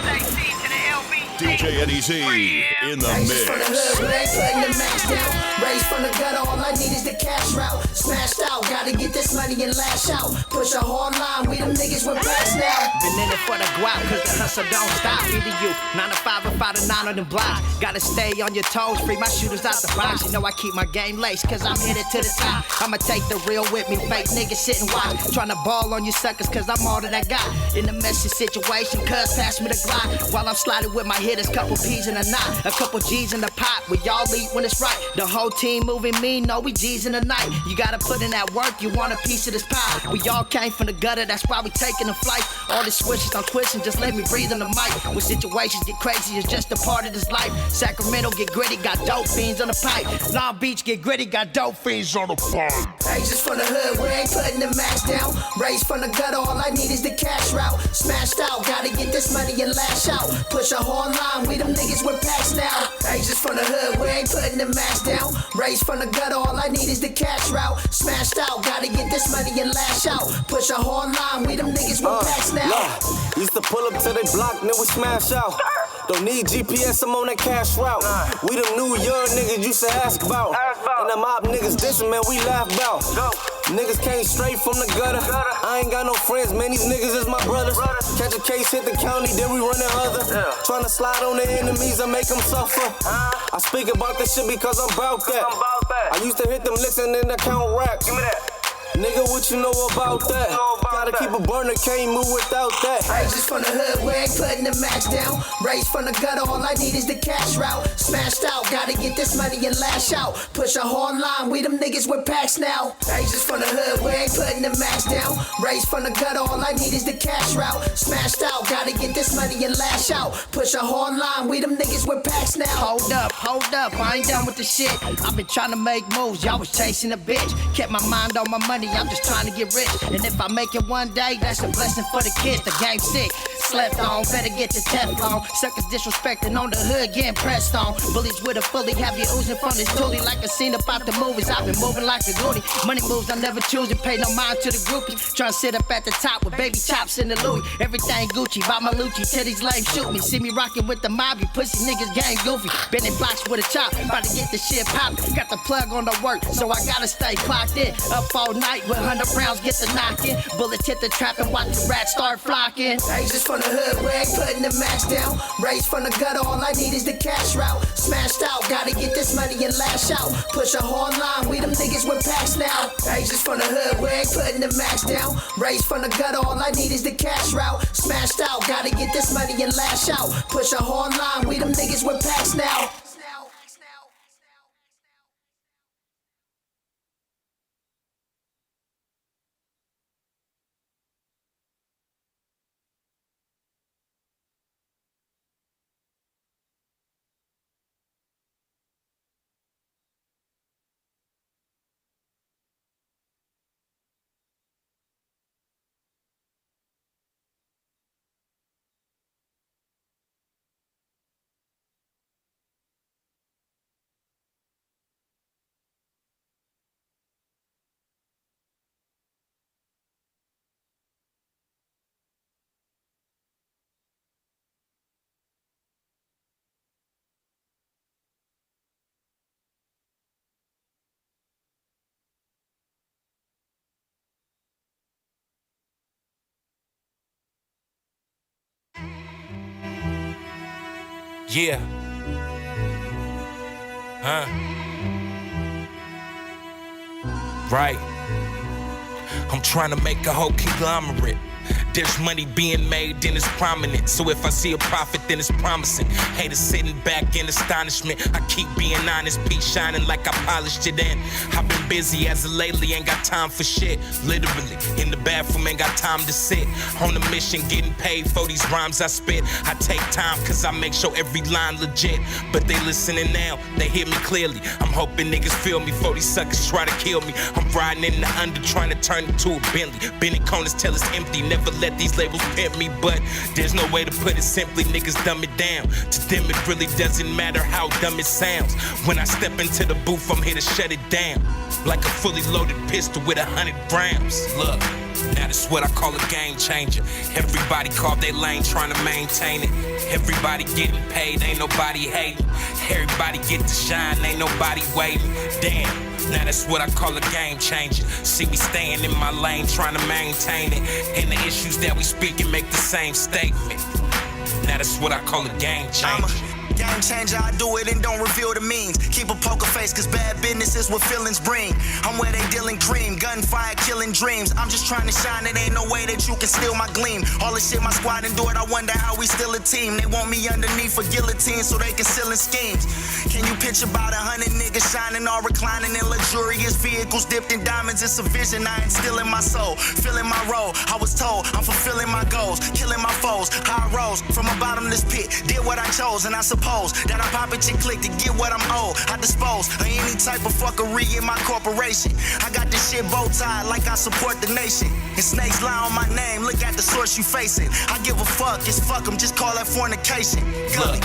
SAC to the LBC. DJ Hennessy in the Raised from the mix. hood, but ain't putting the max down. Raised from the gutter, all I need is the cash route. Smashed out, gotta get this money and lash out. Push a hard line, we them niggas with packs now. Been in it for the guap, cause the hustle don't stop. Either you, 9 to 5 or 5 to 9 on them blocks. Gotta stay on your toes, free my shooters out the box. You know I keep my game laced, cause I'm headed to the top. I'ma take the real with me, fake niggas sit and watch. Tryna ball on you suckers, cause I'm all that I got. In a messy situation, cuz pass me the Glock. While I'm sliding with my hitters, couple P's in a knot. A couple G's in the pot, we all eat when it's right. The whole team moving me, know we G's in the night. You gotta put in that work, you want a piece of this pie. We all came from the gutter, that's why we taking the flight. All this swishes on twisting, just let me breathe in the mic. When situations get crazy, it's just a part of this life. Sacramento get gritty, got dope fiends on the pipe. Long Beach get gritty, got dope fiends on the pipe. Ages from the hood, we ain't putting the max down. Raised from the gutter, all I need is the cash route. Smashed out, gotta get this money and lash out. Push a hard line, we them niggas with packs now. Ages from the hood, we ain't putting the max down. Raised from the gutter, all I need is the cash route. Smashed out, gotta get this money and lash out. Push a hard line, we them niggas with packs now. Used to pull up to they block, then we smash out. Don't need GPS, I'm on that cash route. We them new young niggas used to ask about. And them mob niggas dissing, man, we laugh about. Niggas came straight from the gutter. I ain't got no friends, man, these niggas is my brothers. Catch a case, hit the county, then we run the other. Tryna slide on the enemies and make them suffer. I speak about this shit because I'm about that. I used to hit them licks and then I count racks. Give me that. Nigga, what you know about that? Gotta keep a burner, can't move without that. Ages from the hood, we ain't putting the max down. Raised from the gutter, all I need is the cash route. Smashed out, gotta get this money and lash out. Push a hard line, we them niggas with packs now. Ages from the hood, we ain't putting the max down. Raised from the gutter, all I need is the cash route. Smashed out, gotta get this money and lash out. Push a hard line, we them niggas with packs now. Hold up, I ain't done with the shit. I've been trying to make moves, y'all was chasing a bitch. Kept my mind on my money, I'm just trying to get rich. And if I make it one day, that's a blessing for the kids. The game's sick, slept on, better get the Teflon. Suckers disrespecting on the hood, getting pressed on. Bullies with a fully, have you oozing from this toolie. Like a scene about the movies, I've been moving like a goonie. Money moves, I never choosing, pay no mind to the groupies. Trying to sit up at the top with baby chops in the Louis. Everything Gucci, buy my Lucci, till these lames shoot me. See me rocking with the mob, you pussy niggas gang goofy. Been in blocks with a chop, about to get the shit poppin'. Got the plug on the work, so I gotta stay clocked in. Up all night with 100 rounds, get the knocking. Bullets hit the trap and watch the rats start flocking. Ages from the hood, we ain't putting the max down. Raised from the gutter, all I need is the cash route. Smashed out, gotta get this money and lash out. Push a hard line, we them niggas with packs now. Ages from the hood, we ain't putting the max down. Raised from the gutter, all I need is the cash route. Smashed out, gotta get this money and lash out. Push a hard line, we them niggas with packs now. Yeah. Huh? Right. I'm trying to make a whole conglomerate. There's money being made, then it's prominent. So if I see a profit, then it's promising. Haters sitting back in astonishment. I keep being honest, peace shining like I polished it in. I've been busy as of lately, ain't got time for shit. Literally, in the bathroom, ain't got time to sit. On a mission, getting paid for these rhymes I spit. I take time, cause I make sure every line legit. But they listening now, they hear me clearly. I'm hoping niggas feel me before these suckers try to kill me. I'm riding in the under, trying to turn it to a Bentley. Bending corners till it's empty, never let these labels pimp me, but there's no way to put it simply. Niggas dumb it down. To them it really doesn't matter how dumb it sounds. When I step into the booth, I'm here to shut it down. Like a fully loaded pistol with 100 rounds. Look, now that's what I call a game changer. Everybody called their lane trying to maintain it. Everybody getting paid, ain't nobody hating. Everybody get to shine, ain't nobody waiting. Damn, now that's what I call a game changer. See me staying in my lane, trying to maintain it. And the issues that we speak and make the same statement. Now that's what I call a game changer. Game changer, I do it and don't reveal the means. Keep a poker face, cause bad business is what feelings bring. I'm where they dealing cream, gunfire killing dreams. I'm just trying to shine, it ain't no way that you can steal my gleam. All the shit my squad endured, I wonder how we still a team. They want me underneath for guillotine so they can seal in schemes. Can you picture about 100 niggas shining, all reclining in luxurious vehicles dipped in diamonds? It's a vision I instill in my soul, filling my role. I was told I'm fulfilling my goals, killing my foes. How I rose from a bottomless pit, did what I chose, and I suppose that I pop at your click to get what I'm owed. I dispose of any type of fuckery in my corporation. I got this shit bow tied like I support the nation. And snakes lie on my name, look at the source you facing. I give a fuck, it's fuck 'em, just call that fornication. Look,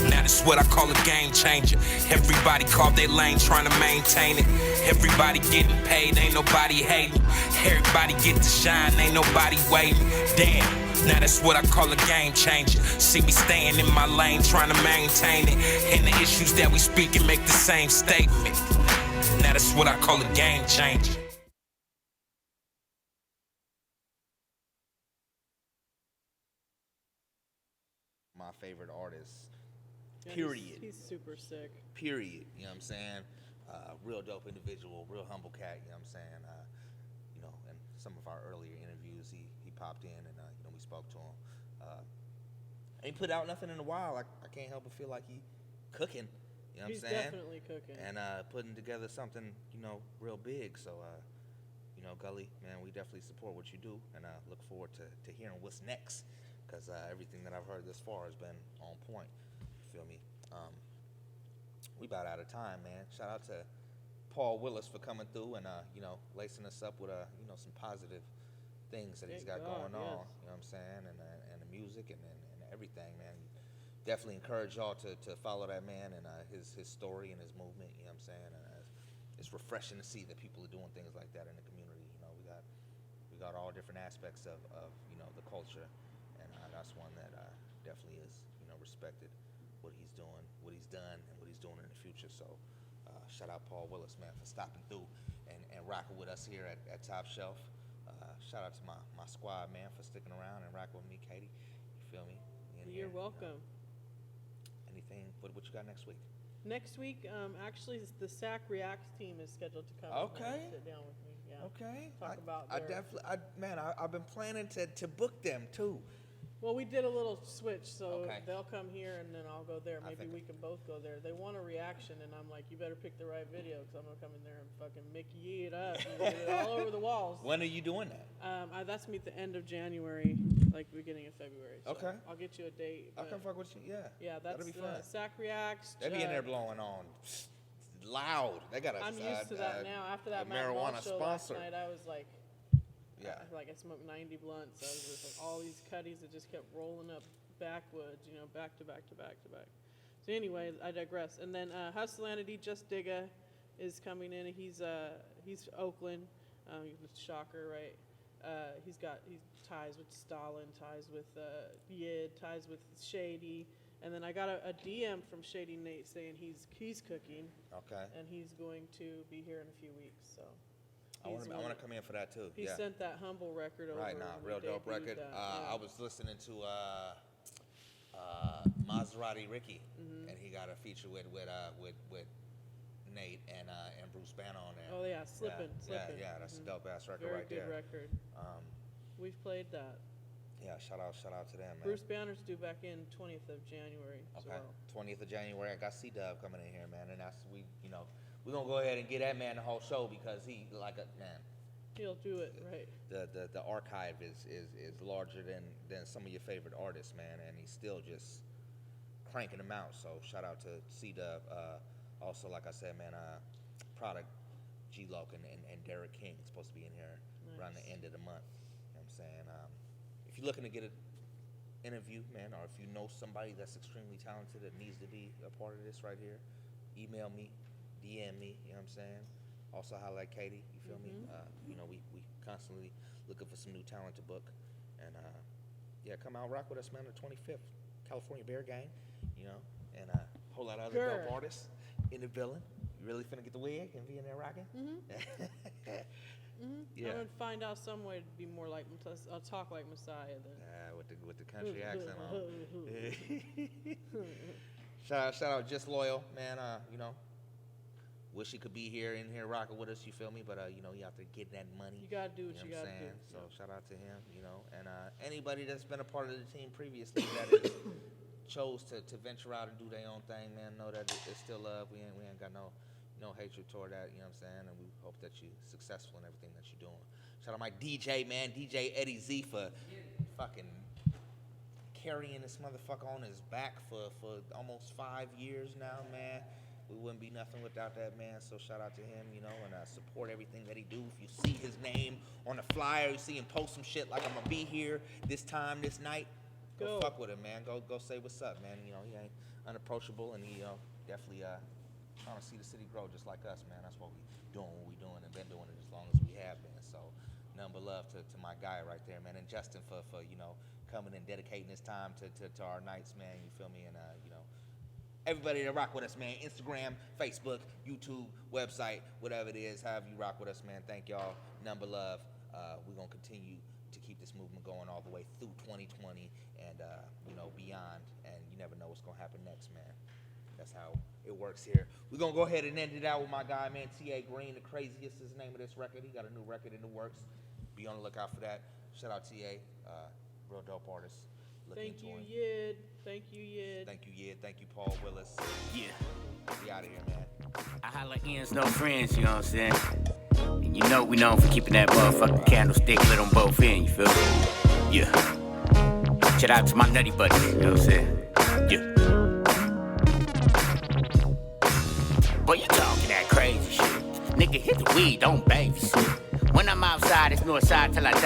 now that's what I call a game changer. Everybody called their lane trying to maintain it. Everybody getting paid, ain't nobody hating. Everybody get to shine, ain't nobody waiting. Damn, now that's what I call a game changer. See me staying in my lane trying to maintain it. And the issues that we speak and make the same statement. Now that's what I call a game changer. My favorite artist, Yeah, period. He's super sick. Period. You know what I'm saying? Real dope individual, real humble cat. You know what I'm saying? You know, in some of our earlier interviews, he popped in and you know, we spoke to him. Ain't put out nothing in a while. I can't help but feel like he cooking. You know what I'm saying? He's definitely cooking. And putting together something, you know, real big. So you know, Gully, man, we definitely support what you do, and look forward to hearing what's next. Because everything that I've heard this far has been on point. You feel me? We about out of time, man. Shout out to Paul Willis for coming through and you know, lacing us up with you know, some positive things that he's got going on. You know what I'm saying? And the music and everything, man. Definitely encourage y'all to follow that man and his story and his movement. You know what I'm saying? And it's refreshing to see that people are doing things like that in the community. You know, we got all different aspects of you know, the culture, and that's one that definitely is, you know, respected. What he's doing, what he's done, and what he's doing in the future. So shout out Paul Willis, man, for stopping through and rocking with us here at Top Shelf. Shout out to my squad, man, for sticking around and rocking with me, Katie. You feel me? You're welcome. Anything? What you got next week? Next week, actually, the SAC Reacts team is scheduled to come and sit down with me. Yeah. Okay. Talk about I've been planning to book them too. Well, we did a little switch, so they'll come here and then I'll go there. Maybe we can both go there. They want a reaction, and I'm like, you better pick the right video, because I'm going to come in there and fucking Mickey it up and get it all over the walls. When are you doing that? That's me at the end of January, like beginning of February. So Okay. I'll get you a date. I can fuck with you, yeah. Yeah, that's that'll be fun. SAC Reacts. They be in there blowing on loud. They got I'm used to that now. After that marijuana show sponsor. last night, I was like, yeah. I smoked 90 blunts. I was just like all these cutties that just kept rolling up backwoods, you know, back to back to back to back. So anyway, I digress. And then Hustlanity Just Digga is coming in. He's Oakland. Shocker, right? He's ties with Stalin, ties with Yid, ties with Shady. And then I got a DM from Shady Nate saying he's cooking. Okay. And he's going to be here in a few weeks. So. I want to come in for that too. He sent that Humble record over. Right now, real dope record. I was listening to Maserati Ricky, and he got a feature with Nate and Bruce Banner on there. Oh yeah, Slippin'. Yeah, that's a dope ass record Very right there. good record. We've played that. Yeah, shout out to them, man. Bruce Banner's due back in 20th of January. Okay, 20th of January. I got C-Dub coming in here, man, and we're going to go ahead and get that man the whole show, because he, man. He'll do it, right. The archive is larger than some of your favorite artists, man, and he's still just cranking them out. So shout out to C-Dub. Also, like I said, man, Product, G-Loc, and Derek King is supposed to be in here around the end of the month. You know what I'm saying? If you're looking to get an interview, man, or if you know somebody that's extremely talented that needs to be a part of this right here, email me. DM me, you know what I'm saying? Also highlight Katie, you feel me? You know, we constantly looking for some new talent to book. And yeah, come out rock with us, man, the 25th, California Bear Gang, you know, and a whole lot of other dope artists in the building. You really finna get the wig and be in there rocking? Yeah. I'm gonna find out some way to be more like, I'll talk like Messiah then. With the country accent on. Shout out Just Loyal, man. You know, wish he could be here rocking with us. You feel me? But you know, you have to get that money. You gotta do what you gotta do. So shout out to him. You know, and anybody that's been a part of the team previously that is chose to venture out and do their own thing, man. Know that it's still love. We ain't got no hatred toward that, you know what I'm saying? And we hope that you're successful in everything that you're doing. Shout out my DJ, man, DJ Eddie Z for fucking carrying this motherfucker on his back for almost 5 years now, man. We wouldn't be nothing without that, man. So shout out to him, you know, and support everything that he do. If you see his name on a flyer, you see him post some shit like I'm gonna be here this time, this night, go fuck with him, man. Go say what's up, man. You know, he ain't unapproachable, and he definitely trying to see the city grow just like us, man. That's what we doing, and been doing it as long as we have been. So nothing but love to my guy right there, man. And Justin for you know, coming and dedicating his time to our nights, man. You feel me? And you know, everybody that rock with us, man. Instagram, Facebook, YouTube, website, whatever it is, however you rock with us, man. Thank y'all. Nothing but love. We're gonna continue to keep this movement going all the way through 2020 and you know, beyond. And you never know what's gonna happen next, man. That's how it works here. We're going to go ahead and end it out with my guy, man, T.A. Green. The Craziest is the name of this record. He got a new record in the works. Be on the lookout for that. Shout out T.A., real dope artist. Thank you, Yid. Thank you, Yid. Thank you, Yid. Thank you, Paul Willis. Yeah. We out of here, man. I holla ends, no friends, you know what I'm saying? And you know we known for keeping that motherfucking candlestick lit on both ends, you feel me? Yeah. Shout out to my nutty buddies, you know what I'm saying? Yeah. Boy, you talking that crazy shit. Nigga, hit the weed, don't babysit. When I'm outside, it's north side till I die.